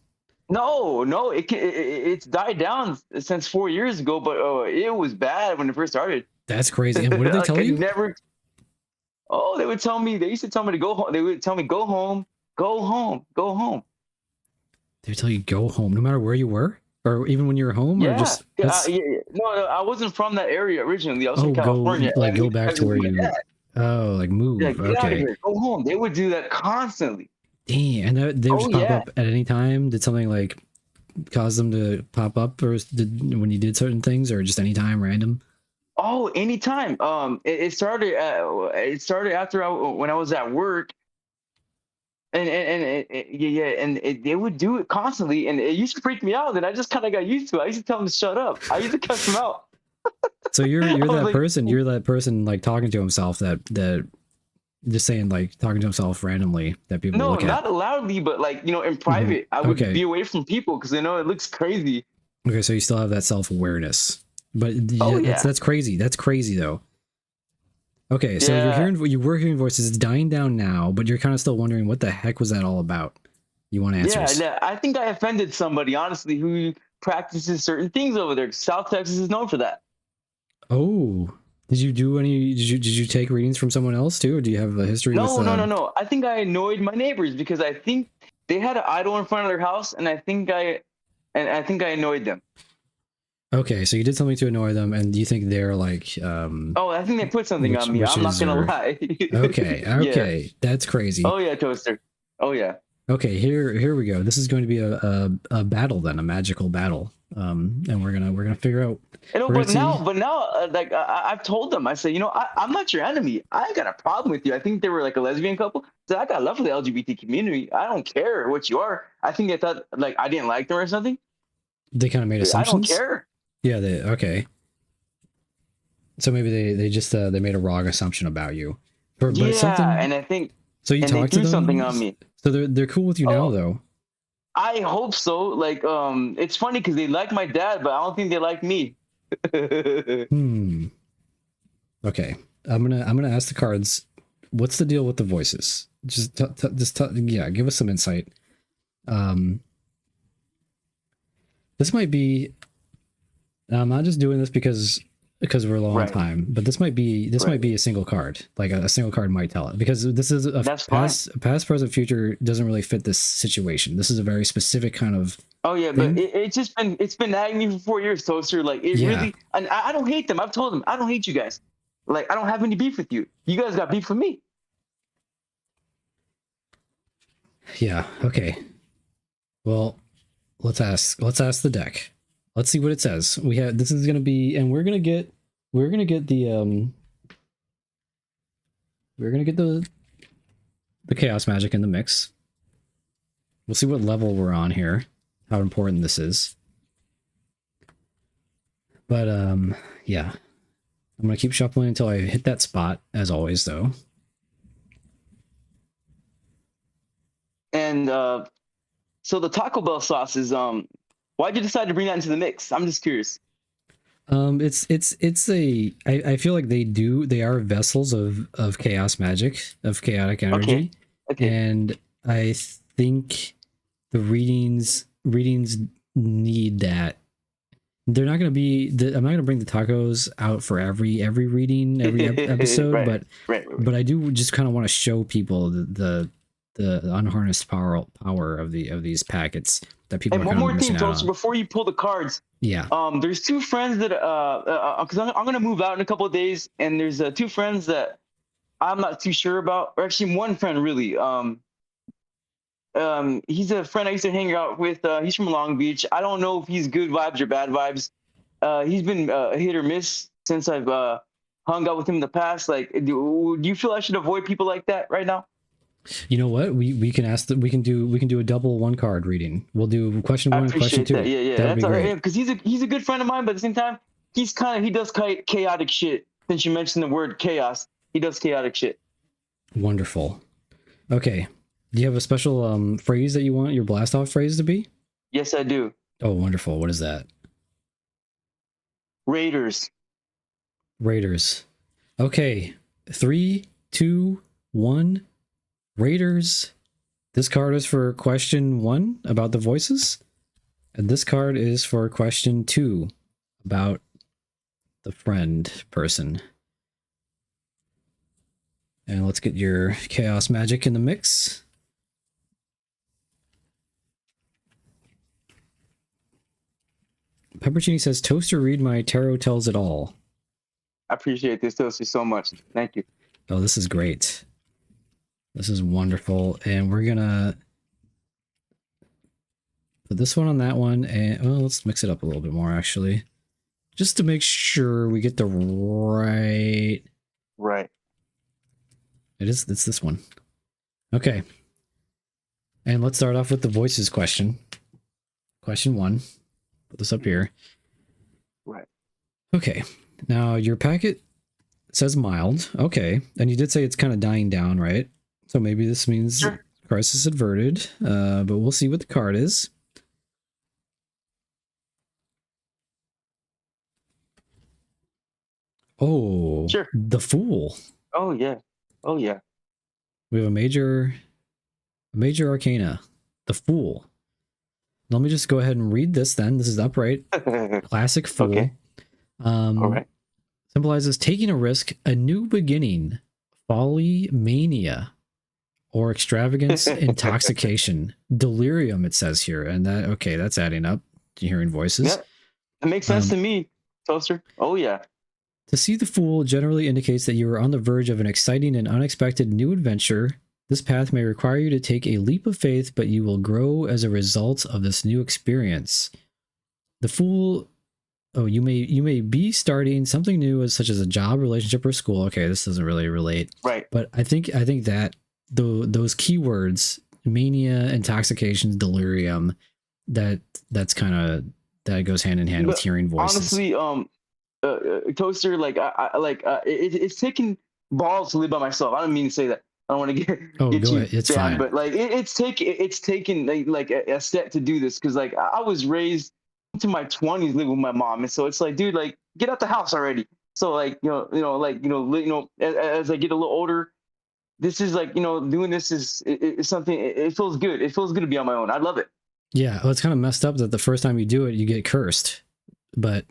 Speaker 2: No, it's died down since 4 years ago, but it was bad when it first started.
Speaker 3: That's crazy. And what did they tell you?
Speaker 2: They would tell me. They used to tell me to go home. They would tell me, go home. Go home.
Speaker 3: They would tell you go home, no matter where you were? or even when you were home, or
Speaker 2: Yeah.
Speaker 3: just
Speaker 2: No, I wasn't from that area originally. I was from
Speaker 3: go
Speaker 2: California.
Speaker 3: like
Speaker 2: and
Speaker 3: go
Speaker 2: we
Speaker 3: back
Speaker 2: had
Speaker 3: to where
Speaker 2: my
Speaker 3: you
Speaker 2: dad.
Speaker 3: like move.
Speaker 2: Yeah, get out of
Speaker 3: Okay.
Speaker 2: here. Go home. They would do that constantly.
Speaker 3: Dang, and they would
Speaker 2: Oh,
Speaker 3: just pop
Speaker 2: yeah.
Speaker 3: up at any time. Did something like cause them to pop up, or did when you did certain things, or just any time random?
Speaker 2: Oh, anytime. It started. It started after when I was at work, they would do it constantly, and it used to freak me out. And I just kind of got used to it. I used to tell them to shut up. I used to cuss them out.
Speaker 3: So you're
Speaker 2: I was
Speaker 3: that
Speaker 2: like,
Speaker 3: person. You're that person like talking to himself that just saying like talking to himself randomly that people
Speaker 2: no,
Speaker 3: look at.
Speaker 2: not loudly, but like in private, I would
Speaker 3: Okay.
Speaker 2: be away from people because I know it looks crazy.
Speaker 3: Okay, so you still have that self-awareness, but
Speaker 2: Oh, yeah.
Speaker 3: that's crazy. That's crazy though. Okay, so
Speaker 2: Yeah.
Speaker 3: you were hearing voices. It's dying down now, but you're kind of still wondering what the heck was that all about. You want answers?
Speaker 2: Yeah, I think I offended somebody honestly who practices certain things over there. South Texas is known for that.
Speaker 3: Oh, did you do any? Did you take readings from someone else too, or do you have a history?
Speaker 2: No,
Speaker 3: with,
Speaker 2: no. I think I annoyed my neighbors because I think they had an idol in front of their house, and I think I annoyed them.
Speaker 3: Okay, so you did something to annoy them, and do you think they're like?
Speaker 2: Oh, I think they put something on me. I'm not
Speaker 3: wishes
Speaker 2: gonna
Speaker 3: or-
Speaker 2: lie.
Speaker 3: Okay,
Speaker 2: Yeah.
Speaker 3: okay, that's crazy.
Speaker 2: Oh yeah, Toaster. Oh yeah.
Speaker 3: Okay, here we go. This is going to be a battle then, a magical battle. And we're gonna figure out.
Speaker 2: You know,
Speaker 3: We're
Speaker 2: but
Speaker 3: gonna see.
Speaker 2: now, like I've told them, I said, I'm not your enemy. I ain't got a problem with you. I think they were like a lesbian couple. So I got love for the LGBT community. I don't care what you are. I think they thought like I didn't like them or something.
Speaker 3: They kind of made
Speaker 2: I don't
Speaker 3: assumptions.
Speaker 2: care.
Speaker 3: Yeah. Okay. So maybe they just they made a wrong assumption about you. But
Speaker 2: Yeah,
Speaker 3: something.
Speaker 2: and I think
Speaker 3: So you
Speaker 2: and they
Speaker 3: talked to
Speaker 2: threw
Speaker 3: them.
Speaker 2: something on me.
Speaker 3: So they're cool with you now
Speaker 2: Oh.
Speaker 3: though.
Speaker 2: I hope so. Like, it's funny because they like my dad, but I don't think they like me.
Speaker 3: Hmm. Okay. I'm gonna ask the cards. What's the deal with the voices? Just yeah. Give us some insight. This might be. I'm not just doing this because we're low on
Speaker 2: Right.
Speaker 3: time, but this might be a single card. Like a single card might tell it, because this is a
Speaker 2: That's fine.
Speaker 3: past, present, future doesn't really fit this situation. This is a very specific kind of.
Speaker 2: Oh yeah,
Speaker 3: thing?
Speaker 2: but it's been nagging me for 4 years, Toaster. Like it
Speaker 3: Yeah.
Speaker 2: really, and I don't hate them. I've told them I don't hate you guys. Like I don't have any beef with you. You guys got beef with me.
Speaker 3: Yeah. Okay. Well, let's ask the deck. Let's see what it says. We have this is gonna be, and we're gonna get the chaos magic in the mix. We'll see what level we're on here, how important this is. But yeah. I'm gonna keep shuffling until I hit that spot, as always, though.
Speaker 2: And so the Taco Bell sauce is why'd you decide to bring that into the mix? I'm just curious.
Speaker 3: It's I feel like they are vessels of chaos magic, of chaotic energy.
Speaker 2: Okay.
Speaker 3: And I think the readings need that. They're not going to be. I'm not going to bring the tacos out for every reading, every episode,
Speaker 2: Right.
Speaker 3: but I do just kind of want to show people the unharnessed power of these packets that people
Speaker 2: And
Speaker 3: are
Speaker 2: one
Speaker 3: kind
Speaker 2: more
Speaker 3: of
Speaker 2: thing,
Speaker 3: missing out
Speaker 2: Toaster,
Speaker 3: on.
Speaker 2: before you pull the cards,
Speaker 3: Yeah.
Speaker 2: there's two friends that because I'm gonna move out in a couple of days, and there's two friends that I'm not too sure about, or actually one friend really. He's a friend I used to hang out with. He's from Long Beach. I don't know if he's good vibes or bad vibes. He's been hit or miss since I've hung out with him in the past. Like, do you feel I should avoid people like that right now?
Speaker 3: You know what? We can ask that we can do a double one card reading. We'll do question
Speaker 2: I
Speaker 3: one and question
Speaker 2: appreciate
Speaker 3: two.
Speaker 2: that. Yeah.
Speaker 3: That would
Speaker 2: That's
Speaker 3: be
Speaker 2: all right.
Speaker 3: great.
Speaker 2: Because he's a good friend of mine, but at the same time, he does chaotic shit. Since you mentioned the word chaos, he does chaotic shit.
Speaker 3: Wonderful. Okay. Do you have a special phrase that you want your blast off phrase to be?
Speaker 2: Yes, I do.
Speaker 3: Oh, wonderful. What is that?
Speaker 2: Raiders.
Speaker 3: Raiders. Okay. 3, 2, 1. Raiders. This card is for question 1 about the voices. And this card is for question 2 about the friend person. And let's get your chaos magic in the mix. Peppercini says, Toaster, read my tarot tells it all.
Speaker 2: I appreciate this, Toaster, so much. Thank you.
Speaker 3: Oh, this is great. This is wonderful. And we're gonna put this one on that one, and well, let's mix it up a little bit more actually. Just to make sure we get the right.
Speaker 2: Right.
Speaker 3: It's this one. Okay. And let's start off with the voices question. Question 1. Put this up here.
Speaker 2: Right.
Speaker 3: Okay. Now your packet says mild. Okay. And you did say it's kind of dying down, right? So maybe this means
Speaker 2: Sure.
Speaker 3: crisis averted. But we'll see what the card is. Oh,
Speaker 2: Sure.
Speaker 3: the Fool.
Speaker 2: Oh yeah. Oh yeah.
Speaker 3: We have a major arcana, the Fool. Let me just go ahead and read this then. This is upright. Classic Fool.
Speaker 2: Okay. All right.
Speaker 3: Symbolizes taking a risk, a new beginning, folly, mania, or extravagance, intoxication, delirium, it says here. And that, okay, that's adding up to hearing voices.
Speaker 2: Yep. It makes sense to me, Toaster. Oh yeah.
Speaker 3: To see the Fool generally indicates that you are on the verge of an exciting and unexpected new adventure. This path may require you to take a leap of faith, but you will grow as a result of this new experience. The Fool, oh, you may be starting something new, such as a job, relationship, or school. Okay, this doesn't really relate.
Speaker 2: Right.
Speaker 3: But I think that those keywords, mania, intoxication, delirium, that's kind of, that goes hand in hand with hearing voices.
Speaker 2: Honestly, Toaster, like it's taking balls to live by myself. I don't mean to say that. I don't want to get
Speaker 3: Oh,
Speaker 2: get
Speaker 3: go
Speaker 2: you
Speaker 3: ahead. It's
Speaker 2: down,
Speaker 3: fine.
Speaker 2: but like it's taken like a step to do this, because like I was raised into my 20s living with my mom, and so it's like, dude, like get out the house already. So like as I get a little older, this is like, doing this is something. It feels good. It feels good to be on my own. I love it.
Speaker 3: Yeah, well, it's kind of messed up that the first time you do it, you get cursed. But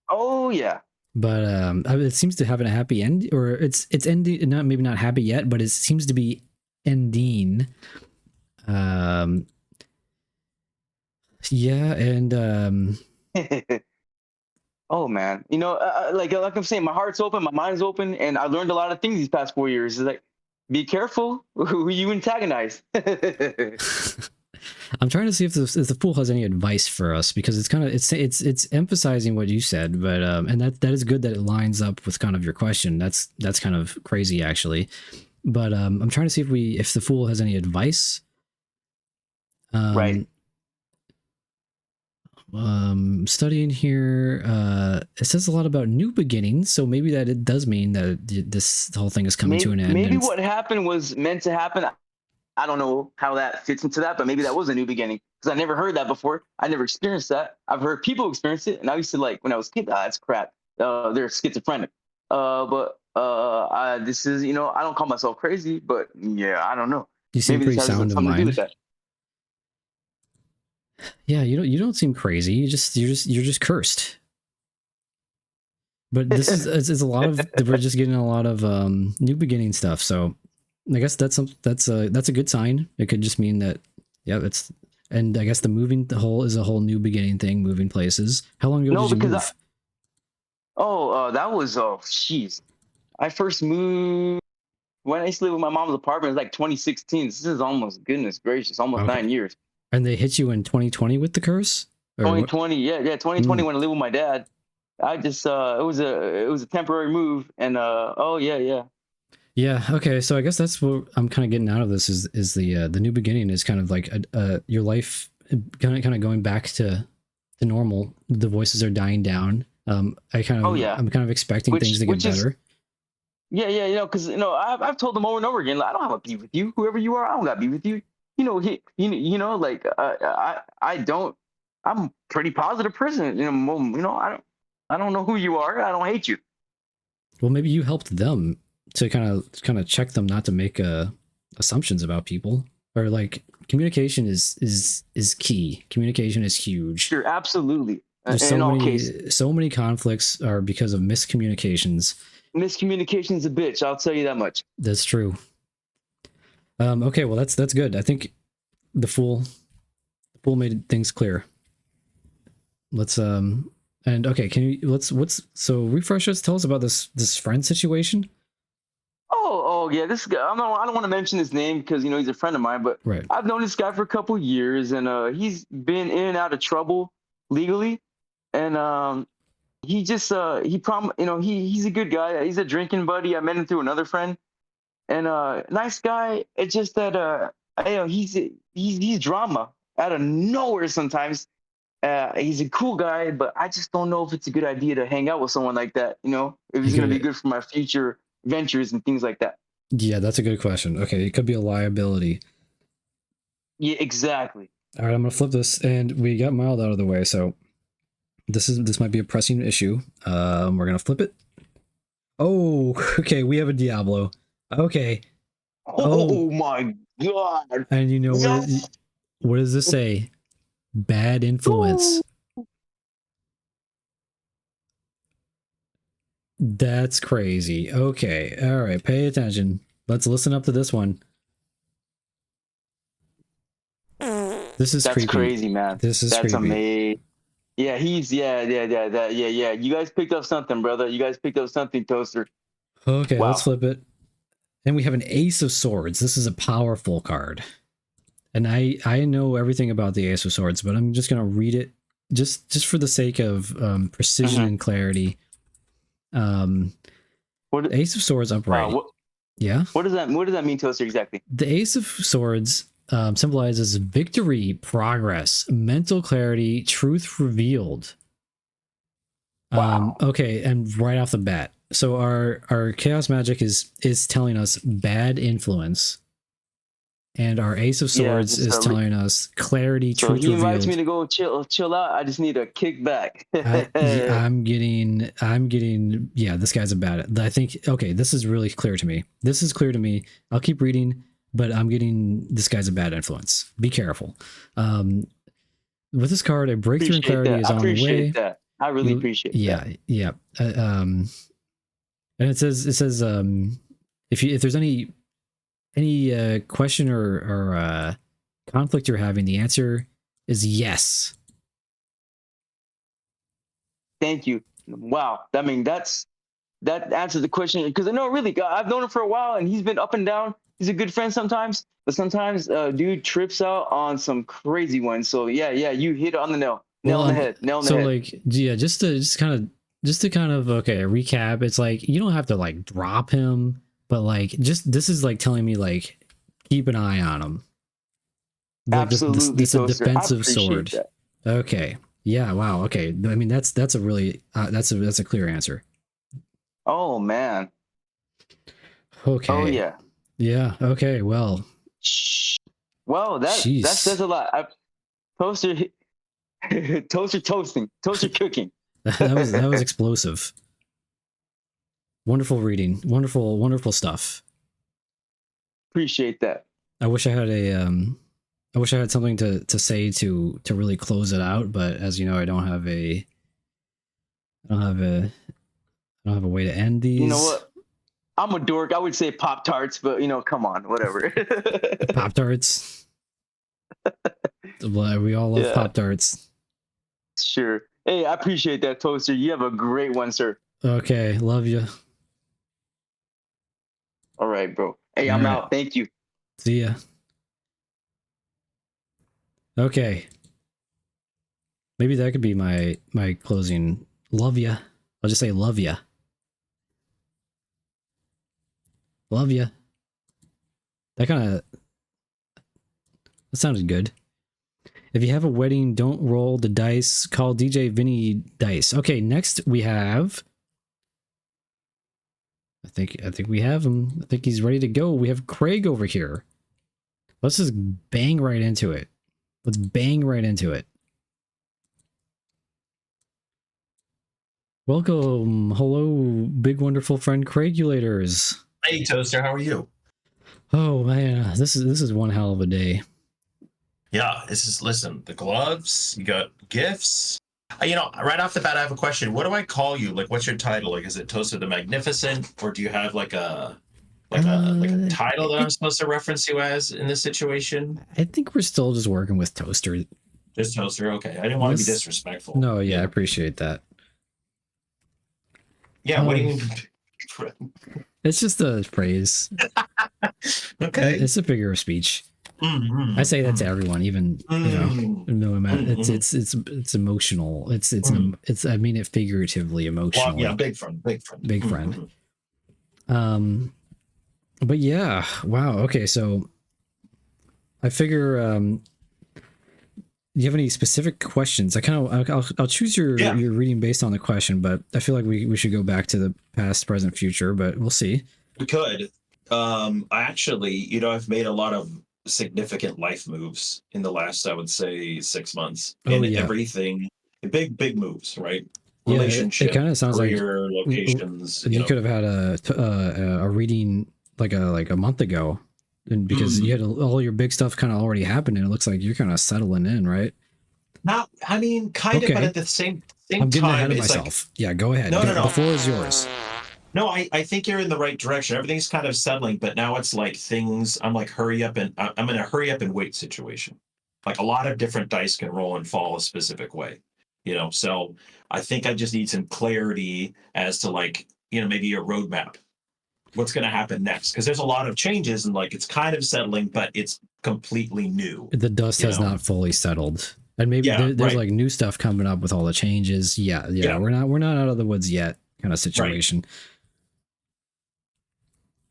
Speaker 2: Oh yeah.
Speaker 3: it seems to have a happy end, or it's ending. Maybe not happy yet, but it seems to be ending. Yeah, and
Speaker 2: Oh man, like I'm saying, my heart's open, my mind's open, and I learned a lot of things these past 4 years. It's like, be careful who you antagonize.
Speaker 3: I'm trying to see if the Fool has any advice for us, because it's kind of it's emphasizing what you said, but and that is good that it lines up with kind of your question. That's kind of crazy actually, but I'm trying to see if the Fool has any advice.
Speaker 2: Right.
Speaker 3: Studying here, it says a lot about new beginnings, so maybe that it does mean that this whole thing is coming to an end.
Speaker 2: Maybe
Speaker 3: and
Speaker 2: what happened was meant to happen. I don't know how that fits into that, but maybe that was a new beginning, because I never heard that before. I never experienced that. I've heard people experience it, and I used to, like, when I was a kid, that's crap. They're schizophrenic. This is, I don't call myself crazy, but yeah, I don't know.
Speaker 3: You seem
Speaker 2: Maybe
Speaker 3: pretty
Speaker 2: this has
Speaker 3: sound of
Speaker 2: something to do
Speaker 3: mind.
Speaker 2: with that.
Speaker 3: Yeah, you don't seem crazy. You're just cursed. But this is it's a lot of we're just getting a lot of new beginning stuff. So I guess that's a good sign. It could just mean that and I guess the whole is a whole new beginning thing, moving places. How long ago did you move?
Speaker 2: That was jeez. I first moved when I used to live with my mom's apartment. It was like 2016. This is almost, goodness gracious, almost
Speaker 3: Okay.
Speaker 2: 9 years.
Speaker 3: And they hit you in 2020 with the curse? Or
Speaker 2: 2020, yeah, 2020 when I lived with my dad. I just it was a temporary move, and yeah.
Speaker 3: Yeah, okay. So I guess that's what I'm kind of getting out of this is the new beginning is kind of like your life kind of going back to normal. The voices are dying down. I'm kind of expecting things to get better.
Speaker 2: Yeah, because I've told them over and over again, like, I don't have a beef with you, whoever you are. I don't got beef with you. I don't. I'm a pretty positive person. I don't know who you are. I don't hate you.
Speaker 3: Well, maybe you helped them to kind of check them not to make assumptions about people, or like communication is key. Communication is huge.
Speaker 2: Sure, absolutely.
Speaker 3: There's so many conflicts are because of miscommunications.
Speaker 2: Miscommunication is a bitch. I'll tell you that much.
Speaker 3: That's true. Okay, well that's good. I think the Fool made things clear. let's and okay, can you so refresh us? Tell us about this friend situation.
Speaker 2: Oh yeah, this guy. I don't want to mention his name because he's a friend of mine. But
Speaker 3: Right.
Speaker 2: I've known this guy for a couple years, and he's been in and out of trouble legally, and he just he's a good guy. He's a drinking buddy. I met him through another friend, and nice guy. It's just that he's drama out of nowhere sometimes. He's a cool guy, but I just don't know if it's a good idea to hang out with someone like that. If he's going to be good for my future ventures and things like that.
Speaker 3: Yeah, that's a good question. Okay, it could be a liability.
Speaker 2: Yeah, exactly.
Speaker 3: All right, I'm gonna flip this, and we got Mild out of the way, so this might be a pressing issue. We're gonna flip it. Oh, okay, we have a Diablo. Okay,
Speaker 2: Oh my god!
Speaker 3: and you know
Speaker 2: Yes!
Speaker 3: what does this say? Bad influence. That's crazy. Okay, all right, pay attention. Let's listen up to this one. This is
Speaker 2: That's
Speaker 3: creepy.
Speaker 2: crazy, man.
Speaker 3: This is
Speaker 2: That's
Speaker 3: creepy.
Speaker 2: amazing. Yeah, yeah. You guys picked up something, brother. You guys picked up something, Toaster.
Speaker 3: Okay,
Speaker 2: Wow.
Speaker 3: let's flip it. And we have an Ace of Swords. This is a powerful card. And I know everything about the Ace of Swords, but I'm just going to read it just for the sake of precision and clarity.
Speaker 2: What?
Speaker 3: Ace of Swords upright.
Speaker 2: Wow,
Speaker 3: Yeah.
Speaker 2: what does that mean, Toaster? Exactly.
Speaker 3: The Ace of Swords symbolizes victory, progress, mental clarity, truth revealed.
Speaker 2: Wow.
Speaker 3: Okay, and right off the bat, so our chaos magic is telling us bad influence, and our Ace of
Speaker 2: Yeah,
Speaker 3: Swords
Speaker 2: just
Speaker 3: is
Speaker 2: a
Speaker 3: telling us clarity,
Speaker 2: So
Speaker 3: truth
Speaker 2: he invites
Speaker 3: revealed.
Speaker 2: me to go chill out. I just need a kick back.
Speaker 3: I'm getting, yeah, this guy's a bad. I think, okay, this is really clear to me. This is clear to me. I'll keep reading, but I'm getting, this guy's a bad influence. Be careful. With this card, a breakthrough in clarity is on the way.
Speaker 2: I appreciate that. I really appreciate that.
Speaker 3: Yeah. And it says, if there's any question or conflict you're having, the answer is yes.
Speaker 2: Thank you. Wow. I mean, that answers the question because I know really, I've known him for a while and he's been up and down. He's a good friend sometimes, but sometimes dude trips out on some crazy ones. So yeah, you hit it on the nail on the head.
Speaker 3: So like, yeah, just to kind of okay, recap. It's like you don't have to like drop him, but like just this is like telling me like keep an eye on him. Like,
Speaker 2: Absolutely,
Speaker 3: this a
Speaker 2: Toaster.
Speaker 3: defensive
Speaker 2: I appreciate
Speaker 3: sword.
Speaker 2: that.
Speaker 3: Okay. Yeah. Wow. Okay. I mean, that's a really that's a clear answer.
Speaker 2: Oh man.
Speaker 3: Okay.
Speaker 2: Oh yeah.
Speaker 3: Yeah. Okay. Well.
Speaker 2: Well, that
Speaker 3: Jeez.
Speaker 2: says a lot. Toaster toasting, toaster cooking.
Speaker 3: that was explosive. Wonderful reading. Wonderful stuff.
Speaker 2: Appreciate that.
Speaker 3: I wish I had something to say to really close it out, but as you know, I don't have a way to end these.
Speaker 2: You know what? I'm a dork. I would say Pop-Tarts, but come on, whatever.
Speaker 3: Pop-Tarts. We all love
Speaker 2: Yeah.
Speaker 3: Pop-Tarts.
Speaker 2: Sure. Hey, I appreciate that, Toaster. You have a great one, sir.
Speaker 3: Okay, love you.
Speaker 2: All right, bro. Hey, I'm
Speaker 3: All right.
Speaker 2: out. Thank you.
Speaker 3: See ya. Okay. Maybe that could be my closing. Love ya. I'll just say love ya. Love ya. That sounded good. If you have a wedding, don't roll the dice. Call DJ Vinny Dice. Okay, next we have. I think we have him. I think he's ready to go. We have Craig over here. Let's just bang right into it. Let's bang right into it. Welcome. Hello, big wonderful friend Craigulators.
Speaker 8: Hey, Toaster, how are you?
Speaker 3: Oh man, this is one hell of a day.
Speaker 8: Yeah, listen, the gloves, you got gifts. Right off the bat, I have a question. What do I call you? Like, what's your title? Like, is it Toaster the Magnificent, or do you have like a title that I'm supposed to reference you as in this situation?
Speaker 3: I think we're still just working with Toaster.
Speaker 8: Just Toaster. Okay, I didn't want to be
Speaker 3: Yes.
Speaker 8: disrespectful.
Speaker 3: No, yeah, I appreciate that.
Speaker 8: Yeah. What do you
Speaker 3: Um,
Speaker 8: mean?
Speaker 3: It's just a phrase.
Speaker 8: Okay.
Speaker 3: It's a figure of speech.
Speaker 8: Mhm.
Speaker 3: I say that to everyone, even
Speaker 8: Mhm.
Speaker 3: no matter. It's emotional. It's I mean it figuratively, emotionally.
Speaker 8: Well, yeah, big friend.
Speaker 3: Big friend.
Speaker 8: Mhm.
Speaker 3: But yeah, wow. Okay, so I figure. Do you have any specific questions? I'll choose your
Speaker 8: Yeah.
Speaker 3: your reading based on the question, but I feel like we should go back to the past, present, future. But we'll see.
Speaker 8: We could. I actually, I've made a lot of significant life moves in the last, I would say, 6 months.
Speaker 3: Oh,
Speaker 8: And
Speaker 3: yeah.
Speaker 8: everything, big moves, right?
Speaker 3: Yeah,
Speaker 8: Relationship,
Speaker 3: it kind of sounds
Speaker 8: career, locations.
Speaker 3: you could have had a reading like a month ago, and because you had all your big stuff kind of already happened, and it looks like you're kind of settling in, right?
Speaker 8: Not, I mean, kind of, but
Speaker 3: Okay.
Speaker 8: at the same
Speaker 3: I'm getting
Speaker 8: time,
Speaker 3: ahead of
Speaker 8: it's like,
Speaker 3: myself. Yeah, go ahead.
Speaker 8: No, no, no.
Speaker 3: The floor is yours.
Speaker 8: no, I think you're in the right direction. Everything's kind of settling, but now it's like things, I'm like, I'm in a hurry up and wait situation. Like a lot of different dice can roll and fall a specific way, so I think I just need some clarity as to like, maybe a roadmap. What's going to happen next? Because there's a lot of changes and like it's kind of settling, but it's completely new.
Speaker 3: The dust has not fully settled, and maybe
Speaker 8: Yeah,
Speaker 3: there's
Speaker 8: right.
Speaker 3: like new stuff coming up with all the changes. Yeah.
Speaker 8: Yeah.
Speaker 3: We're not out of the woods yet, kind of situation.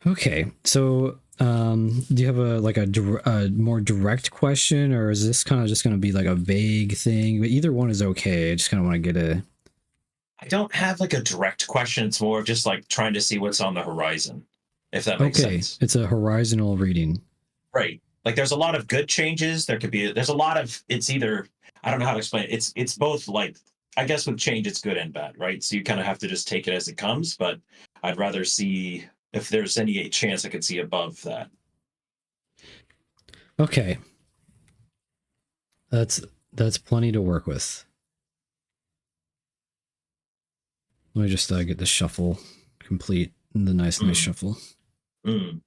Speaker 3: Okay, so do you have a more direct question, or is this kind of just going to be like a vague thing? But either one is okay. I just kind of want to get a.
Speaker 8: I don't have like a direct question. It's more of just like trying to see what's on the horizon, if that makes
Speaker 3: Okay,
Speaker 8: sense.
Speaker 3: it's a horizontal reading.
Speaker 8: Right. Like there's a lot of good changes. There's a lot of, it's either, I don't know how to explain it. It's both like, I guess with change, it's good and bad, right? So you kind of have to just take it as it comes, but I'd rather see if there's any chance I could see above that.
Speaker 3: Okay, that's plenty to work with. Let me just get the shuffle complete. The nice shuffle.
Speaker 8: Mm.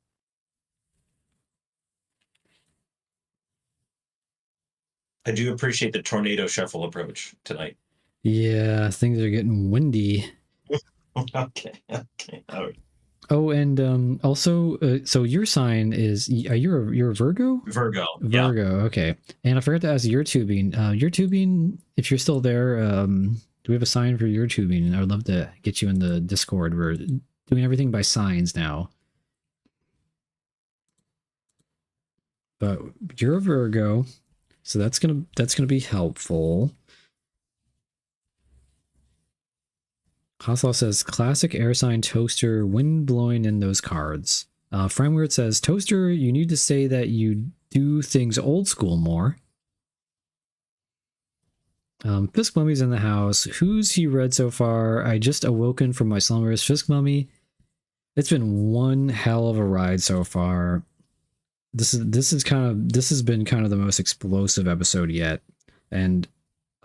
Speaker 8: I do appreciate the tornado shuffle approach tonight.
Speaker 3: Yeah, things are getting windy.
Speaker 8: Okay. All right.
Speaker 3: Oh, and also, so your sign is you're a Virgo?
Speaker 8: Virgo.
Speaker 3: Virgo, okay. And I forgot to ask your tubing. Your tubing, if you're still there, do we have a sign for your tubing? I would love to get you in the Discord. We're doing everything by signs now. But you're a Virgo, so that's gonna be helpful. Hassel says, classic air sign toaster, wind blowing in those cards. Frameweird says, toaster, you need to say that you do things old school more. Fisk Mummy's in the house. Who's he read so far? I just awoken from my slumbers. Fisk Mummy, it's been one hell of a ride so far. This has been kind of the most explosive episode yet. And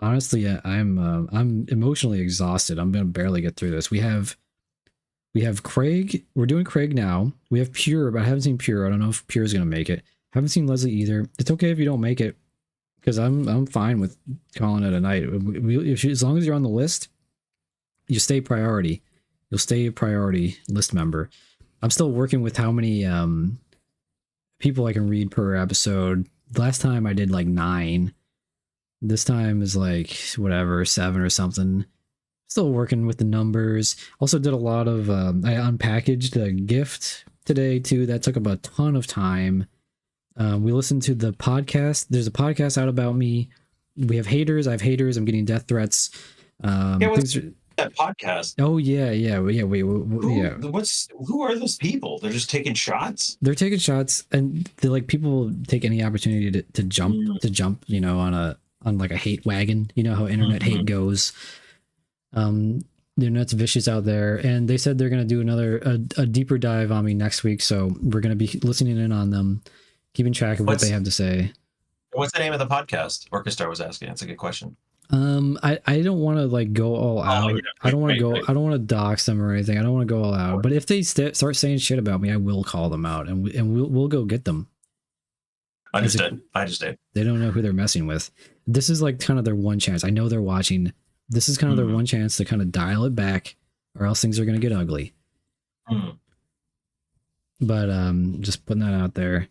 Speaker 3: honestly, I'm emotionally exhausted. I'm gonna barely get through this. We have Craig. We're doing Craig now. We have Pure, but I haven't seen Pure. I don't know if Pure is gonna make it. Haven't seen Leslie either. It's okay if you don't make it, because I'm fine with calling it a night. As long as you're on the list, you stay priority. You'll stay a priority list member. I'm still working with how many people I can read per episode. Last time I did like 9. This time is like whatever, 7 or something. Still working with the numbers. Also did a lot of I unpackaged a gift today too. That took up a ton of time. We listened to the podcast. There's a podcast out about me. We have haters. I have haters. I'm getting death threats.
Speaker 8: What's that podcast?
Speaker 3: Oh yeah.
Speaker 8: Who are those people? They're just taking shots.
Speaker 3: They're taking shots, and they're like, people take any opportunity to jump, on like a hate wagon. You know how internet hate goes. They're nuts vicious out there, and they said they're gonna do a deeper dive on me next week. So we're gonna be listening in on them, keeping track of what they have to say.
Speaker 8: What's the name of the podcast? Orchestra was asking. That's a good question.
Speaker 3: I don't want to like go all out. I don't want to go. I don't want to dox them or anything. I don't want to go all out. But if they start saying shit about me, I will call them out, and we'll go get them.
Speaker 8: Understood. I understand.
Speaker 3: They don't know who they're messing with. this is like kind of their one chance. I know they're watching. This is kind of their one chance to kind of dial it back, or else things are going to get ugly. But just putting that out there.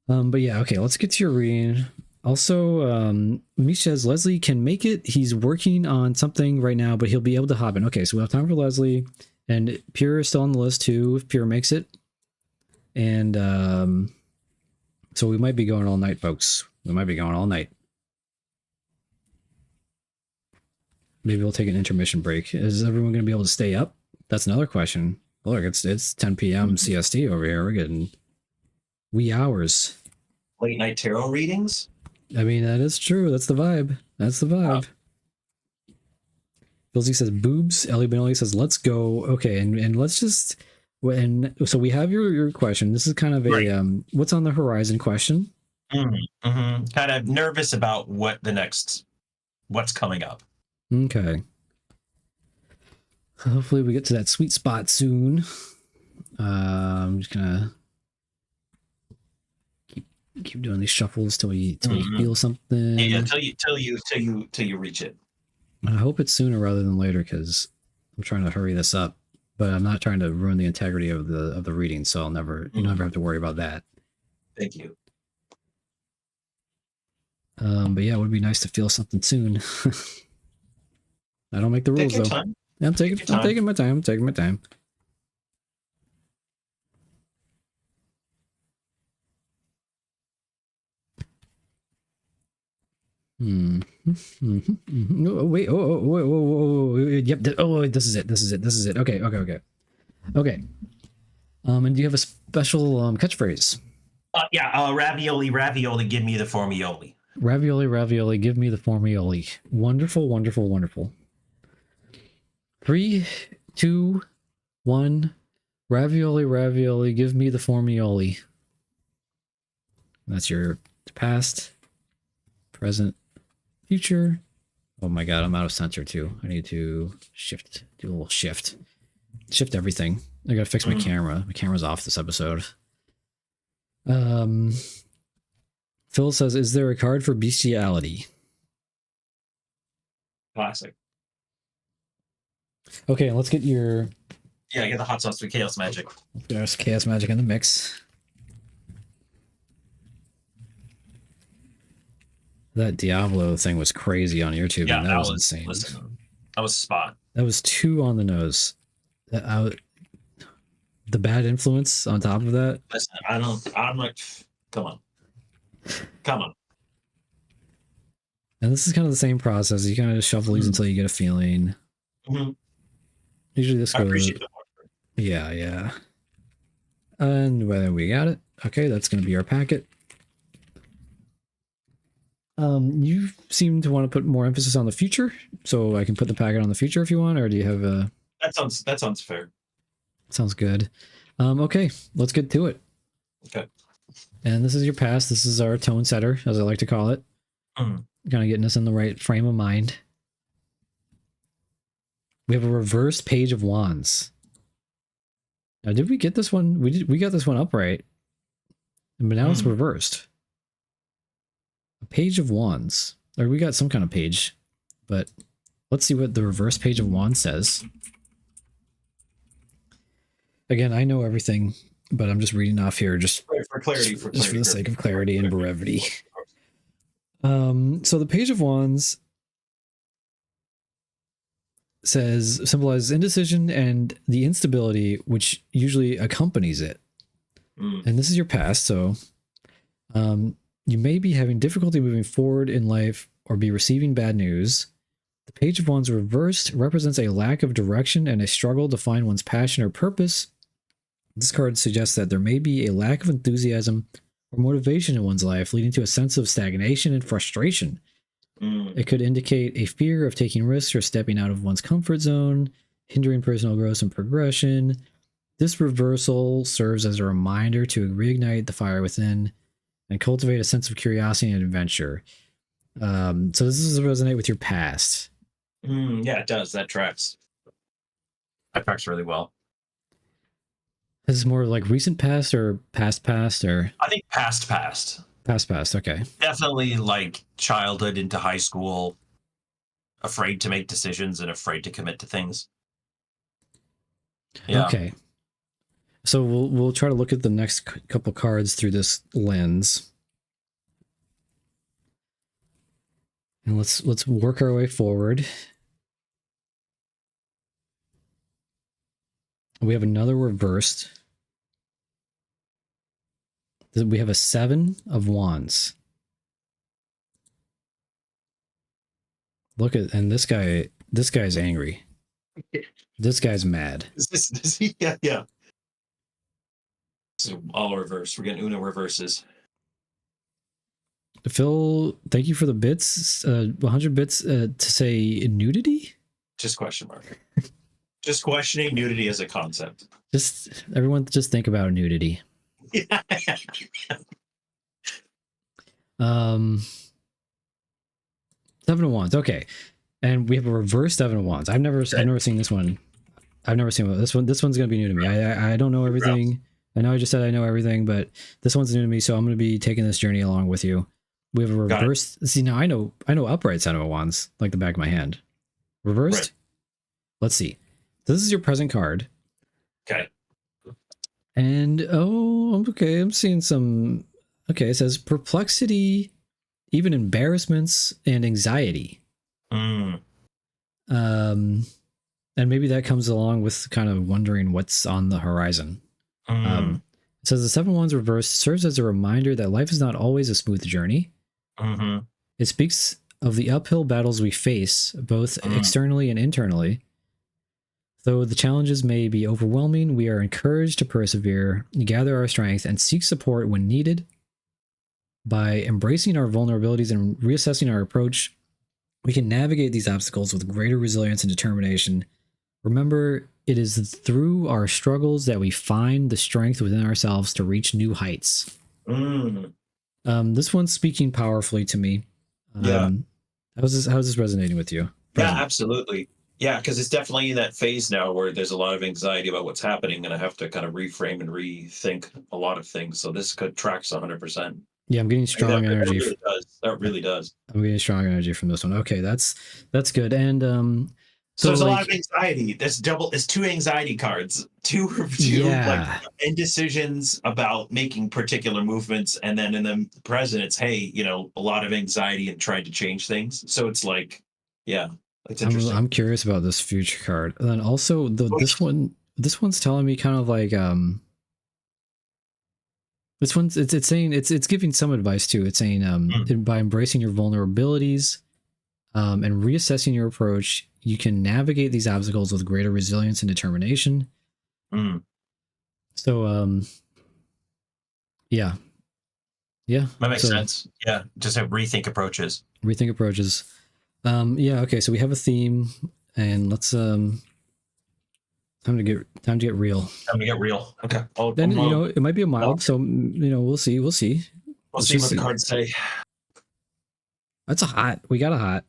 Speaker 3: But yeah, okay, let's get to your reading. Also, Mish says Leslie can make it. He's working on something right now, but he'll be able to hop in. Okay, so we have time for Leslie, and Pure is still on the list too, if Pure makes it. And so we might be going all night, folks. We might be going all night. Maybe we'll take an intermission break. Is everyone going to be able to stay up? That's another question. Look, it's 10 p.m. CST over here. We're getting wee hours.
Speaker 8: Late night tarot readings?
Speaker 3: I mean, that is true. That's the vibe. That's the vibe. Billsy says boobs. Ellie Benelli says let's go. Okay, and let's just so we have your question. This is kind of a what's on the horizon question.
Speaker 8: Kind of nervous about what's coming up.
Speaker 3: Okay. Hopefully we get to that sweet spot soon. I'm just gonna keep doing these shuffles till we feel something.
Speaker 8: Yeah, till you reach it.
Speaker 3: I hope it's sooner rather than later because I'm trying to hurry this up, but I'm not trying to ruin the integrity of the reading, so I'll never have to worry about that.
Speaker 8: Thank you.
Speaker 3: But yeah, it would be nice to feel something soon. I don't make the rules though.
Speaker 8: Time.
Speaker 3: I'm taking my time. I'm taking my time. Oh, wait. Oh, yep. Oh, this is it. Okay. And do you have a special catchphrase?
Speaker 8: Ravioli, give me the formioli.
Speaker 3: Ravioli, give me the formioli. Wonderful. 3, 2, 1. Ravioli, give me the formioli. That's your past, present, future. Oh my god, I'm out of center too. I need to do a little shift everything. I gotta fix my camera. My camera's off this episode. Phil says, is there a card for bestiality?
Speaker 8: Classic.
Speaker 3: Okay, let's get your...
Speaker 8: Yeah, get the hot sauce with chaos magic.
Speaker 3: There's chaos magic in the mix. That Diablo thing was crazy on YouTube.
Speaker 8: Yeah,
Speaker 3: and that was insane.
Speaker 8: Listen, that was spot.
Speaker 3: That was 2 on the nose. The bad influence on top of that.
Speaker 8: Listen, I'm like, come on.
Speaker 3: And this is kind of the same process. You kind of just shuffle these until you get a feeling. Usually this goes... I appreciate that. Yeah. And whether we got it. Okay, that's going to be our packet. You seem to want to put more emphasis on the future, so I can put the packet on the future if you want, or do you have a...
Speaker 8: That sounds fair.
Speaker 3: Sounds good. Okay, let's get to it.
Speaker 8: Okay.
Speaker 3: And this is your past. This is our tone setter, as I like to call it. Kind of getting us in the right frame of mind. We have a reversed Page of Wands. Now, did we get this one? We got this one upright. But now it's reversed. A Page of Wands. Or we got some kind of page. But let's see what the reverse Page of Wands says. Again, I know everything, but I'm just reading off here just
Speaker 8: for clarity.
Speaker 3: For the sake of clarity and brevity. So the Page of Wands symbolizes indecision and the instability which usually accompanies it. And this is your past, so you may be having difficulty moving forward in life or be receiving bad news. The Page of Wands reversed represents a lack of direction and a struggle to find one's passion or purpose. This card suggests that there may be a lack of enthusiasm or motivation in one's life, leading to a sense of stagnation and frustration. It could indicate a fear of taking risks or stepping out of one's comfort zone, hindering personal growth and progression. This reversal serves as a reminder to reignite the fire within and cultivate a sense of curiosity and adventure. So this does resonate with your past.
Speaker 8: Yeah, it does. That tracks. That tracks really well.
Speaker 3: Is this more like recent past or past, or?
Speaker 8: I think past.
Speaker 3: Past. Okay.
Speaker 8: Definitely like childhood into high school, afraid to make decisions and afraid to commit to things. Yeah.
Speaker 3: Okay. So we'll try to look at the next couple cards through this lens. And let's work our way forward. We have another reversed. We have a 7 of Wands. Look at, and this guy's angry. This guy's mad.
Speaker 8: Yeah. So all reverse. We're getting Uno reverses.
Speaker 3: Phil, thank you for the bits. 100 bits to say nudity.
Speaker 8: Just question mark. Just questioning nudity as a concept.
Speaker 3: Just everyone, just think about nudity.
Speaker 8: Yeah.
Speaker 3: Seven of Wands. Okay, and we have a reverse Seven of Wands. I've never seen this one. I've never seen this one. This one's gonna be new to me. I don't know everything. I know I just said I know everything, but this one's new to me, so I'm gonna be taking this journey along with you. We have a reverse. See, now I know upright Seven of Wands like the back of my hand. Reversed.
Speaker 8: Right.
Speaker 3: Let's see. This is your present card.
Speaker 8: Okay.
Speaker 3: And okay, I'm seeing some. Okay, it says perplexity, even embarrassments and anxiety.
Speaker 8: Mm.
Speaker 3: And maybe that comes along with kind of wondering what's on the horizon. It says the Seven of Wands reversed serves as a reminder that life is not always a smooth journey.
Speaker 8: Mm-hmm.
Speaker 3: It speaks of the uphill battles we face, both externally and internally. Though the challenges may be overwhelming, we are encouraged to persevere, gather our strength, and seek support when needed. By embracing our vulnerabilities and reassessing our approach, we can navigate these obstacles with greater resilience and determination. Remember, it is through our struggles that we find the strength within ourselves to reach new heights. This one's speaking powerfully to me.
Speaker 8: Yeah.
Speaker 3: How's this resonating with you?
Speaker 8: Yeah, absolutely. Yeah, because it's definitely in that phase now where there's a lot of anxiety about what's happening, and I have to kind of reframe and rethink a lot of things. So this could tracks 100%.
Speaker 3: Yeah, I'm getting strong energy.
Speaker 8: That really does.
Speaker 3: I'm getting strong energy from this one. Okay, that's good. And
Speaker 8: so there's a lot of anxiety. There's 2 anxiety cards, two like indecisions about making particular movements, and then in the present, it's a lot of anxiety and trying to change things. So it's like, yeah. It's interesting.
Speaker 3: I'm curious about this future card. And then also this one's telling me kind of like this one's it's saying it's giving some advice too. It's saying by embracing your vulnerabilities and reassessing your approach, you can navigate these obstacles with greater resilience and determination. So yeah. That
Speaker 8: makes sense. Yeah, just have rethink approaches.
Speaker 3: Yeah, okay, so we have a theme, and let's time to get real.
Speaker 8: Okay.
Speaker 3: Then it might be a mild, so we'll see.
Speaker 8: We'll see what the cards say.
Speaker 3: That's a hot. We got a hot.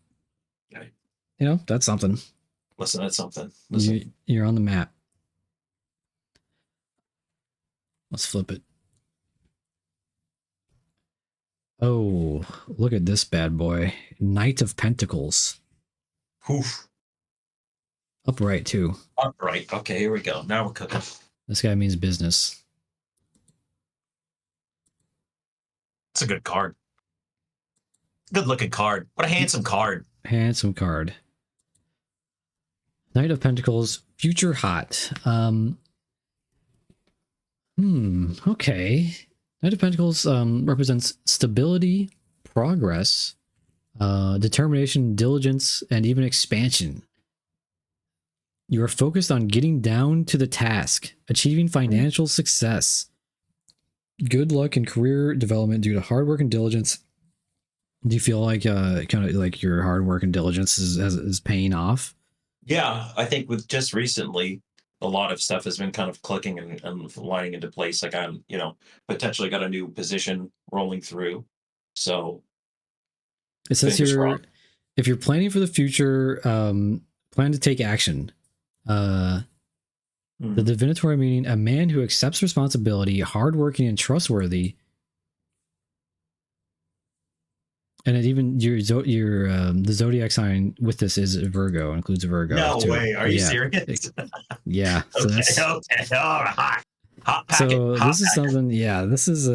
Speaker 8: Okay.
Speaker 3: That's something.
Speaker 8: Listen, that's something.
Speaker 3: You're on the map. Let's flip it. Oh, look at this bad boy. Knight of Pentacles.
Speaker 8: Oof.
Speaker 3: Upright, too.
Speaker 8: Upright. Okay, here we go. Now we're cooking.
Speaker 3: This guy means business.
Speaker 8: It's a good card. Good looking card. What a handsome card.
Speaker 3: Handsome card. Knight of Pentacles, future hot. Okay. Knight of Pentacles represents stability, progress, determination, diligence, and even expansion. You are focused on getting down to the task, achieving financial success. Good luck in career development due to hard work and diligence. Do you feel like kind of like your hard work and diligence is paying off?
Speaker 8: Yeah, I think with just recently, a lot of stuff has been kind of clicking and lining into place. Like I'm, potentially got a new position rolling through. So
Speaker 3: it says here, if you're planning for the future, plan to take action. The divinatory meaning, a man who accepts responsibility, hardworking and trustworthy. And it even your the zodiac sign with this is Virgo, includes a Virgo.
Speaker 8: No
Speaker 3: too.
Speaker 8: way. Are you
Speaker 3: Yeah.
Speaker 8: serious?
Speaker 3: Yeah. So
Speaker 8: Okay.
Speaker 3: that's
Speaker 8: Okay. All right. Hot packet.
Speaker 3: so
Speaker 8: hot
Speaker 3: this is
Speaker 8: packet.
Speaker 3: something. Yeah, this is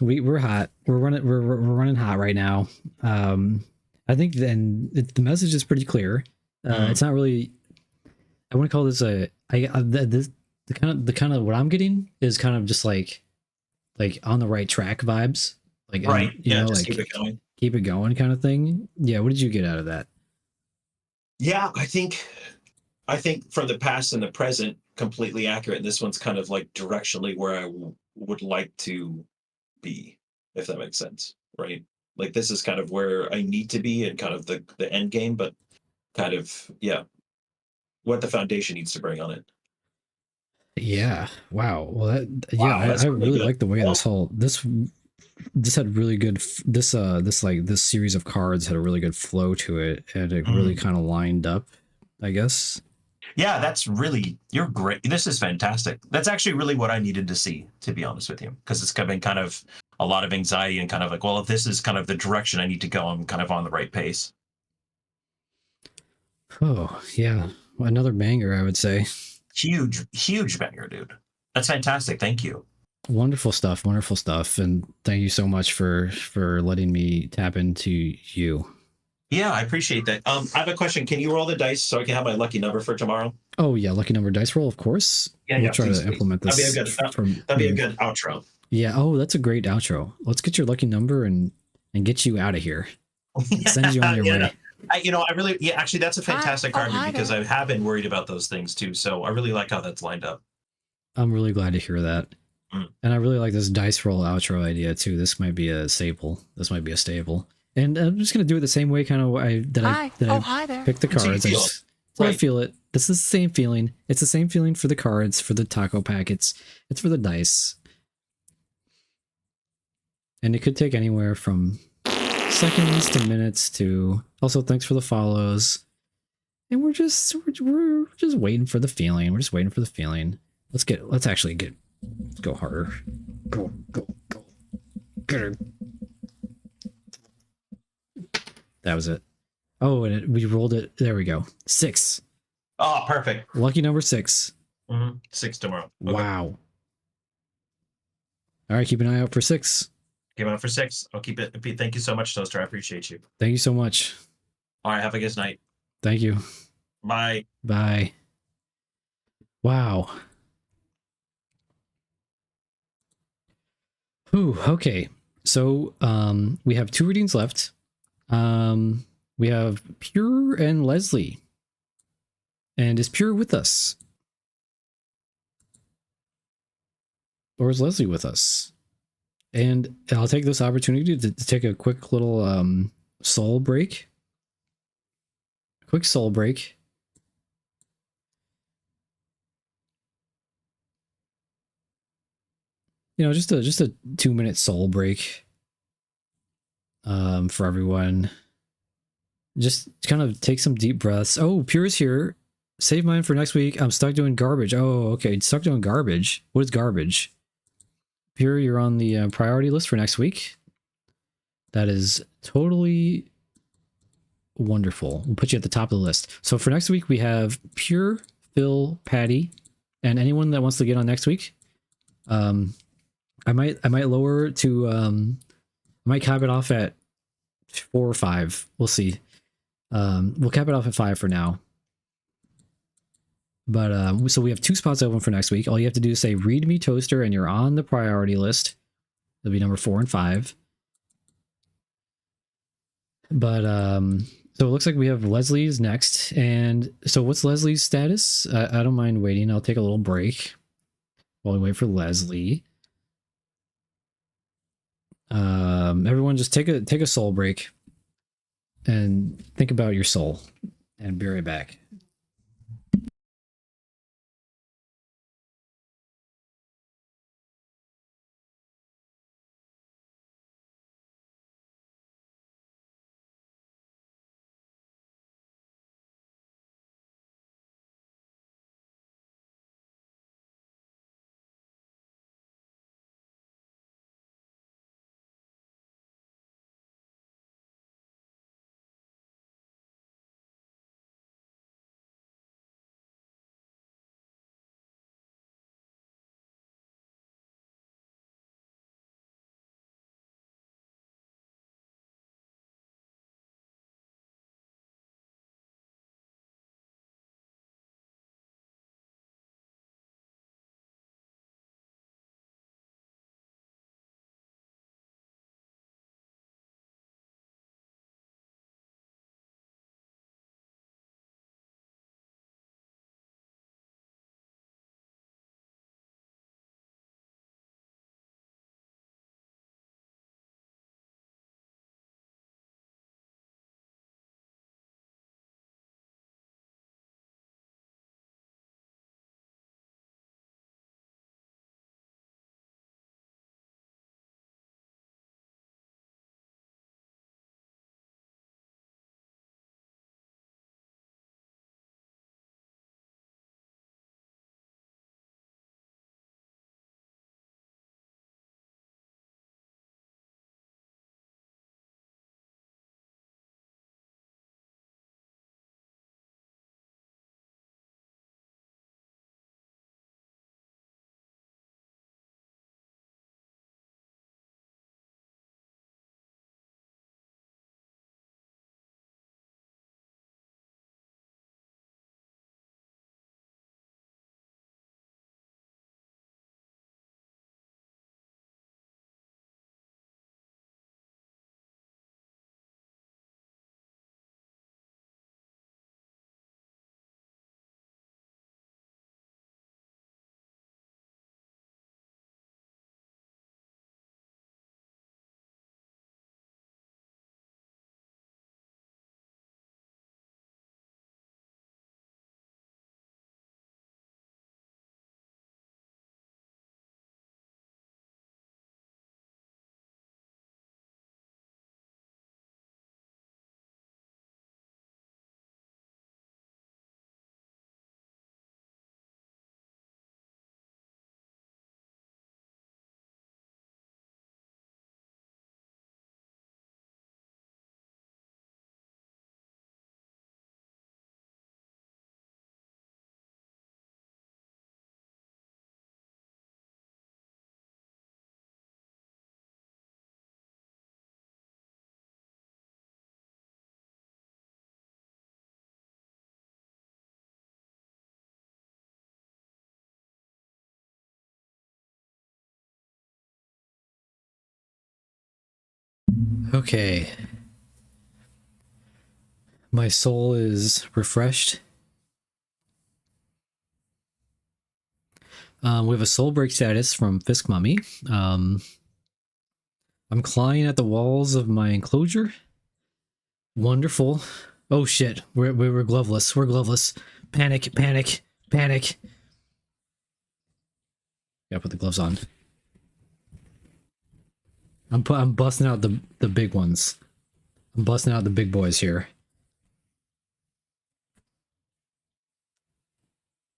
Speaker 3: we're hot. We're running hot right now. I think then the message is pretty clear. It's not really. I want to call this the kind of what I'm getting is kind of just like on the right track vibes. Like
Speaker 8: Right.
Speaker 3: you
Speaker 8: Yeah.
Speaker 3: know,
Speaker 8: Just
Speaker 3: like
Speaker 8: keep it going.
Speaker 3: kind of thing. Yeah. What did you get out of that?
Speaker 8: Yeah, I think from the past and the present, completely accurate. And this one's kind of like directionally where I would like to be, if that makes sense, right? Like this is kind of where I need to be and kind of the end game, but kind of what the foundation needs to bring on it.
Speaker 3: Yeah. Wow. Well,
Speaker 8: Wow,
Speaker 3: I
Speaker 8: that's really
Speaker 3: really
Speaker 8: good.
Speaker 3: like the way
Speaker 8: Well,
Speaker 3: this had really good this series of cards had a really good flow to it, and it really kind of lined up, I guess.
Speaker 8: yeah, you're great. This is fantastic. That's actually really what I needed to see, to be honest with you, because it's been kind of a lot of anxiety and kind of like, well, if this is kind of the direction I need to go, I'm kind of on the right pace.
Speaker 3: Oh yeah, another banger, I would say.
Speaker 8: Huge banger, dude. That's fantastic. Thank you.
Speaker 3: Wonderful stuff, and thank you so much for letting me tap into you.
Speaker 8: Yeah, I appreciate that. I have a question. Can you roll the dice so I can have my lucky number for tomorrow?
Speaker 3: Oh yeah, lucky number dice roll, of course.
Speaker 8: Yeah,
Speaker 3: We'll try
Speaker 8: please,
Speaker 3: to implement
Speaker 8: That'd
Speaker 3: this.
Speaker 8: be a good outro.
Speaker 3: Yeah. Oh, that's a great outro. Let's get your lucky number and get you out of here. Send you on your way.
Speaker 8: No. Actually, that's a fantastic card because I have been worried about those things too. So I really like how that's lined up.
Speaker 3: I'm really glad to hear that.
Speaker 8: Mm.
Speaker 3: And I really like this dice roll outro idea too. This might be a staple. And I'm just gonna do it the same way, kind of I pick the
Speaker 8: So you
Speaker 3: cards.
Speaker 8: feel it.
Speaker 3: I
Speaker 8: Right.
Speaker 3: feel it. This is the same feeling. It's the same feeling for the cards, for the taco packets. It's for the dice. And it could take anywhere from seconds to minutes to. Also, thanks for the follows. And we're just waiting for the feeling. We're just waiting for the feeling. Let's go harder. Go. Get her. That was it. Oh, and we rolled it. There we go. 6.
Speaker 8: Oh, perfect.
Speaker 3: Lucky number 6.
Speaker 8: 6 tomorrow. Okay.
Speaker 3: Wow. All right, keep an eye out for 6.
Speaker 8: Give out for 6. I'll keep it. Thank you so much, Toaster. I appreciate you.
Speaker 3: Thank you so much.
Speaker 8: All right. Have a good night.
Speaker 3: Thank you.
Speaker 8: Bye.
Speaker 3: Bye. Wow. Ooh, okay. So we have 2 readings left. We have Pure and Leslie. And is Pure with us? Or is Leslie with us? And I'll take this opportunity to take a quick little soul break. Quick soul break. You know, just a 2-minute soul break for everyone. Just kind of take some deep breaths. Oh, Pure's here. Save mine for next week. I'm stuck doing garbage. Oh, okay. Stuck doing garbage. What is garbage? Pure, you're on the priority list for next week. That is totally wonderful. We'll put you at the top of the list. So for next week, we have Pure, Phil, Patty, and anyone that wants to get on next week. I might lower to I might cap it off at 4 or 5. We'll see. We'll cap it off at 5 for now. But so we have 2 spots open for next week. All you have to do is say "Read me, Toaster," and you're on the priority list. It'll be number 4 and 5. But so it looks like we have Leslie's next. And so what's Leslie's status? I don't mind waiting. I'll take a little break while we wait for Leslie. Everyone just take a soul break and think about your soul, and be right back. Okay. My soul is refreshed. We have a soul break status from Fisk Mummy. I'm clawing at the walls of my enclosure. Wonderful. Oh shit, we're gloveless. We're gloveless. Panic, panic, panic. Gotta put the gloves on. I'm busting out the big ones. I'm busting out the big boys here.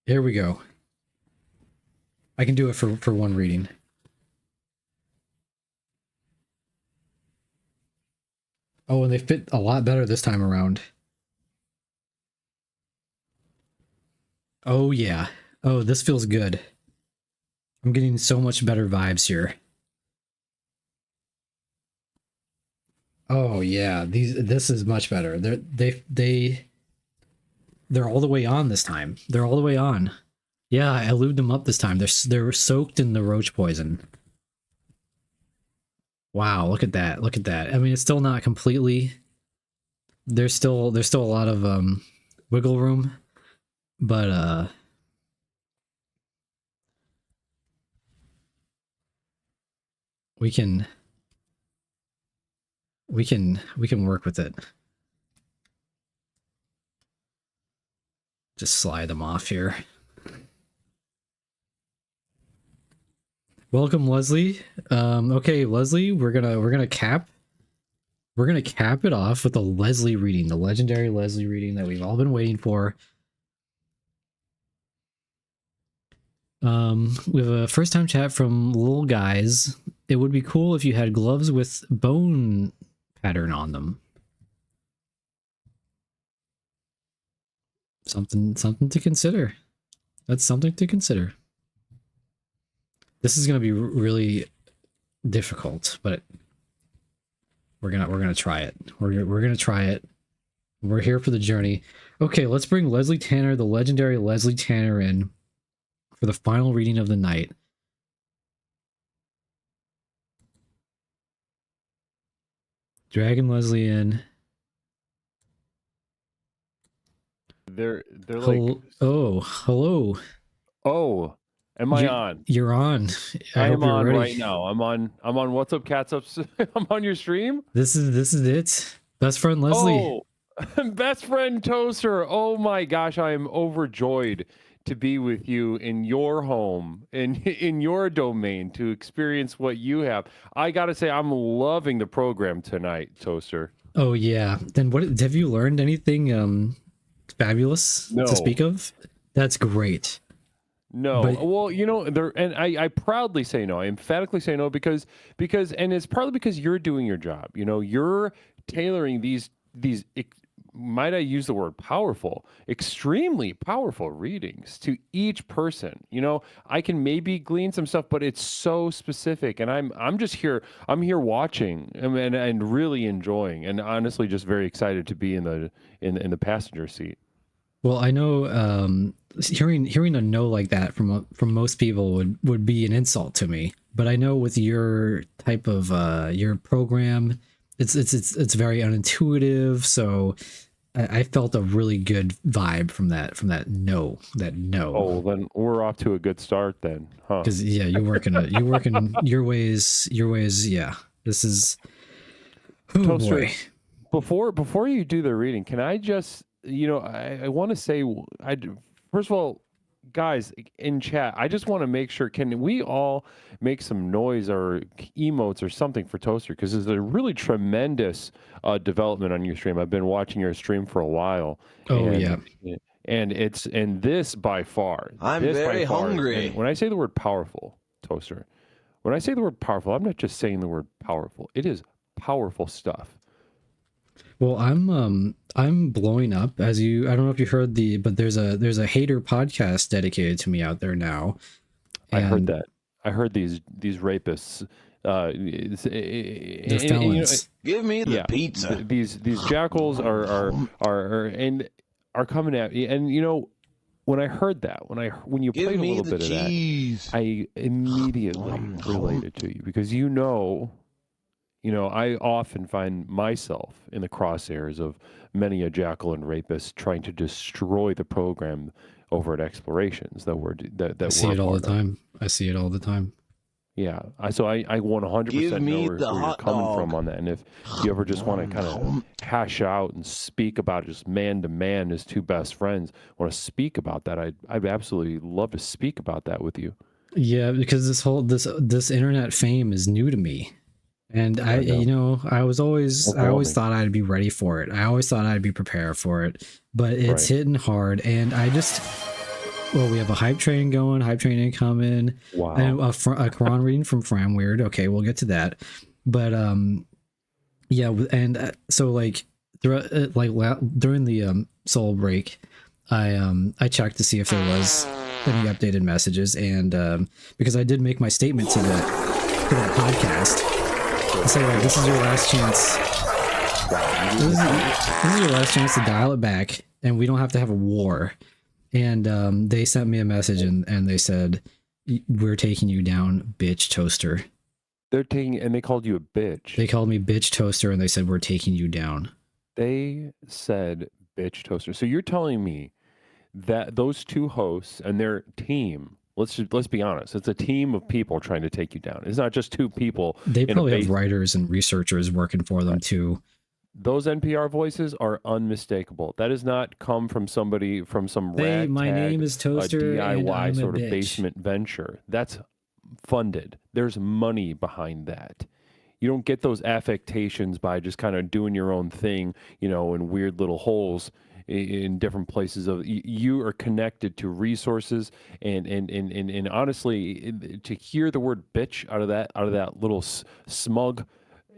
Speaker 3: Here we go. I can do it for one reading. Oh, and they fit a lot better this time around. Oh yeah. Oh, this feels good. I'm getting so much better vibes here. Oh yeah, this is much better. They're all the way on this time. They're all the way on. Yeah, I lubed them up this time. They're soaked in the roach poison. Wow, look at that. Look at that. I mean, it's still not completely. There's still a lot of wiggle room, but we can work with it. Just slide them off here. Welcome, Leslie. Okay, Leslie, we're gonna cap it off with the Leslie reading, the legendary Leslie reading that we've all been waiting for. We have a first time chat from Little Guys. It would be cool if you had gloves with bone pattern on them. Something to consider. That's something to consider. This is going to be really difficult, but we're gonna try it. We're gonna try it. We're here for the journey. Okay, let's bring Leslie Tanner, the legendary Leslie Tanner, in for the final reading of the night. Dragging Leslie in.
Speaker 9: They're like,
Speaker 3: oh, hello.
Speaker 9: oh, am I on?
Speaker 3: You're on.
Speaker 9: I
Speaker 3: hope
Speaker 9: am
Speaker 3: you're
Speaker 9: on
Speaker 3: ready.
Speaker 9: right now. I'm on What's Up Cats Up. I'm on your stream.
Speaker 3: This is it. Best friend Leslie.
Speaker 9: Oh, best friend Toaster. Oh my gosh, I am overjoyed to be with you in your home, in your domain, to experience what you have. I gotta say, I'm loving the program tonight, Toaster.
Speaker 3: Oh yeah. Then what have you learned anything fabulous
Speaker 9: No.
Speaker 3: to speak of? That's great.
Speaker 9: No,
Speaker 3: But-
Speaker 9: well, you know, there, and I proudly say no. I emphatically say no because, and it's partly because you're doing your job. You know, you're tailoring these, might I use the word powerful, extremely powerful readings to each person. You know, I can maybe glean some stuff, but it's so specific, and I'm just here. I'm here watching and really enjoying, and honestly, just very excited to be in the passenger seat.
Speaker 3: Well, I know hearing a no like that from most people would be an insult to me. But I know with your type of your program, it's very unintuitive. So I felt a really good vibe from that no.
Speaker 9: Oh, then we're off to a good start then, huh?
Speaker 3: Because yeah, you work in your ways. Yeah, this is. Oh
Speaker 9: Toaster,
Speaker 3: boy.
Speaker 9: Before you do the reading, can I just, you know, I want to say, first of all, guys in chat, I just want to make sure, can we all make some noise or emotes or something for Toaster? Because there's a really tremendous development on your stream. I've been watching your stream for a while.
Speaker 3: Oh yeah.
Speaker 9: And this by far.
Speaker 1: I'm
Speaker 9: this
Speaker 1: very
Speaker 9: by far,
Speaker 1: hungry.
Speaker 9: and when I say the word powerful, Toaster, when I say the word powerful, I'm not just saying the word powerful. It is powerful stuff.
Speaker 3: Well, I'm blowing up, as you. I don't know if you heard but there's a hater podcast dedicated to me out there now.
Speaker 9: I heard
Speaker 3: And
Speaker 9: that. I heard these rapists.
Speaker 3: They're felons.
Speaker 1: Give me the
Speaker 9: Yeah,
Speaker 1: pizza.
Speaker 9: These jackals are coming at me, and you know, when I heard that, when you
Speaker 1: Give
Speaker 9: played a
Speaker 1: me
Speaker 9: little
Speaker 1: the
Speaker 9: bit
Speaker 1: cheese.
Speaker 9: of that, I immediately related to you because you know You know, I often find myself in the crosshairs of many a jackal and rapist trying to destroy the program over at Explorations that we're that
Speaker 3: I see
Speaker 9: we're
Speaker 3: it
Speaker 9: a
Speaker 3: all the
Speaker 9: part of.
Speaker 3: time. I see it all the time.
Speaker 9: Yeah, I 100%
Speaker 1: Give
Speaker 9: know
Speaker 1: me
Speaker 9: where
Speaker 1: the
Speaker 9: you're
Speaker 1: hot
Speaker 9: coming
Speaker 1: dog.
Speaker 9: from on that. And if you ever just want to kind of hash out and speak about it just man to man as two best friends, want to speak about that, I'd absolutely love to speak about that with you.
Speaker 3: Yeah, because this internet fame is new to me. And I
Speaker 9: know.
Speaker 3: I always
Speaker 9: Overwhelming.
Speaker 3: thought I'd be ready for it. I always thought I'd be prepared for it, but it's
Speaker 9: Right.
Speaker 3: hitting hard. And we have a hype train going, hype train incoming,
Speaker 9: Wow.
Speaker 3: and a Quran reading from Fram Weird. Okay, we'll get to that. But yeah, and so like during the soul break, I checked to see if there was any updated messages, and because I did make my statement to that podcast. I say, like, this is your last chance. This is your last chance to dial it back, and we don't have to have a war. And they sent me a message, and they said, "We're taking you down, bitch toaster."
Speaker 9: They called you a bitch.
Speaker 3: They called me bitch toaster, and they said, "We're taking you down."
Speaker 9: They said bitch toaster. So you're telling me that those two hosts and their team, let's be honest, it's a team of people trying to take you down. It's not just two people.
Speaker 3: They
Speaker 9: in a
Speaker 3: probably have
Speaker 9: basement.
Speaker 3: writers and researchers working for them too.
Speaker 9: Those NPR voices are unmistakable. That does not come from somebody from some ragtag,
Speaker 3: My name is Toaster,
Speaker 9: a
Speaker 3: and
Speaker 9: DIY
Speaker 3: I'm a
Speaker 9: sort of
Speaker 3: bitch.
Speaker 9: basement venture. That's funded. There's money behind that. You don't get those affectations by just kind of doing your own thing, you know, in weird little holes in different places of you are connected to resources and honestly to hear the word bitch out of that little smug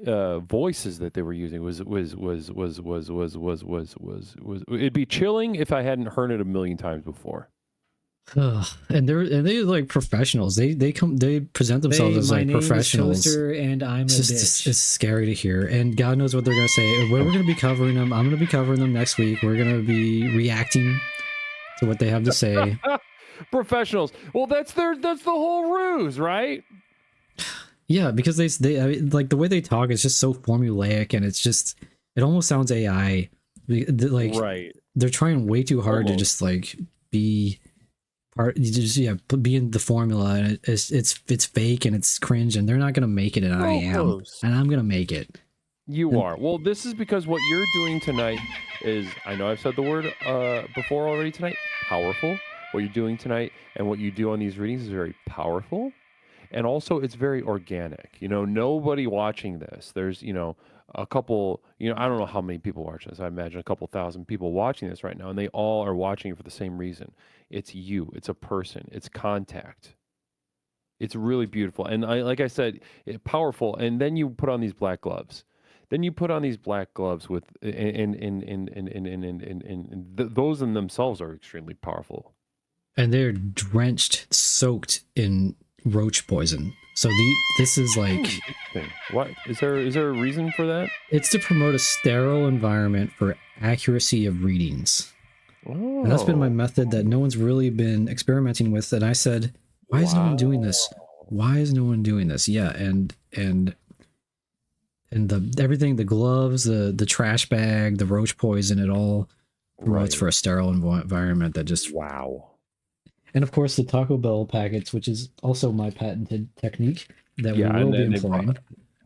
Speaker 9: voices that they were using was it'd be chilling if I hadn't heard it a million times before.
Speaker 3: And they're like professionals. They present themselves as like professionals.
Speaker 10: And I'm
Speaker 3: It's just it's scary to hear, and God knows what they're gonna say. We're gonna be covering them. I'm gonna be covering them next week. We're gonna be reacting to what they have to say.
Speaker 9: Professionals. Well, that's the whole ruse, right?
Speaker 3: Yeah, because I mean, like the way they talk is just so formulaic, and it almost sounds AI. Like
Speaker 9: Right.
Speaker 3: they're trying way too hard to
Speaker 9: Almost.
Speaker 3: just like be be in the formula, and it's fake and it's cringe, and they're not gonna make it, and I am,
Speaker 9: Almost.
Speaker 3: and I'm gonna make it.
Speaker 9: You are. Well, this is because what you're doing tonight is, I know I've said the word before already tonight, powerful. What you're doing tonight and what you do on these readings is very powerful. And also it's very organic. You know, nobody watching this. There's, you know, a couple, you know, I don't know how many people watch this. I imagine a couple thousand people watching this right now, and they all are watching it for the same reason. It's you. It's a person. It's contact. It's really beautiful. And like I said, powerful. And then you put on these black gloves. Then you put on these black gloves with those in themselves are extremely powerful.
Speaker 3: And they're drenched, soaked in roach poison. So this is like,
Speaker 9: Interesting. What is there a reason for that?
Speaker 3: it's to promote a sterile environment for accuracy of readings.
Speaker 9: Oh,
Speaker 3: And that's been my method that no one's really been experimenting with. And I said, why is no one doing this? Why is no one doing this? Yeah, and the everything, the gloves, the trash bag, the roach poison, it all promotes
Speaker 9: Right.
Speaker 3: for a sterile environment that just.
Speaker 9: Wow.
Speaker 3: And of course, the Taco Bell packets, which is also my patented technique that
Speaker 9: Yeah,
Speaker 3: we will
Speaker 9: and
Speaker 3: be
Speaker 9: then
Speaker 3: employing.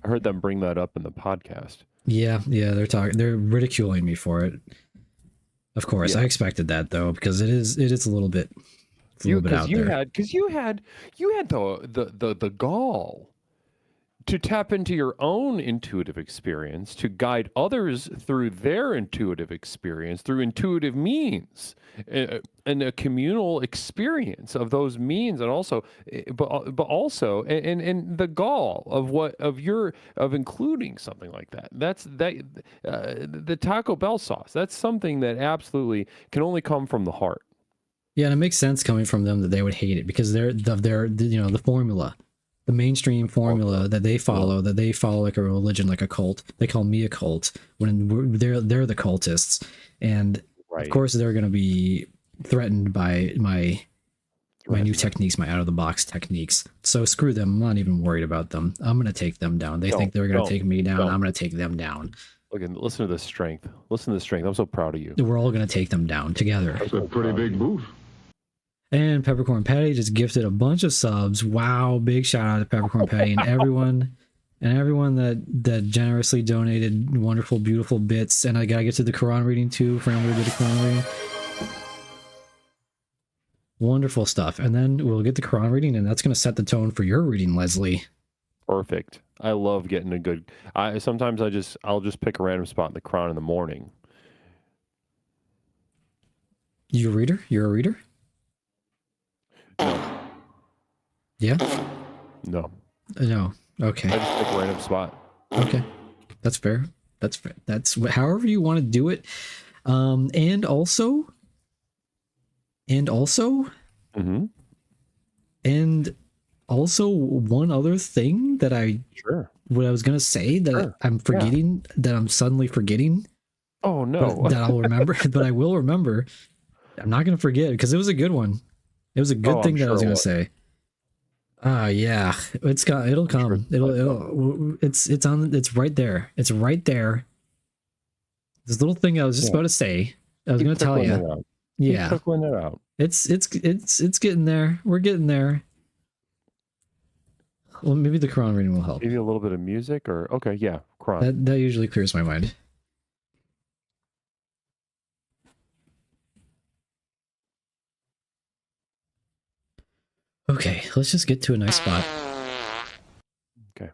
Speaker 9: I heard them bring that up in the podcast.
Speaker 3: Yeah, they're ridiculing me for it. Of course,
Speaker 9: Yeah.
Speaker 3: I expected that though, because it is a little bit, out there.
Speaker 9: Because you had the gall to tap into your own intuitive experience, to guide others through their intuitive experience, through intuitive means, and a communal experience of those means, and also, but also, and the gall of including something like that. That's the Taco Bell sauce. That's something that absolutely can only come from the heart.
Speaker 3: Yeah, and it makes sense coming from them that they would hate it because they're the formula, the mainstream formula that they follow like a religion, like a cult. They call me a cult when they're the cultists, and
Speaker 9: Right.
Speaker 3: of course they're going to be threatened by my my new techniques, my out of the box techniques. So screw them. I'm not even worried about them. I'm gonna take them down. They think they're gonna take me down. I'm gonna take them down.
Speaker 9: Look, and listen to the strength. Listen to the strength. I'm so proud of you.
Speaker 3: We're all gonna take them down together.
Speaker 10: That's a pretty big boost.
Speaker 3: And Peppercorn Patty just gifted a bunch of subs. Wow, big shout out to Peppercorn Patty and everyone that generously donated wonderful, beautiful bits. And I gotta get to the Quran reading too. For anyone who did a Quran reading. Wonderful stuff. And then we'll get the Quran reading, and that's gonna set the tone for your reading, Leslie.
Speaker 9: Perfect. I love getting a good. Sometimes I'll just pick a random spot in the Quran in the morning.
Speaker 3: You a reader? You're a reader?
Speaker 9: No.
Speaker 3: Yeah?
Speaker 9: No.
Speaker 3: No. Okay.
Speaker 9: I just pick a random spot.
Speaker 3: Okay. That's fair. That's fair. That's however you want to do it. And also,
Speaker 9: Mm-hmm.
Speaker 3: and also one other thing that what I was gonna say that I'm forgetting, that I'm suddenly forgetting.
Speaker 9: Oh no.
Speaker 3: That I'll remember, but I will remember. I'm not gonna forget because it was a good one. It was a good thing that I was gonna say. Yeah, it'll come. It's right there. It's right there. This little thing I was just about to say. I was gonna tell you. Yeah.
Speaker 9: Keep it out.
Speaker 3: It's getting there. We're getting there. Well, maybe the Quran reading will help.
Speaker 9: Maybe a little bit of music, or okay, yeah, Quran.
Speaker 3: That usually clears my mind. Okay, let's just get to a nice spot.
Speaker 9: Okay.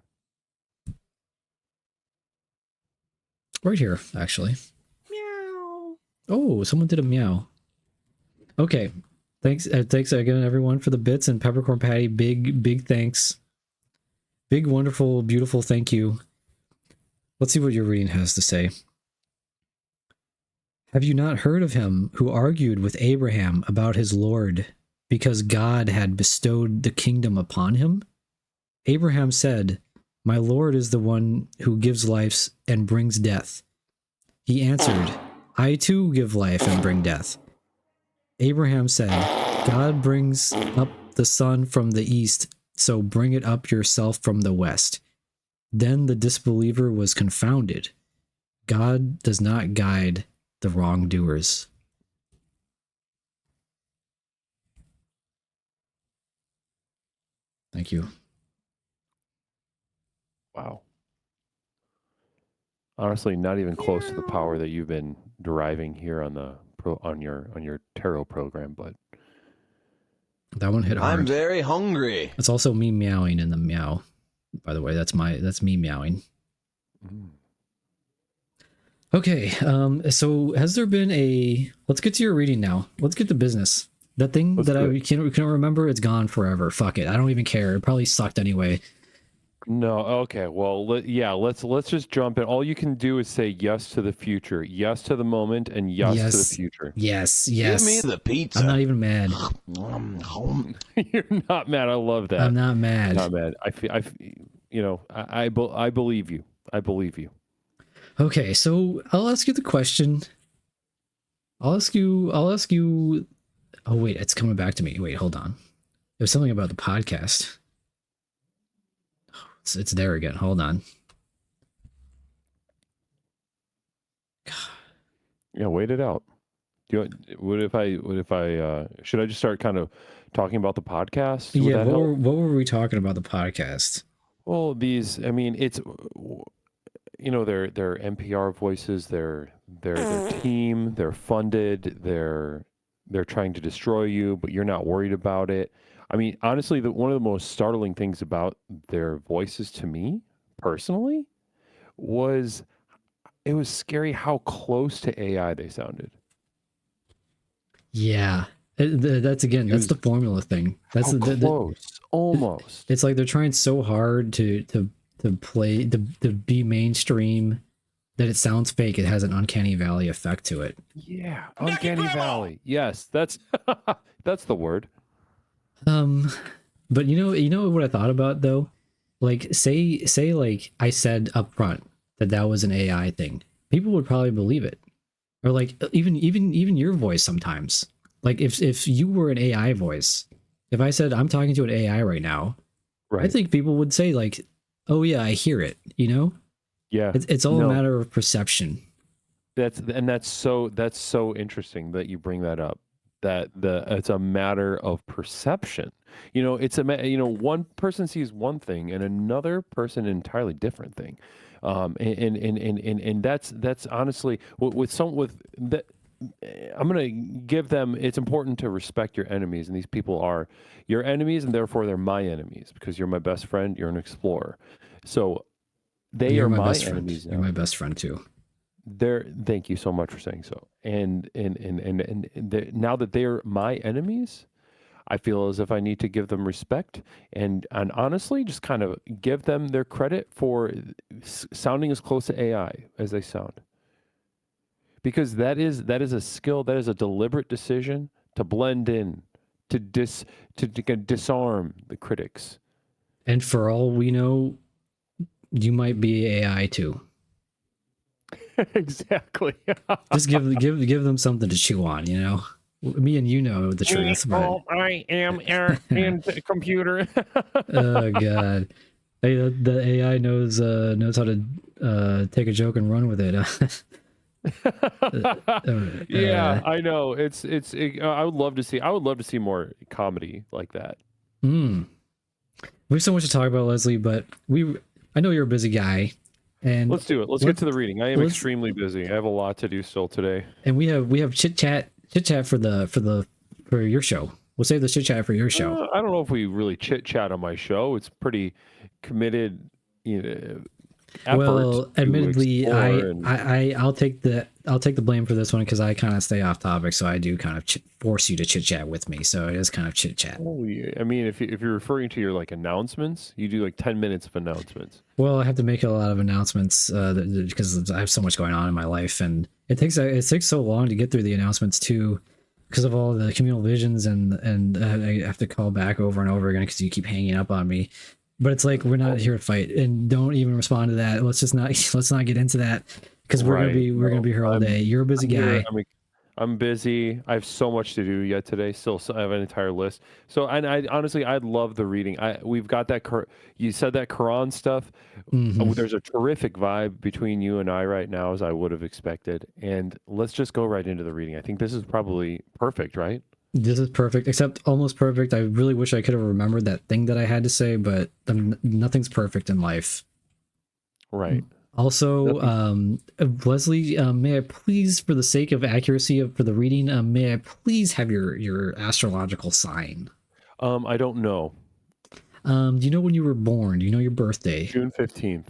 Speaker 3: Right here, actually. Meow. Oh, someone did a meow. Okay. Thanks again, everyone, for the bits, and Peppercorn Patty. Big thanks. Big, wonderful, beautiful thank you. Let's see what your reading has to say. Have you not heard of him who argued with Abraham about his Lord because God had bestowed the kingdom upon him? Abraham said, "My Lord is the one who gives life and brings death." He answered, "I too give life and bring death." Abraham said, "God brings up the sun from the east, so bring it up yourself from the west." Then the disbeliever was confounded. God does not guide the wrongdoers. Thank you.
Speaker 9: Wow. Honestly, not even close to the power that you've been deriving here on the on your tarot program, but
Speaker 3: that one hit hard.
Speaker 1: I'm very hungry.
Speaker 3: It's also me meowing in the meow. By the way, that's me meowing. Okay, so has there been let's get to your reading now. Let's get to business. That thing I can't remember, it's gone forever. Fuck it. I don't even care. It probably sucked anyway.
Speaker 9: No, okay. Well, let's just jump in. All you can do is say yes to the future, yes to the moment, and yes to the future.
Speaker 3: Yes.
Speaker 1: Give me the pizza.
Speaker 3: I'm not even mad.
Speaker 9: You're not mad. I love that.
Speaker 3: I'm not mad.
Speaker 9: I'm not mad. I believe you. I believe you.
Speaker 3: Okay, so I'll ask you the question. I'll ask you. Oh wait, it's coming back to me. Wait, hold on. There's something about the podcast. It's there again. Hold on.
Speaker 9: Yeah, wait it out. What if I should I just start kind of talking about the podcast?
Speaker 3: Yeah, what were we talking about the podcast?
Speaker 9: Well, it's they're NPR voices, they're team, they're funded, they're trying to destroy you, but you're not worried about it. I mean, honestly, one of the most startling things about their voices to me, personally, was it was scary how close to AI they sounded.
Speaker 3: Yeah, that's the formula thing. That's
Speaker 9: close, almost.
Speaker 3: It's like they're trying so hard to be mainstream that it sounds fake. It has an uncanny valley effect to it.
Speaker 9: Yeah, uncanny valley. Yes, that's that's the word.
Speaker 3: But you know what I thought about though? Like say like I said up front that was an AI thing. People would probably believe it. Or like even your voice sometimes. Like if you were an AI voice If I said I'm talking to an AI right now,
Speaker 9: Right.
Speaker 3: I think people would say like, "Oh yeah, I hear it." You know,
Speaker 9: Yeah.
Speaker 3: it's all
Speaker 9: No.
Speaker 3: a matter of perception.
Speaker 9: That's so interesting that you bring that up. That it's a matter of perception. You know, one person sees one thing and another person an entirely different thing. And that's honestly with that. I'm gonna give them. It's important to respect your enemies, and these people are your enemies, and therefore they're my enemies because you're my best friend. You're an explorer, so they
Speaker 3: You're
Speaker 9: are
Speaker 3: my
Speaker 9: my
Speaker 3: best friend.
Speaker 9: enemies
Speaker 3: You're
Speaker 9: now.
Speaker 3: my best friend too.
Speaker 9: Thank you so much for saying so. And now that they're my enemies, I feel as if I need to give them respect and honestly just kind of give them their credit for sounding as close to AI as they sound. Because that is a skill, that is a deliberate decision to blend in, to disarm the critics.
Speaker 3: And for all we know, you might be AI too.
Speaker 9: Exactly.
Speaker 3: Just give them something to chew on. You know, me and you know the truth, but
Speaker 9: I am in the computer.
Speaker 3: oh god, hey, the AI knows how to take a joke and run with it.
Speaker 9: Yeah, I know. I would love to see more comedy like that.
Speaker 3: We have so much to talk about, Leslie, but I know you're a busy guy, and
Speaker 9: Let's do it. Let's get to the reading. I am extremely busy. I have a lot to do still today.
Speaker 3: And we have chit chat for your show. We'll save the chit chat for your show.
Speaker 9: I don't know if we really chit chat on my show. It's pretty committed, effort.
Speaker 3: Well, admittedly,
Speaker 9: and...
Speaker 3: I'll take the blame for this one because I kind of stay off topic, so I do kind of force you to chit chat with me. So it is kind of chit chat.
Speaker 9: Oh, yeah. I mean, if you're referring to your like announcements, you do like 10 minutes of announcements.
Speaker 3: Well, I have to make a lot of announcements because I have so much going on in my life, and it takes so long to get through the announcements too, because of all the communal visions and I have to call back over and over again because you keep hanging up on me. But it's like we're not here to fight, and don't even respond to that. Let's not get into that because we're gonna be here all day. You're a busy guy.
Speaker 9: I'm busy. I have so much to do yet today. Still, I have an entire list. So, and I honestly, I'd love the reading. We've got that. You said that Quran stuff.
Speaker 3: Mm-hmm.
Speaker 9: There's a terrific vibe between you and I right now, as I would have expected. And let's just go right into the reading. I think this is probably perfect, right?
Speaker 3: This is perfect, except almost perfect. I really wish I could have remembered that thing that I had to say, but nothing's perfect in life.
Speaker 9: Right.
Speaker 3: Also, Leslie, may I please, for the sake of accuracy for the reading, may I please have your astrological sign?
Speaker 9: I don't know.
Speaker 3: Do you know when you were born? Do you know your birthday?
Speaker 9: June 15th.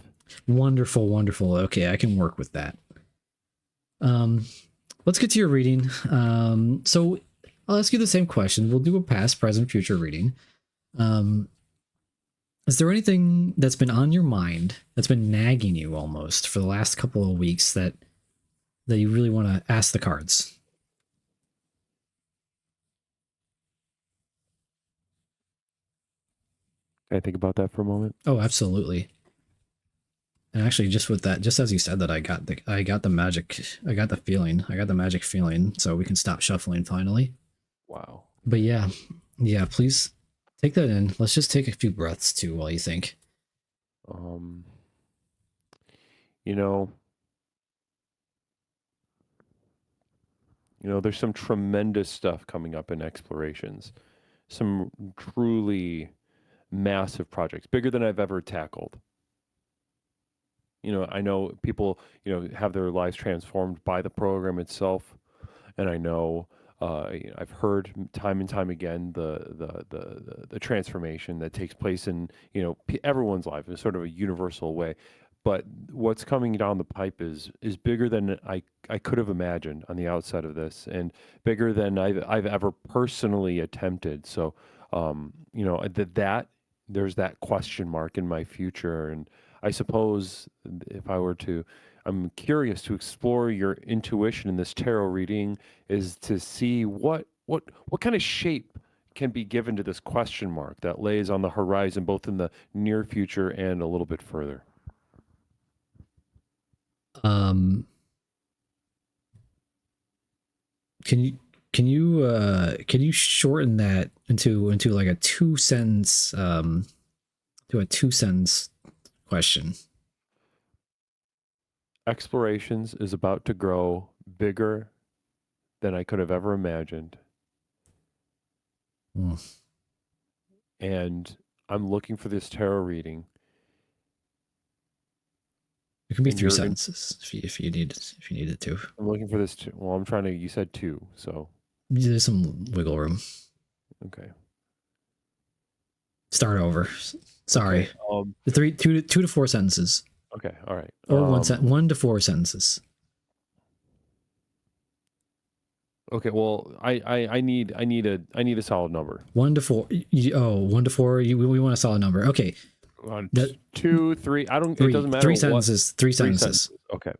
Speaker 3: Wonderful, wonderful. Okay, I can work with that. Let's get to your reading. So I'll ask you the same question. We'll do a past, present, future reading. Is there anything that's been on your mind that's been nagging you almost for the last couple of weeks that you really want to ask the cards?
Speaker 9: Can I think about that for a moment?
Speaker 3: Oh, absolutely. And actually, just with that, just as you said that, I got the magic feeling. So we can stop shuffling finally.
Speaker 9: Wow.
Speaker 3: But yeah, please take that in. Let's just take a few breaths too while you think.
Speaker 9: There's some tremendous stuff coming up in explorations. Some truly massive projects, bigger than I've ever tackled. I know people, have their lives transformed by the program itself, and I know I've heard time and time again the transformation that takes place in everyone's life in sort of a universal way. But what's coming down the pipe is bigger than I could have imagined on the outside of this, and bigger than I've ever personally attempted. So, that there's that question mark in my future, and I suppose if I were to, I'm curious to explore your intuition in this tarot reading, is to see what kind of shape can be given to this question mark that lays on the horizon, both in the near future and a little bit further.
Speaker 3: Can can you shorten that into like a 2-sentence to a 2-sentence question?
Speaker 9: Explorations is about to grow bigger than I could have ever imagined.
Speaker 3: Hmm.
Speaker 9: And I'm looking for this tarot reading.
Speaker 3: It can be
Speaker 9: And
Speaker 3: 3
Speaker 9: you're in-
Speaker 3: sentences if you needed to.
Speaker 9: I'm looking for this. Well, I'm trying to. You said 2, so
Speaker 3: There's some wiggle room.
Speaker 9: okay.
Speaker 3: Start over. Sorry.
Speaker 9: Okay,
Speaker 3: 2 to 4 sentences,
Speaker 9: okay. All right.
Speaker 3: or 1 to 4 sentences.
Speaker 9: Okay. Well, I need a solid number.
Speaker 3: 1 to 4. 1 to 4. We want a solid number. Okay. That-
Speaker 9: 2, 3. I don't.
Speaker 3: 3.
Speaker 9: It doesn't matter.
Speaker 3: 3
Speaker 9: what-
Speaker 3: sentences. 3
Speaker 9: 3
Speaker 3: sentences.
Speaker 9: Okay.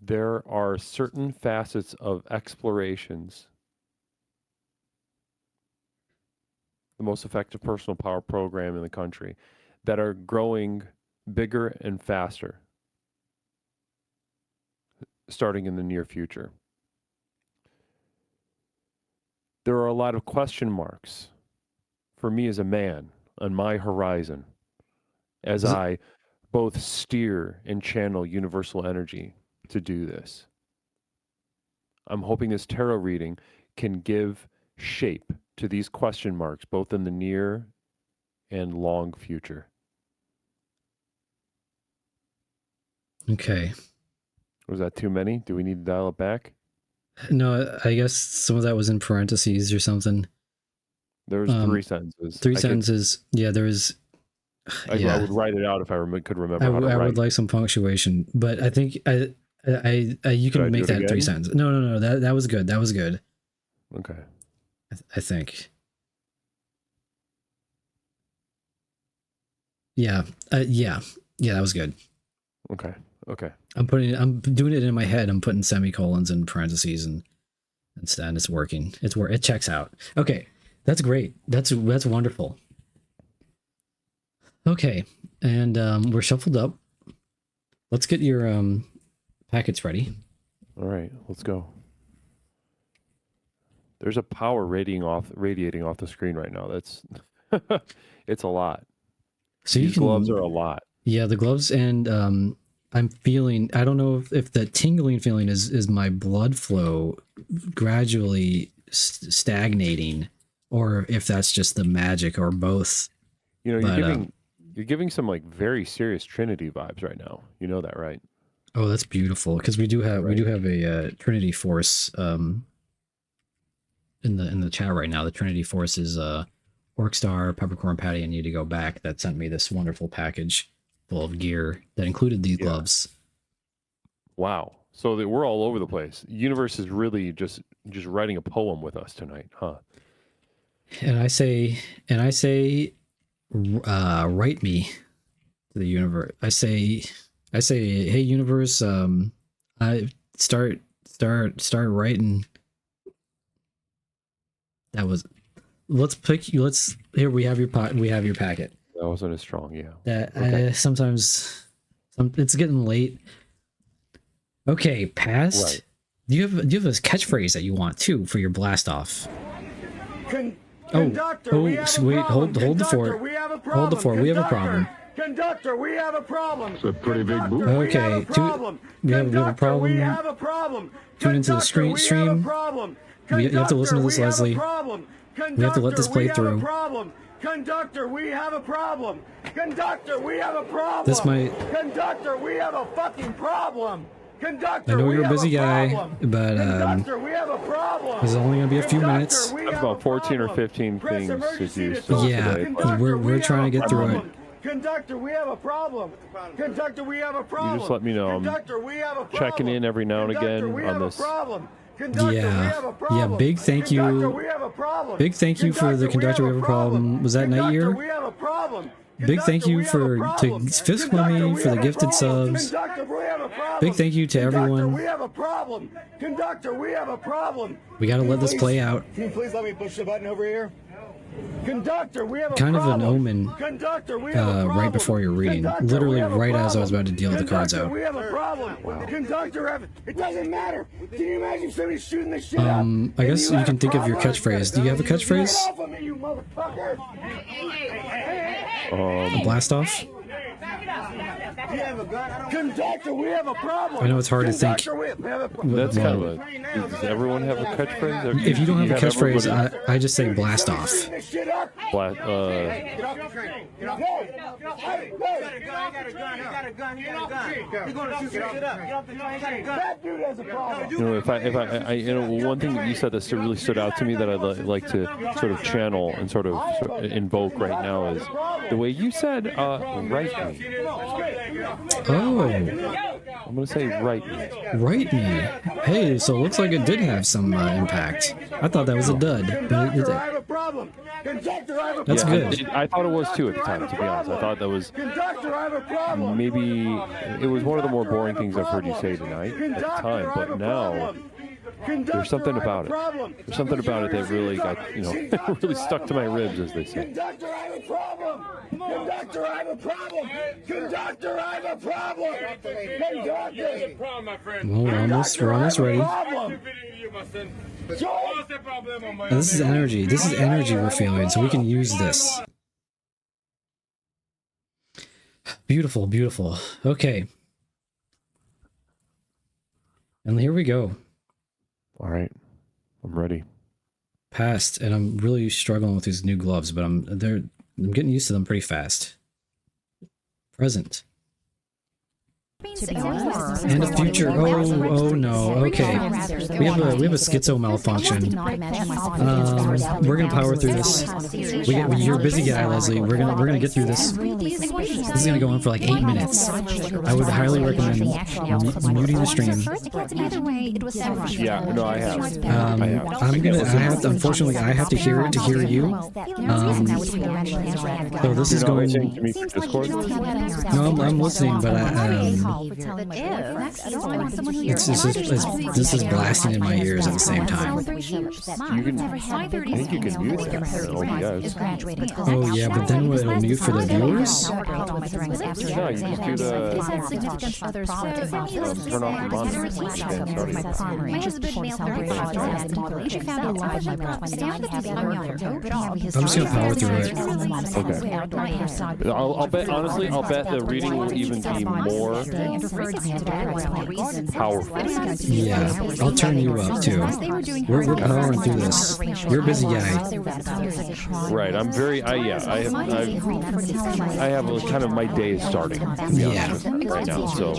Speaker 9: There are certain facets of explorations, the most effective personal power program in the country, that are growing bigger and faster starting in the near future. There are a lot of question marks for me as a man on my horizon as
Speaker 3: Is it-
Speaker 9: I both steer and channel universal energy to do this. I'm hoping this tarot reading can give shape to these question marks, both in the near and long future.
Speaker 3: Okay.
Speaker 9: Was that too many? Do we need to dial it back?
Speaker 3: No, I guess some of that was in parentheses or something.
Speaker 9: There's 3 sentences.
Speaker 3: 3
Speaker 9: I could-
Speaker 3: sentences. Yeah, there was.
Speaker 9: I
Speaker 3: Yeah,
Speaker 9: would write it out if I could remember
Speaker 3: I
Speaker 9: how to write.
Speaker 3: would like some punctuation, but I think you
Speaker 9: Should I
Speaker 3: can
Speaker 9: do
Speaker 3: make
Speaker 9: it
Speaker 3: that 3
Speaker 9: again?
Speaker 3: sentences. No. That was good. That was good.
Speaker 9: Okay.
Speaker 3: I think. Yeah. Yeah. That was good.
Speaker 9: Okay. Okay.
Speaker 3: I'm doing it in my head. I'm putting semicolons and parentheses and instead it's working. It checks out. Okay. That's great. That's wonderful. Okay. And we're shuffled up. Let's get your packets ready.
Speaker 9: All right. Let's go. There's a power radiating off the screen right now. That's it's a lot.
Speaker 3: So you
Speaker 9: These
Speaker 3: can,
Speaker 9: gloves are a lot.
Speaker 3: Yeah, the gloves, and I'm feeling, I don't know if the tingling feeling is my blood flow gradually stagnating, or if that's just the magic, or both.
Speaker 9: You know,
Speaker 3: But,
Speaker 9: you're giving some like very serious Trinity vibes right now. You know that, right?
Speaker 3: Oh, that's beautiful, because we do have a Trinity Force in the chat right now. The Trinity Force is Orkstar, Peppercorn Patty, and Need to Go Back that sent me this wonderful package full of gear that included these gloves.
Speaker 9: Wow. So that we're all over the place. The universe is really just writing a poem with us tonight, huh?
Speaker 3: And I say, write me to the universe. I say, hey universe, I start writing. That was. Here we have your packet.
Speaker 9: That wasn't as strong, yeah.
Speaker 3: That
Speaker 9: Okay.
Speaker 3: sometimes it's getting late. Okay, past.
Speaker 9: Right.
Speaker 3: Do you have a catchphrase that you want too for your blast off?
Speaker 10: Conductor, we have a
Speaker 3: wait,
Speaker 10: problem.
Speaker 3: hold the fort.
Speaker 10: Conductor, we have a problem.
Speaker 3: Hold the fort. We have a problem.
Speaker 10: Conductor, we have a problem.
Speaker 11: It's a pretty big
Speaker 10: Conductor,
Speaker 11: boot.
Speaker 10: we
Speaker 3: Okay,
Speaker 10: have a problem.
Speaker 3: we have a
Speaker 10: Conductor,
Speaker 3: problem.
Speaker 10: We have a problem.
Speaker 3: Tune into the
Speaker 10: Conductor,
Speaker 3: stream.
Speaker 10: We have a problem.
Speaker 3: You have to listen to this,
Speaker 10: Conductor, we have a
Speaker 3: Leslie.
Speaker 10: problem.
Speaker 3: We have to let this play
Speaker 10: Conductor, we have
Speaker 3: through.
Speaker 10: a problem. Conductor, we have a problem. Conductor, we have a problem.
Speaker 3: This might.
Speaker 10: Conductor, we have a fucking problem. Conductor,
Speaker 3: I know
Speaker 10: we
Speaker 3: you're a
Speaker 10: have
Speaker 3: busy guy,
Speaker 10: problem.
Speaker 3: but
Speaker 10: Conductor, we have a problem.
Speaker 3: this is only gonna be a few
Speaker 10: Conductor,
Speaker 3: minutes.
Speaker 10: we
Speaker 9: I have
Speaker 10: have
Speaker 9: about
Speaker 10: a
Speaker 9: 14 or
Speaker 10: problem.
Speaker 9: 15
Speaker 10: Press
Speaker 9: things to
Speaker 10: emergency
Speaker 9: do
Speaker 10: to
Speaker 9: still
Speaker 10: talk.
Speaker 3: Yeah,
Speaker 9: today.
Speaker 10: Conductor,
Speaker 3: we're
Speaker 10: we
Speaker 3: trying to
Speaker 10: have
Speaker 3: get
Speaker 10: a
Speaker 3: through it.
Speaker 10: problem. Conductor, we have a problem. Conductor, we have a problem.
Speaker 9: just let me know. I'm
Speaker 10: Conductor, we have a problem.
Speaker 9: checking in every now and
Speaker 10: Conductor,
Speaker 9: again
Speaker 10: we
Speaker 9: on
Speaker 10: have a
Speaker 9: this.
Speaker 10: problem. Conductor, we
Speaker 3: Yeah.
Speaker 10: have a problem.
Speaker 3: Big thank you.
Speaker 10: Conductor, we have a problem.
Speaker 3: Big thank you for the Conductor, we have a problem. Was that
Speaker 10: Conductor,
Speaker 3: Nightyear?
Speaker 10: we have a problem.
Speaker 3: Big thank
Speaker 10: Conductor,
Speaker 3: you
Speaker 10: we have a
Speaker 3: for
Speaker 10: problem.
Speaker 3: to Fist
Speaker 10: Conductor,
Speaker 3: Mummy
Speaker 10: we
Speaker 3: for the
Speaker 10: have a
Speaker 3: gifted
Speaker 10: problem.
Speaker 3: subs.
Speaker 10: Conductor, we have a problem.
Speaker 3: Big thank you to
Speaker 10: Conductor,
Speaker 3: everyone.
Speaker 10: we have a problem. Conductor, we have a problem.
Speaker 3: We gotta let this play out.
Speaker 10: Can you please let me push the button over here? Conductor, we have a
Speaker 3: kind of an
Speaker 10: problem.
Speaker 3: omen
Speaker 10: Conductor, we have a problem.
Speaker 3: right before you're reading.
Speaker 10: Conductor,
Speaker 3: Literally
Speaker 10: we have a
Speaker 3: right as I was
Speaker 10: problem.
Speaker 3: about to deal the cards
Speaker 10: Conductor,
Speaker 3: out.
Speaker 10: we have a problem. Conductor, it doesn't matter. Can you imagine somebody shooting this shit up?
Speaker 3: I guess you can think of your catchphrase. Do you have a catchphrase?
Speaker 10: Get off of me, you motherfucker.
Speaker 3: A blast off?
Speaker 10: Conductor, we have a problem.
Speaker 3: I know it's hard to think.
Speaker 10: Conductor, we have a problem.
Speaker 9: That's kind of a. Does everyone have a catchphrase? Or
Speaker 3: If you don't have a catchphrase,
Speaker 9: everybody-
Speaker 3: I just say blast off.
Speaker 10: Shooting this shit up.
Speaker 9: Bla-
Speaker 10: Get off the train. Get off the train. Hey, that dude has a problem.
Speaker 9: You know, if I, you know, one thing that you said that really stood out to me that I'd like to sort of channel and sort of invoke right now is the way you said, right me.
Speaker 3: Oh,
Speaker 9: I'm gonna say right me.
Speaker 3: right me. Hey, so it looks like it did have some impact. I thought that was a dud, but
Speaker 10: Conductor, I have a problem. Conductor, I have a
Speaker 3: That's
Speaker 10: problem.
Speaker 3: good.
Speaker 9: I thought it was too at the time, to be honest. I thought that was
Speaker 10: Conductor, I have a problem.
Speaker 9: maybe it was one of the more boring things I've heard you say tonight at the time, but now there's something about it. There's something about it that really got, you know, really stuck to my ribs, as they say.
Speaker 10: Conductor, I have a problem. Conductor, I have a problem. Conductor, I have a problem. Conductor.
Speaker 3: well, we're almost ready.
Speaker 10: Problem.
Speaker 3: And this is energy. This is energy we're feeling, so we can use this. Beautiful, beautiful. Okay. And here we go.
Speaker 9: All right, I'm ready.
Speaker 3: Past, and I'm really struggling with these new gloves, but I'm getting used to them pretty fast. Present. And the future. Oh no. Okay. We have a schizo malfunction. We're gonna power through this. You're a busy guy, Leslie. We're gonna get through this. This is gonna go on for like 8 minutes. I would highly recommend muting the stream.
Speaker 9: Yeah, no, I have.
Speaker 3: Unfortunately, I have to hear it to hear you. So this is going.
Speaker 9: to me for Discord.
Speaker 3: No, I'm listening, but this is blasting in my ears at the same time.
Speaker 9: You can, I think you can mute that for OBS.
Speaker 3: Oh yeah, but then it'll mute for the viewers?
Speaker 9: No, you just do the turn off the monitor and
Speaker 3: I'm just gonna power through it.
Speaker 9: Okay. I'll bet, honestly, I'll bet the reading will even be more powerful.
Speaker 3: Yeah, I'll turn you up too. We're powering through this. You're a busy guy.
Speaker 9: Right, I'm very, I have a, kind of my day is starting, to be honest with you right now, so.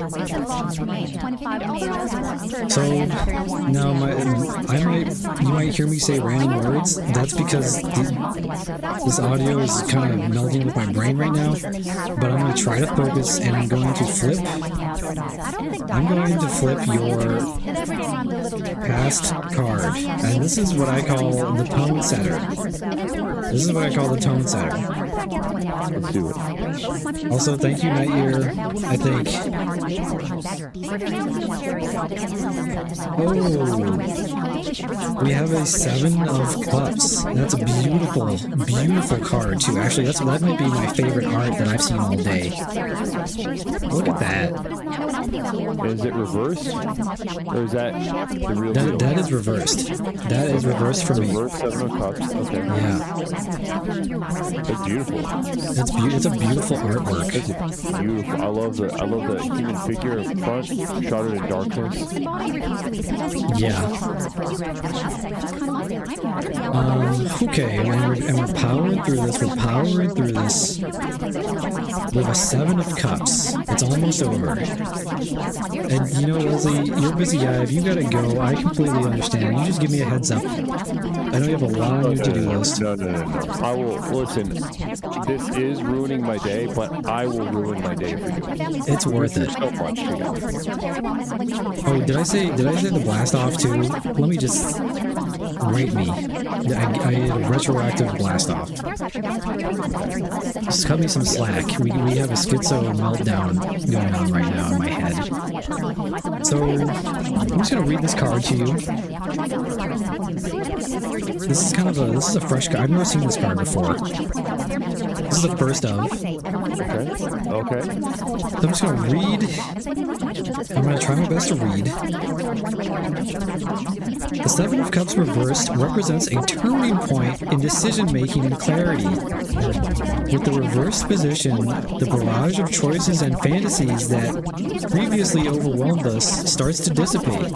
Speaker 3: So now you might hear me say random words. That's because this audio is kind of melding with my brain right now. But I'm going to try to focus, and I'm going to flip. I'm going to flip your past card, and this is what I call the tone setter. This is what I call the tone setter.
Speaker 9: Let's do it.
Speaker 3: Also, thank you, Nightyear. I think. Oh, we have a 7 of Cups. That's a beautiful, beautiful card too. Actually, that might be my favorite art that I've seen all day. Look at that.
Speaker 9: Is it reversed? Or is that the real deal?
Speaker 3: That is reversed. That is reversed for me.
Speaker 9: Reverse 7 of Cups? Okay.
Speaker 3: Yeah.
Speaker 9: It's beautiful.
Speaker 3: It's a beautiful artwork.
Speaker 9: It's beautiful. I love the human figure in front, shrouded in darkness.
Speaker 3: Yeah. Okay, and we're powering through this. We're powering through this. We have a 7 of Cups. It's almost over. And you know, Leslie, you're a busy guy. If you gotta go, I completely understand. You just give me a heads up. I know you have a long to-do list.
Speaker 9: No. I will, listen, this is ruining my day, but I will ruin my day for you.
Speaker 3: It's worth it.
Speaker 9: So much for you.
Speaker 3: Oh, did I say the blast off too? Let me just rant fight me. I had a retroactive blast off. Just cut me some slack. We have a schizo meltdown going on right now in my head. So I'm just gonna read this card to you. This is a fresh card. I've never seen this card before. This is the first of.
Speaker 9: Okay.
Speaker 3: So I'm just gonna read. I'm gonna try my best to read. The Seven of Cups reversed represents a turning point in decision-making and clarity. With the reversed position, the barrage of choices and fantasies that previously overwhelmed us starts to dissipate.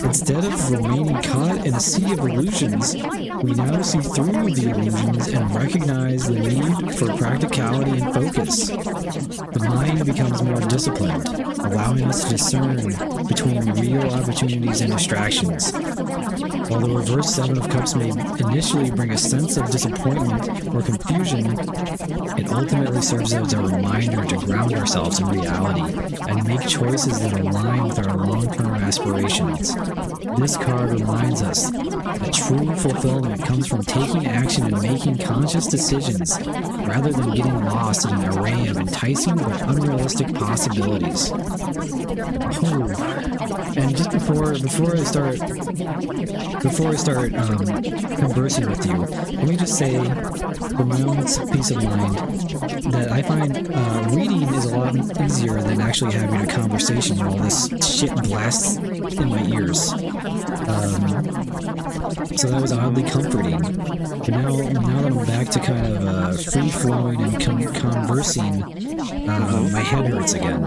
Speaker 3: Instead of remaining caught in a sea of illusions, we now see through the illusions and recognize the need for practicality and focus. The mind becomes more disciplined, allowing us to discern between real opportunities and distractions. While the reverse Seven of Cups may initially bring a sense of disappointment or confusion, it ultimately serves as a reminder to ground ourselves in reality and make choices that align with our long-term aspirations. This card reminds us that true fulfillment comes from taking action and making conscious decisions rather than getting lost in an array of enticing but unrealistic possibilities. Oh, and just before I start conversing with you, let me just say, for my own peace of mind, that I find reading is a lot easier than actually having a conversation when all this shit blasts in my ears. So that was oddly comforting. But now that I'm back to kind of free-flowing and conversing, my head hurts again.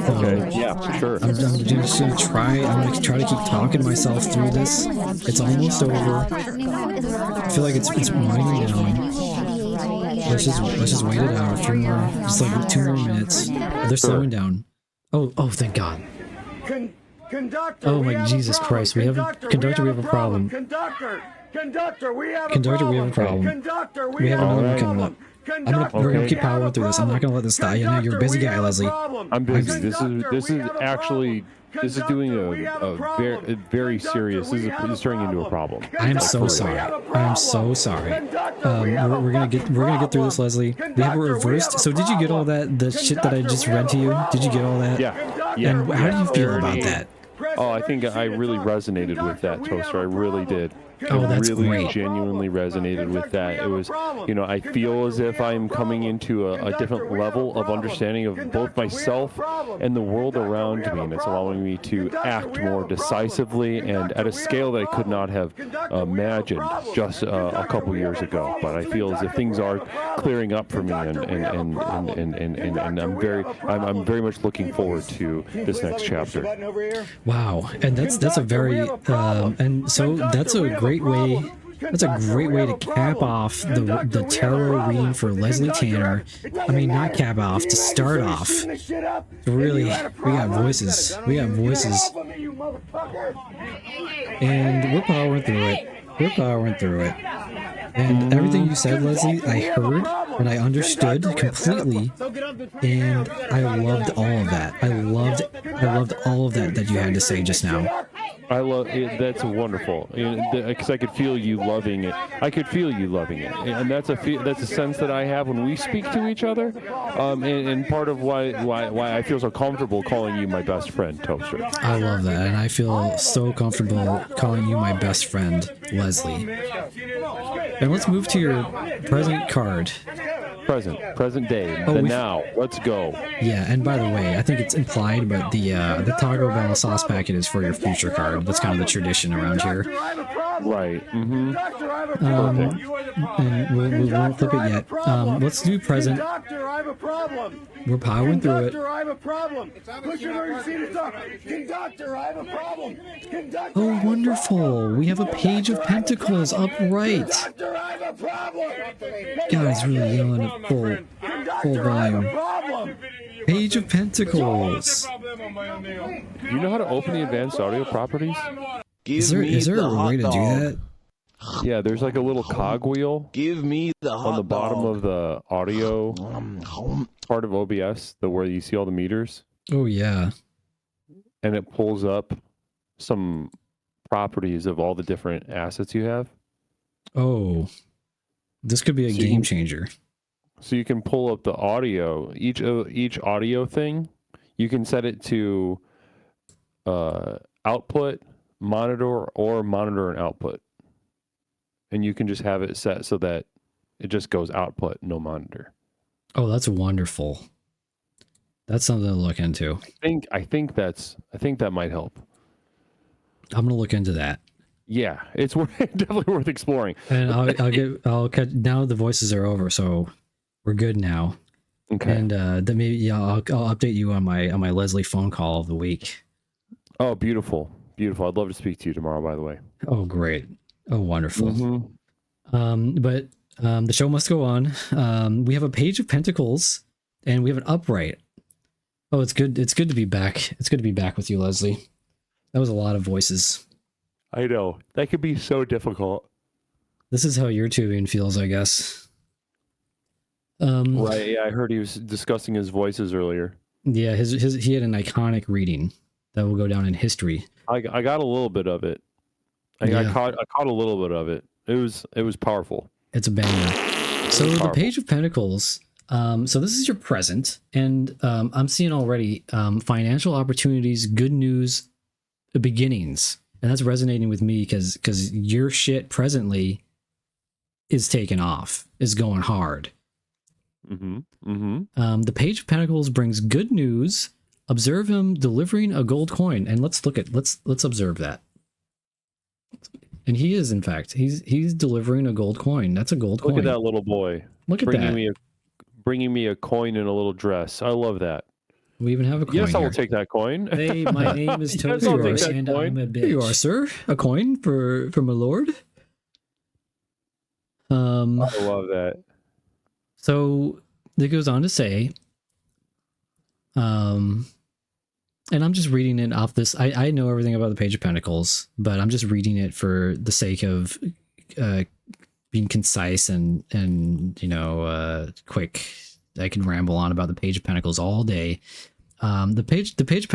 Speaker 9: Okay, yeah, for sure.
Speaker 3: I'm just gonna try to keep talking myself through this. It's almost over. I feel like it's winding down. Let's just wait it out. Just like 2 more minutes. They're slowing down. Oh, thank God.
Speaker 10: Conductor,
Speaker 3: Oh my Jesus Christ! We have a problem.
Speaker 10: Conductor, we have a
Speaker 3: problem.
Speaker 10: Conductor,
Speaker 3: We have another one coming up. We're gonna keep powering through this. I'm not gonna let this die. I know you're a busy guy, Leslie.
Speaker 9: I'm busy. This is doing a very serious. This is turning into a problem.
Speaker 3: I am so sorry. We're gonna get through this, Leslie. We have it reversed. So did you get all the shit that I just read to you? Did you get all that?
Speaker 9: Yeah.
Speaker 3: And how do you feel about that?
Speaker 9: Oh, I think I really resonated with that, Toaster. I really did.
Speaker 3: Oh, that's
Speaker 9: really
Speaker 3: great.
Speaker 9: Genuinely resonated with that. It was, I feel as if I'm coming into a different level of understanding of both myself and the world around me, and it's allowing me to act more decisively and at a scale that I could not have imagined just a couple years ago. But I feel as if things are clearing up for me, and I'm very much looking forward to this next chapter.
Speaker 3: Wow, and that's a very and so that's a great way. That's a great way to cap off the tarot reading for Leslie Tanner. I mean, not cap off, to start off. Really, we got voices. And we're powering through it. And everything you said, Leslie, I heard and I understood completely, and I loved all of that. I loved all of that you had to say just now.
Speaker 9: I love it. That's wonderful, because I could feel you loving it. And that's a sense that I have when we speak to each other. And part of why I feel so comfortable calling you my best friend, Toaster.
Speaker 3: I love that, and I feel so comfortable calling you my best friend, Leslie. And let's move to your present card.
Speaker 9: Present day, now. Let's go.
Speaker 3: Yeah, and by the way, I think it's implied, but the Taco Bell sauce packet is for your future card. That's kind of the tradition around here.
Speaker 9: Right. Mm-hmm.
Speaker 3: And we won't flip it yet. Let's do present. We're powering through it. Oh, wonderful! We have a Page of Pentacles upright. Guys, really yelling at full volume. Page of Pentacles.
Speaker 9: Do you know how to open the advanced audio properties?
Speaker 3: Is there a way to do that?
Speaker 9: Yeah, there's like a little cogwheel.
Speaker 1: Give me the hot
Speaker 9: on the bottom
Speaker 1: dog.
Speaker 9: of the audio part of OBS, where you see all the meters.
Speaker 3: Oh yeah.
Speaker 9: And it pulls up some properties of all the different assets you have.
Speaker 3: Oh, this could be a
Speaker 9: So you
Speaker 3: game
Speaker 9: can-
Speaker 3: changer.
Speaker 9: So you can pull up the audio. Each audio thing, you can set it to output, monitor, or monitor and output, and you can just have it set so that it just goes output, no monitor.
Speaker 3: Oh, that's wonderful. That's something to look into.
Speaker 9: I think that might help.
Speaker 3: I'm gonna look into that.
Speaker 9: Yeah, it's definitely worth exploring.
Speaker 3: And I'll cut. Now the voices are over, so we're good now.
Speaker 9: Okay.
Speaker 3: And then maybe I'll update you on my Leslie phone call of the week.
Speaker 9: Oh, beautiful, beautiful. I'd love to speak to you tomorrow. By the way.
Speaker 3: Oh, great. Oh, wonderful.
Speaker 9: Mhm.
Speaker 3: But the show must go on. We have a Page of Pentacles, and we have an upright. Oh, it's good. It's good to be back. It's good to be back with you, Leslie. That was a lot of voices.
Speaker 9: I know that could be so difficult.
Speaker 3: This is how your tubing feels, I guess.
Speaker 9: Right. Yeah, I heard he was discussing his voices earlier.
Speaker 3: Yeah, he had an iconic reading that will go down in history.
Speaker 9: I got a little bit of it. I
Speaker 3: Yeah.
Speaker 9: caught a little bit of it. It was powerful.
Speaker 3: It's a banger. So the Page of Pentacles. So this is your present, and I'm seeing already financial opportunities, good news, beginnings, and that's resonating with me because your shit presently is taking off, is going hard. The Page of Pentacles brings good news. Observe him delivering a gold coin, and let's observe that. And he is, in fact, he's delivering a gold coin. That's a gold coin.
Speaker 9: Look at that little boy.
Speaker 3: Look at that.
Speaker 9: Bringing me a coin in a little dress. I love that.
Speaker 3: We even have a coin.
Speaker 9: Yes, I will
Speaker 3: here.
Speaker 9: take that coin.
Speaker 3: Hey, my name is
Speaker 9: Yes, I'll take
Speaker 3: Tozy,
Speaker 9: that
Speaker 3: and
Speaker 9: coin.
Speaker 3: I'm a bitch. Here you are, sir. A coin for my lord.
Speaker 9: I love that.
Speaker 3: So it goes on to say, and I'm just reading it off this. I know everything about the Page of Pentacles, but I'm just reading it for the sake of being concise and quick. I can ramble on about the Page of Pentacles all day. The Page of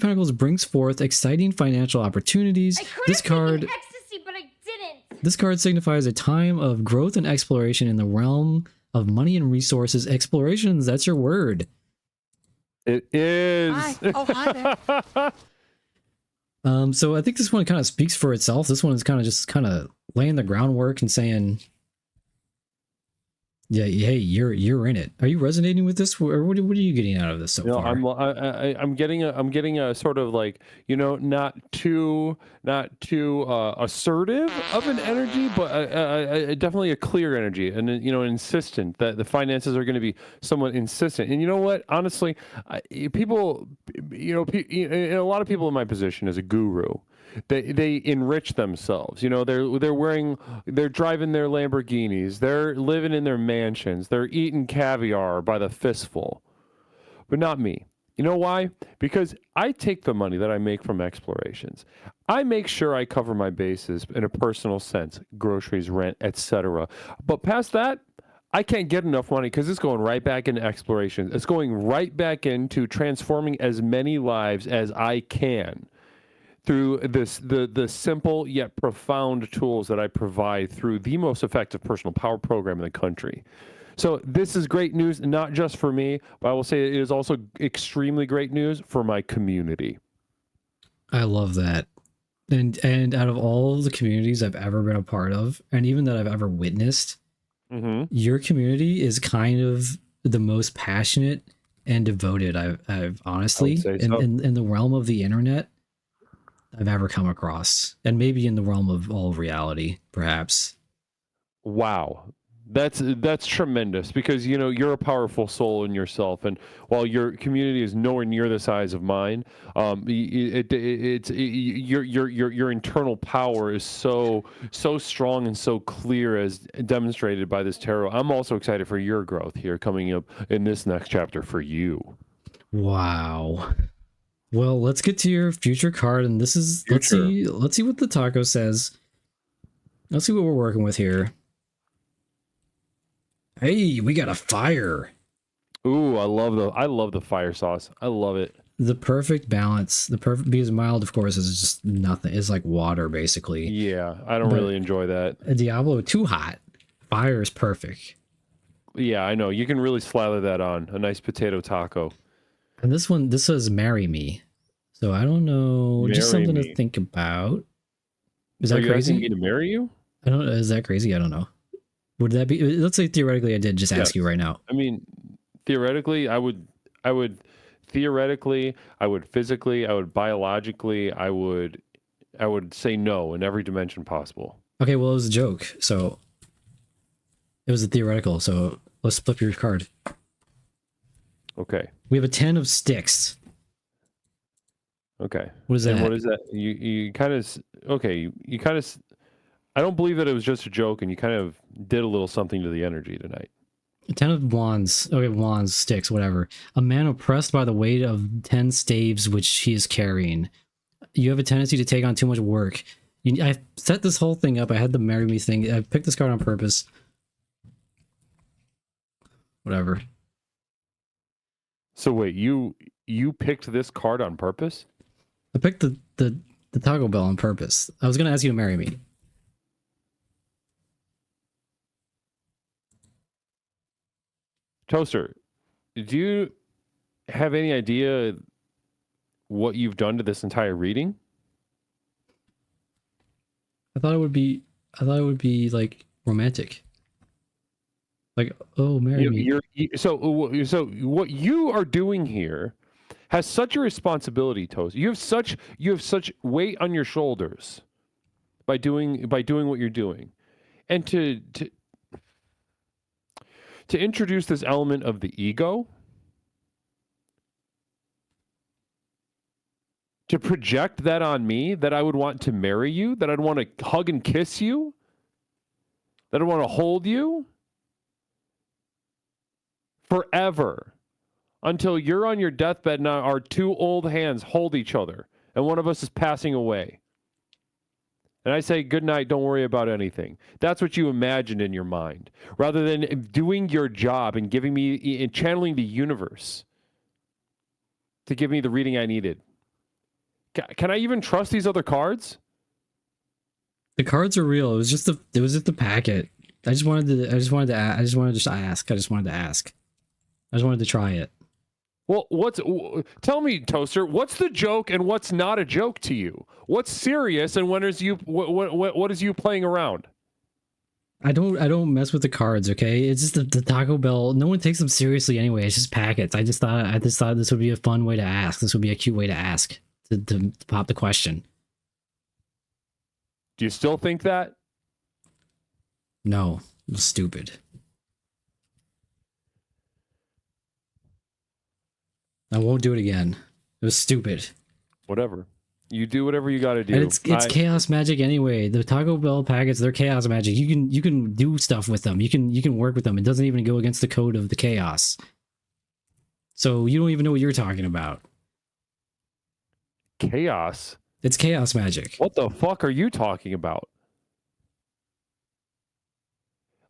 Speaker 3: Pentacles brings forth exciting financial opportunities. This card
Speaker 11: ecstasy, but I didn't.
Speaker 3: This card signifies a time of growth and exploration in the realm of money and resources. Explorations, that's your word.
Speaker 9: It is.
Speaker 11: Hi. Oh, hi there.
Speaker 3: So I think this one kind of speaks for itself. This one is kind of laying the groundwork and saying, yeah, hey, you're in it. Are you resonating with this, or what are you getting out of this so far?
Speaker 9: I'm getting a sort of like, not too assertive of an energy, but definitely a clear energy, and insistent that the finances are going to be somewhat insistent. And you know what? Honestly, people, a lot of people in my position as a guru, they enrich themselves. They're driving their Lamborghinis, they're living in their mansions, they're eating caviar by the fistful. But not me. You know why? Because I take the money that I make from explorations. I make sure I cover my bases in a personal sense, groceries, rent, etc. But past that, I can't get enough money because it's going right back into explorations. It's going right back into transforming as many lives as I can through the simple yet profound tools that I provide through the most effective personal power program in the country. So this is great news, not just for me, but I will say it is also extremely great news for my community.
Speaker 3: I love that. And out of all the communities I've ever been a part of, and even that I've ever witnessed, your community is kind of the most passionate and devoted I've honestly, in the realm of the internet, I've ever come across, and maybe in the realm of all reality, perhaps.
Speaker 9: Wow. That's tremendous, because you're a powerful soul in yourself, and while your community is nowhere near the size of mine, your internal power is so strong and so clear, as demonstrated by this tarot. I'm also excited for your growth here coming up in this next chapter for you.
Speaker 3: Wow. Well, let's get to your future card, and this is let's see what the taco says. Let's see what we're working with here. Hey, we got a fire.
Speaker 9: Ooh, I love the fire sauce. I love it.
Speaker 3: the perfect balance, because mild, of course, is just nothing. It's like water, basically.
Speaker 9: Yeah, I don't
Speaker 3: But-
Speaker 9: really enjoy that.
Speaker 3: A Diablo too hot. Fire is perfect.
Speaker 9: Yeah, I know. You can really slather that on a nice potato taco.
Speaker 3: And this says "marry me," so I don't know. Just
Speaker 9: Marry
Speaker 3: something
Speaker 9: me.
Speaker 3: to think about. Is
Speaker 9: Are
Speaker 3: that
Speaker 9: you asking me
Speaker 3: crazy?
Speaker 9: to marry you?
Speaker 3: I don't. Is that crazy? I don't know. Would that be? Let's say theoretically, I did just ask you
Speaker 9: Yes.
Speaker 3: right now.
Speaker 9: I mean, theoretically, I would theoretically, I would physically, I would biologically, I would say no in every dimension possible.
Speaker 3: Okay, well, it was a joke, so it was a theoretical. So let's flip your card.
Speaker 9: Okay.
Speaker 3: We have a 10 of sticks.
Speaker 9: Okay.
Speaker 3: What is
Speaker 9: And
Speaker 3: that?
Speaker 9: what is that? You kind of okay. You kind of. I don't believe that it was just a joke, and you kind of did a little something to the energy tonight.
Speaker 3: 10 of wands. Okay, wands, sticks, whatever. A man oppressed by the weight of 10 staves which he is carrying. You have a tendency to take on too much work. I set this whole thing up. I had the marry me thing. I picked this card on purpose. Whatever.
Speaker 9: So wait, you picked this card on purpose?
Speaker 3: I picked the Taco Bell on purpose. I was gonna ask you to marry me.
Speaker 9: Toaster, do you have any idea what you've done to this entire reading?
Speaker 3: I thought it would be like romantic. Like, oh, marry me.
Speaker 9: So what you are doing here has such a responsibility, Toast. You have such weight on your shoulders by doing what you're doing, and to introduce this element of the ego, to project that on me, that I would want to marry you, that I'd want to hug and kiss you, that I'd want to hold you forever until you're on your deathbed and our two old hands hold each other and one of us is passing away. And I say, good night, don't worry about anything. That's what you imagined in your mind, rather than doing your job and giving me and channeling the universe to give me the reading I needed. Can I even trust these other cards?
Speaker 3: The cards are real. It was just the packet. I just wanted to ask. I just wanted to try it.
Speaker 9: Well, tell me, Toaster, what's the joke and what's not a joke to you? What's serious and what is you playing around?
Speaker 3: I don't mess with the cards, okay? It's just the Taco Bell. No one takes them seriously anyway. It's just packets. I just thought this would be a fun way to ask. This would be a cute way to ask to pop the question.
Speaker 9: Do you still think that?
Speaker 3: No, it was stupid. I won't do it again. It was stupid.
Speaker 9: Whatever. You do whatever you got to do.
Speaker 3: And it's chaos magic anyway. The Taco Bell packets, they're chaos magic. You can do stuff with them. You can work with them. It doesn't even go against the code of the chaos. So you don't even know what you're talking about.
Speaker 9: Chaos?
Speaker 3: It's chaos magic.
Speaker 9: What the fuck are you talking about?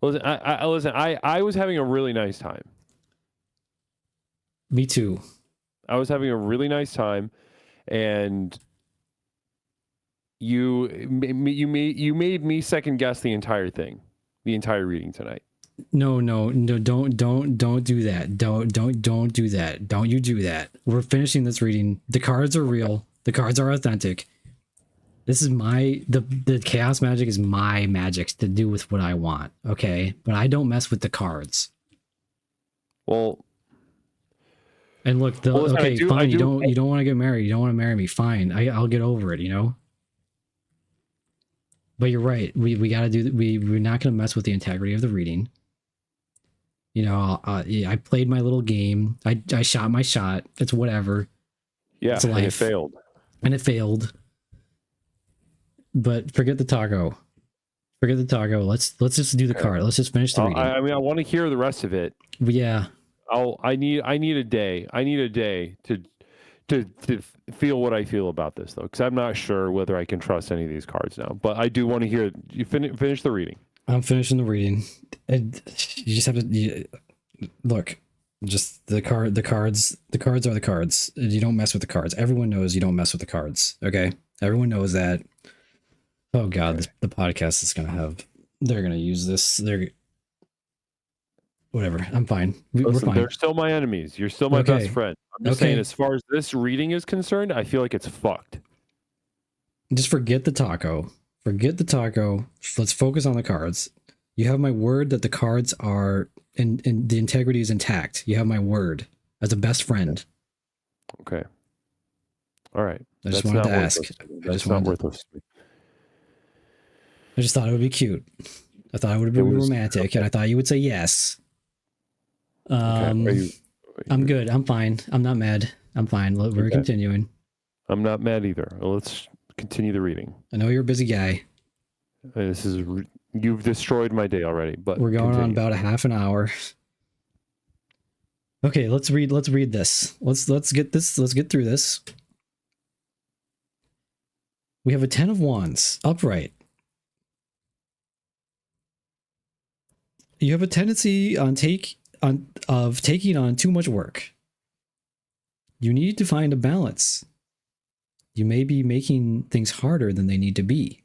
Speaker 9: Listen, I was having a really nice time.
Speaker 3: Me too.
Speaker 9: I was having a really nice time, and you made me second guess the entire thing, the entire reading tonight.
Speaker 3: No, don't do that. Don't do that. Don't you do that. We're finishing this reading. The cards are real. The cards are authentic. This is the chaos magic is my magic to do with what I want, okay? But I don't mess with the cards.
Speaker 9: Well,
Speaker 3: and look, okay, fine. You don't want to get married. You don't want to marry me. Fine. I'll get over it, you know? But you're right. We got to do we're not going to mess with the integrity of the reading. You know, I played my little game. I shot my shot. It's whatever.
Speaker 9: Yeah,
Speaker 3: it's
Speaker 9: and
Speaker 3: life.
Speaker 9: it failed.
Speaker 3: And it failed. But forget the taco. Forget the taco. Let's just do the card. Let's just finish the reading.
Speaker 9: I mean, I want to hear the rest of it.
Speaker 3: Yeah.
Speaker 9: I need a day. I need a day to feel what I feel about this, though, because I'm not sure whether I can trust any of these cards now. But I do want to hear you finish the reading.
Speaker 3: I'm finishing the reading. You just have to look. Just the cards are the cards. You don't mess with the cards. Everyone knows you don't mess with the cards. Okay, everyone knows that. Oh God, the podcast is gonna have. They're gonna use this. They're whatever. I'm fine. We're
Speaker 9: Listen,
Speaker 3: fine.
Speaker 9: they're still my enemies. You're still my
Speaker 3: Okay.
Speaker 9: best friend. I'm just saying, as far as this reading is concerned, I feel like it's fucked.
Speaker 3: Just forget the taco. Forget the taco. Let's focus on the cards. You have my word that the cards are and the integrity is intact. You have my word as a best friend.
Speaker 9: Okay. All right.
Speaker 3: I just
Speaker 9: That's
Speaker 3: wanted
Speaker 9: not
Speaker 3: to ask.
Speaker 9: worthless.
Speaker 3: I
Speaker 9: That's
Speaker 3: just
Speaker 9: not
Speaker 3: wanted to-
Speaker 9: worthless to me.
Speaker 3: I just thought it would be cute. I thought it would be romantic, and I thought you would say yes.
Speaker 9: Okay.
Speaker 3: I'm good. I'm fine. I'm not mad. I'm fine. We're
Speaker 9: Okay.
Speaker 3: continuing.
Speaker 9: I'm not mad either. Let's continue the reading.
Speaker 3: I know you're a busy guy.
Speaker 9: This is you've destroyed my day already, but
Speaker 3: We're going on
Speaker 9: continue.
Speaker 3: about a half an hour. Okay, let's read this. Let's get through this. We have a 10 of Wands, upright. You have a tendency of taking on too much work. You need to find a balance. You may be making things harder than they need to be.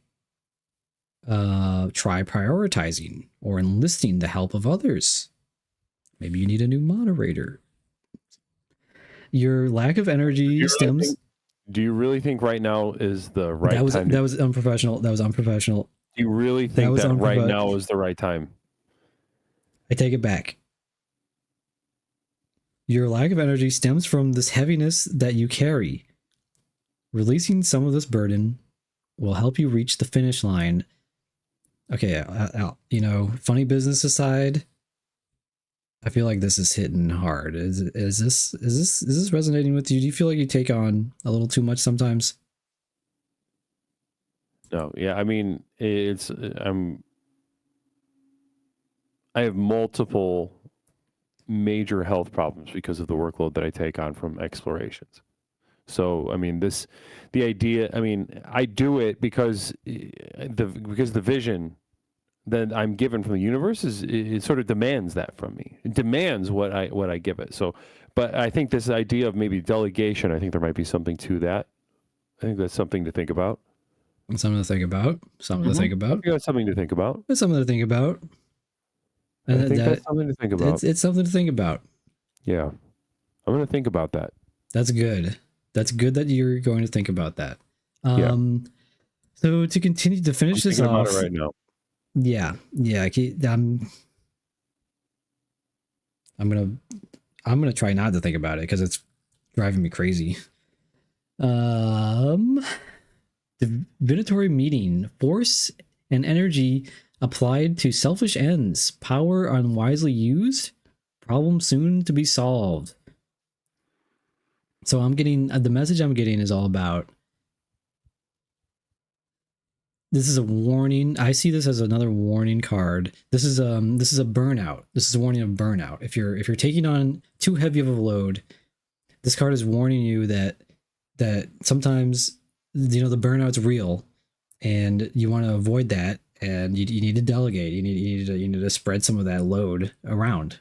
Speaker 3: Try prioritizing or enlisting the help of others. Maybe you need a new moderator. Your lack of energy stems.
Speaker 9: Do you really think right now is the right time?
Speaker 3: That was unprofessional. That was unprofessional.
Speaker 9: Do you really think that right now is the right time?
Speaker 3: I take it back. Your lack of energy stems from this heaviness that you carry. Releasing some of this burden will help you reach the finish line. Okay, funny business aside, I feel like this is hitting hard. Is this resonating with you? Do you feel like you take on a little too much sometimes?
Speaker 9: No, yeah, I mean, I have multiple major health problems because of the workload that I take on from explorations. So, I mean, the idea, I mean, I do it because the vision that I'm given from the universe it sort of demands that from me. It demands what I give it. So, but I think this idea of maybe delegation, I think there might be something to that. I think that's something to think about.
Speaker 3: Something to think about. Something to think about.
Speaker 9: You got something to think about.
Speaker 3: It's something to think about.
Speaker 9: I think that's something to think about.
Speaker 3: It's something to think about.
Speaker 9: Yeah. I'm going to think about that.
Speaker 3: That's good. That's good that you're going to think about that.
Speaker 9: Yeah.
Speaker 3: So to continue to finish this off
Speaker 9: about it right now.
Speaker 3: Yeah. I'm gonna try not to think about it because it's driving me crazy. Divinatory meeting. Force and energy applied to selfish ends. Power unwisely used. Problem soon to be solved. So I'm getting the message I'm getting is all about. This is a warning. I see this as another warning card. This is a burnout. This is a warning of burnout. If you're taking on too heavy of a load, this card is warning you that sometimes the burnout's real, and you want to avoid that, and you need to delegate. You need to spread some of that load around.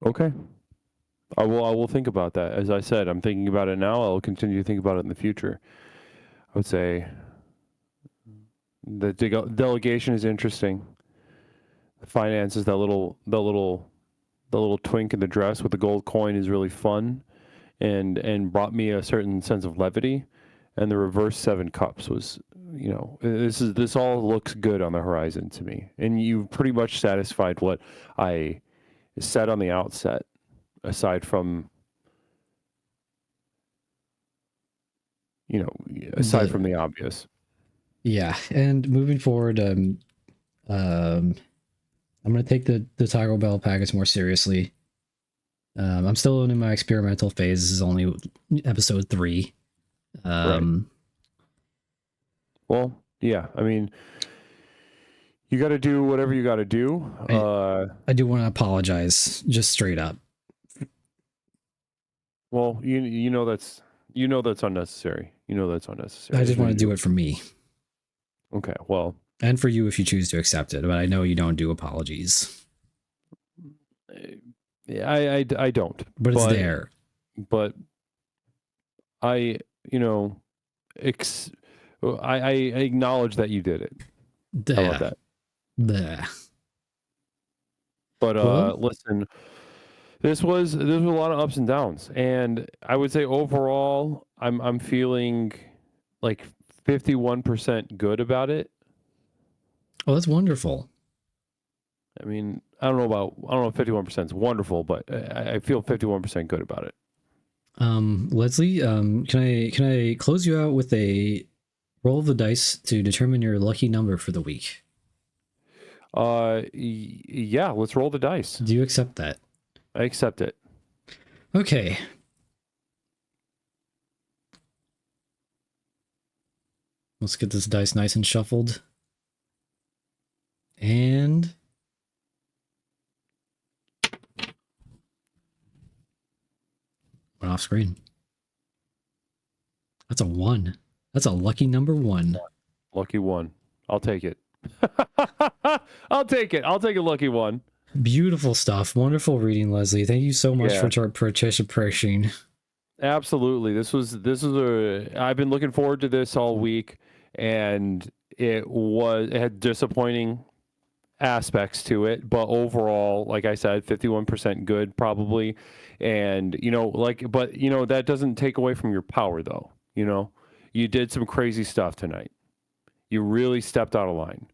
Speaker 9: Okay. I will think about that. As I said, I'm thinking about it now. I'll continue to think about it in the future. I would say the delegation is interesting. The finances, the little twink in the dress with the gold coin is really fun, and brought me a certain sense of levity. And the reverse 7 cups was, this all looks good on the horizon to me. And you pretty much satisfied what I said on the outset. Aside from, from the obvious.
Speaker 3: Yeah, and moving forward, I'm gonna take the Taco Bell package more seriously. I'm still in my experimental phase. This is only episode 3.
Speaker 9: Right. Well, yeah. I mean, you got to do whatever you got to do.
Speaker 3: I do want to apologize, just straight up.
Speaker 9: Well, you know that's unnecessary. You know that's unnecessary.
Speaker 3: I just want to do it for me.
Speaker 9: Okay. Well,
Speaker 3: And for you if you choose to accept it, but I know you don't do apologies.
Speaker 9: Yeah, I don't.
Speaker 3: But it's there.
Speaker 9: But I, you know, I acknowledge that you did it. How about that? But
Speaker 3: Well?
Speaker 9: listen, this was a lot of ups and downs, and I would say overall, I'm feeling like 51% good about it.
Speaker 3: Oh, that's wonderful.
Speaker 9: I mean, I don't know if 51% is wonderful, but I feel 51% good about it.
Speaker 3: Leslie, can I close you out with a roll of the dice to determine your lucky number for the week?
Speaker 9: Yeah, let's roll the dice.
Speaker 3: Do you accept that?
Speaker 9: I accept it.
Speaker 3: Okay. Let's get this dice nice and shuffled. And went off screen. That's a 1. That's a lucky number 1.
Speaker 9: Lucky 1. I'll take it. I'll take it. I'll take a lucky 1.
Speaker 3: Beautiful stuff. Wonderful reading, Leslie. Thank you so much for participating.
Speaker 9: Absolutely. This was I've been looking forward to this all week, and it had disappointing aspects to it, but overall, like I said, 51% good probably. And but that doesn't take away from your power though. You did some crazy stuff tonight. You really stepped out of line.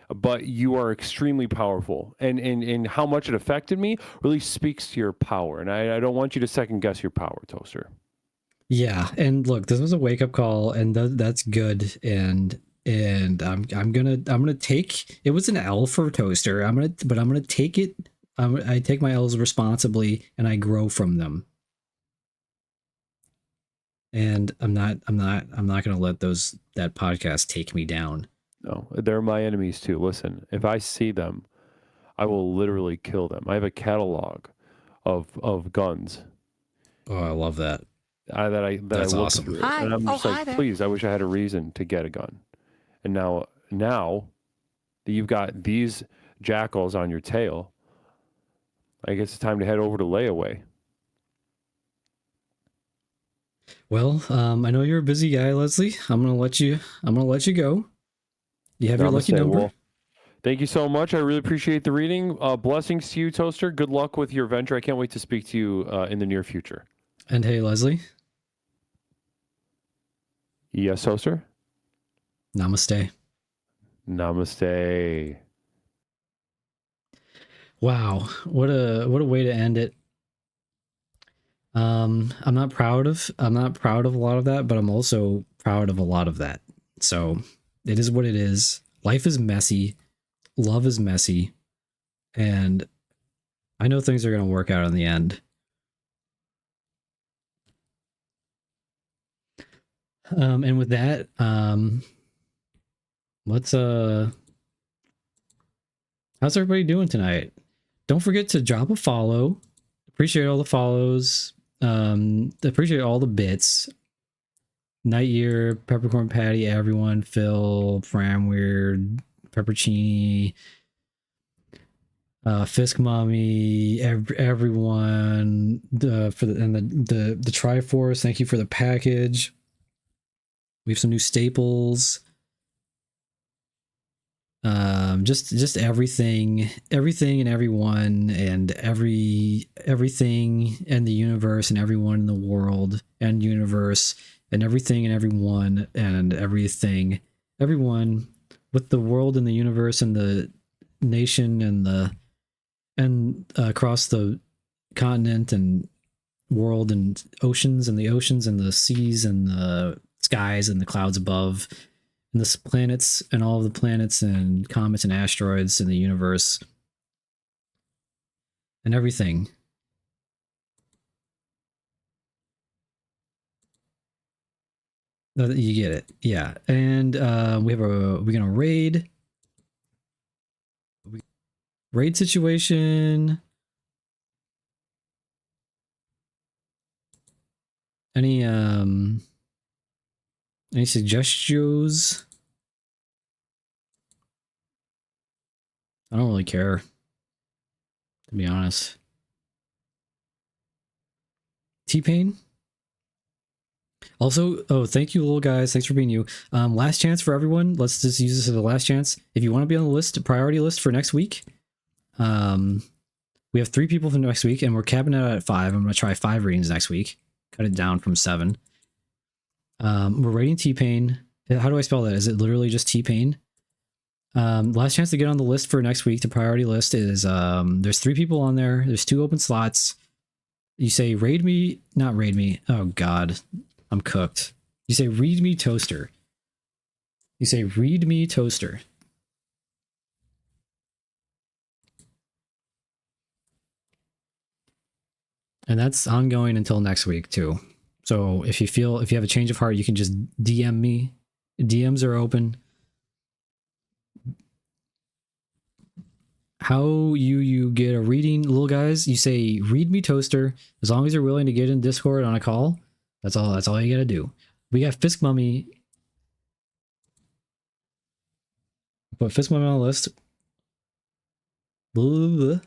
Speaker 9: But you are extremely powerful, and how much it affected me really speaks to your power. And I don't want you to second guess your power, Toaster.
Speaker 3: Yeah, and look, this was a wake up call, and that's good. And I'm gonna take it was an L for Toaster. I'm gonna take it. I take my L's responsibly, and I grow from them. And I'm not gonna let that podcast take me down.
Speaker 9: No, they're my enemies too. Listen, if I see them, I will literally kill them. I have a catalog of guns.
Speaker 3: Oh, I love that.
Speaker 9: That's
Speaker 3: awesome.
Speaker 9: Through. And I'm just like, please, I wish I had a reason to get a gun. And now that you've got these jackals on your tail, I guess it's time to head over to layaway.
Speaker 3: Well, I know you're a busy guy, Leslie. I'm gonna let you go. You have your lucky number.
Speaker 9: Well, thank you so much. I really appreciate the reading. Blessings to you, Toaster. Good luck with your venture. I can't wait to speak to you in the near future.
Speaker 3: And hey, Leslie.
Speaker 9: Yes, Toaster.
Speaker 3: Namaste.
Speaker 9: Namaste.
Speaker 3: Wow, what a way to end it. I'm not proud of a lot of that, but I'm also proud of a lot of that. So it is what it is. Life is messy. Love is messy. And I know things are going to work out in the end. And with that, let's how's everybody doing tonight? Don't forget to drop a follow. Appreciate all the follows. Appreciate all the bits. Nightyear, Peppercorn Patty, everyone, Phil, Framweird, Peppercini, Fisk Mommy, everyone, the Triforce. Thank you for the package. We have some new staples. Just everything and everyone and everything and the universe and everyone in the world and universe and everything and everyone and everyone with the world and the universe and the nation and across the continent and world and oceans and the seas and the skies and the clouds above. And the planets and all of the planets and comets and asteroids in the universe and everything. You get it. Yeah. And we're gonna raid situation. Any suggestions? I don't really care, to be honest. T-Pain. Also, oh, thank you, little guys. Thanks for being you. Last chance for everyone. Let's just use this as a last chance. If you want to be on the list, priority list for next week, we have 3 people for next week, and we're capping it at 5. I'm going to try 5 readings next week. Cut it down from 7. We're rating T-Pain. How do I spell that? Is it literally just T-Pain? Last chance to get on the list for next week. The priority list is there's 3 people on there. There's 2 open slots. You say raid me, not raid me. Oh God, I'm cooked. You say read me toaster. You say read me toaster. And that's ongoing until next week too. So if you have a change of heart, you can just DM me. DMs are open. How you get a reading, little guys, you say read me toaster. As long as you're willing to get in Discord on a call, that's all you gotta do. We got Fisk Mummy. Put Fisk Mummy on the list. Blah, blah, blah.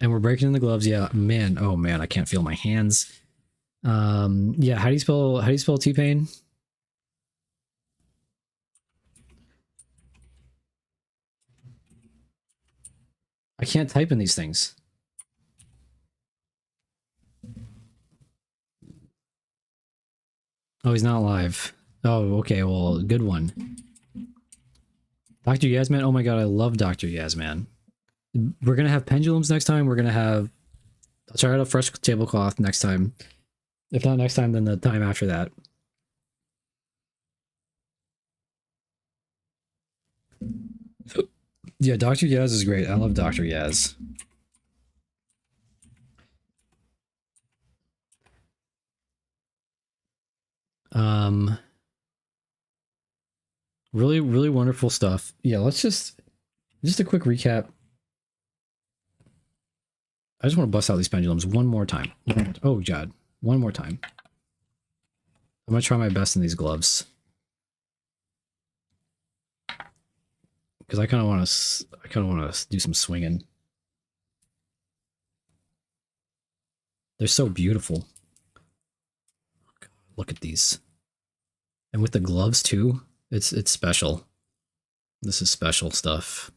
Speaker 3: And we're breaking in the gloves. Yeah, man. Oh man, I can't feel my hands. Yeah, how do you spell T-Pain? I can't type in these things. Oh, he's not live. Oh, okay, well, good one. Dr. Yasman, oh my god, I love Dr. Yasman. We're gonna have pendulums next time. We're gonna have, I'll try out a fresh tablecloth next time. If not next time, then the time after that. Yeah, Dr. Yaz is great. I love Dr. Yaz. Really, really wonderful stuff. Yeah, let's just a quick recap. I just want to bust out these pendulums one more time. Oh god, one more time. I'm gonna try my best in these gloves because I kind of want to do some swinging. They're so beautiful. God, look at these, and with the gloves too. It's special. This is special stuff.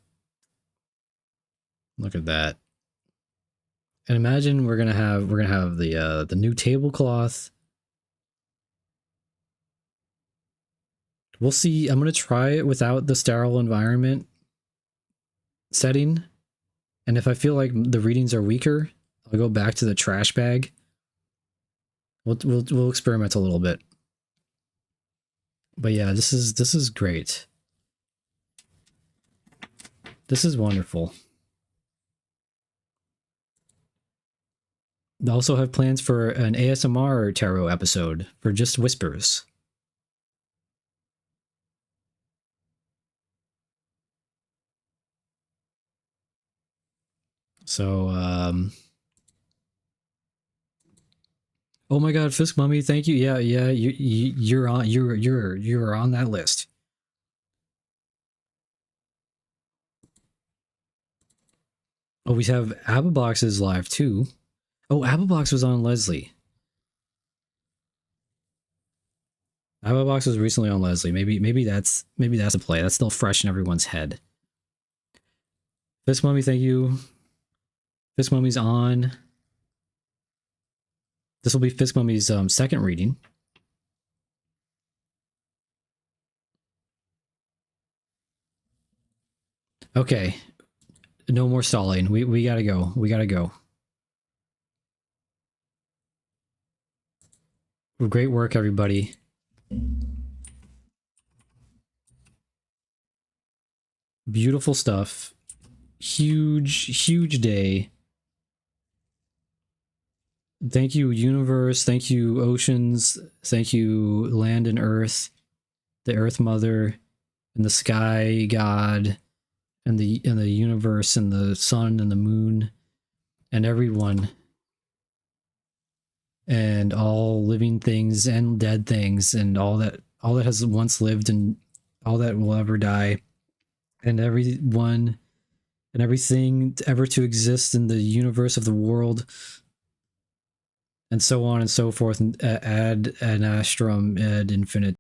Speaker 3: Look at that. And imagine we're gonna have the new tablecloth. We'll see. I'm gonna try it without the sterile environment setting, and if I feel like the readings are weaker, I'll go back to the trash bag. We'll experiment a little bit. But yeah, this is great. This is wonderful. They also have plans for an ASMR tarot episode for just whispers. So, oh my God, Fisk Mummy, thank you. Yeah, you're on that list. Oh, we have Ababoxes live too. Oh, Ababox was on Leslie. Ababox was recently on Leslie. Maybe that's a play. That's still fresh in everyone's head. Fisk Mummy, thank you. Fisk Mummy's on. This will be Fisk Mummy's second reading. Okay. No more stalling. We gotta go. We gotta go. Great work, everybody. Beautiful stuff. Huge day. Thank you, universe. Thank you, oceans. Thank you, land and earth, the Earth Mother, and the sky god, and the universe, and the sun, and the moon, and everyone. and all living things and dead things, and all that has once lived and all that will ever die, and everyone and everything ever to exist in the universe of the world, and so on and so forth, and ad astrum ad infinitum.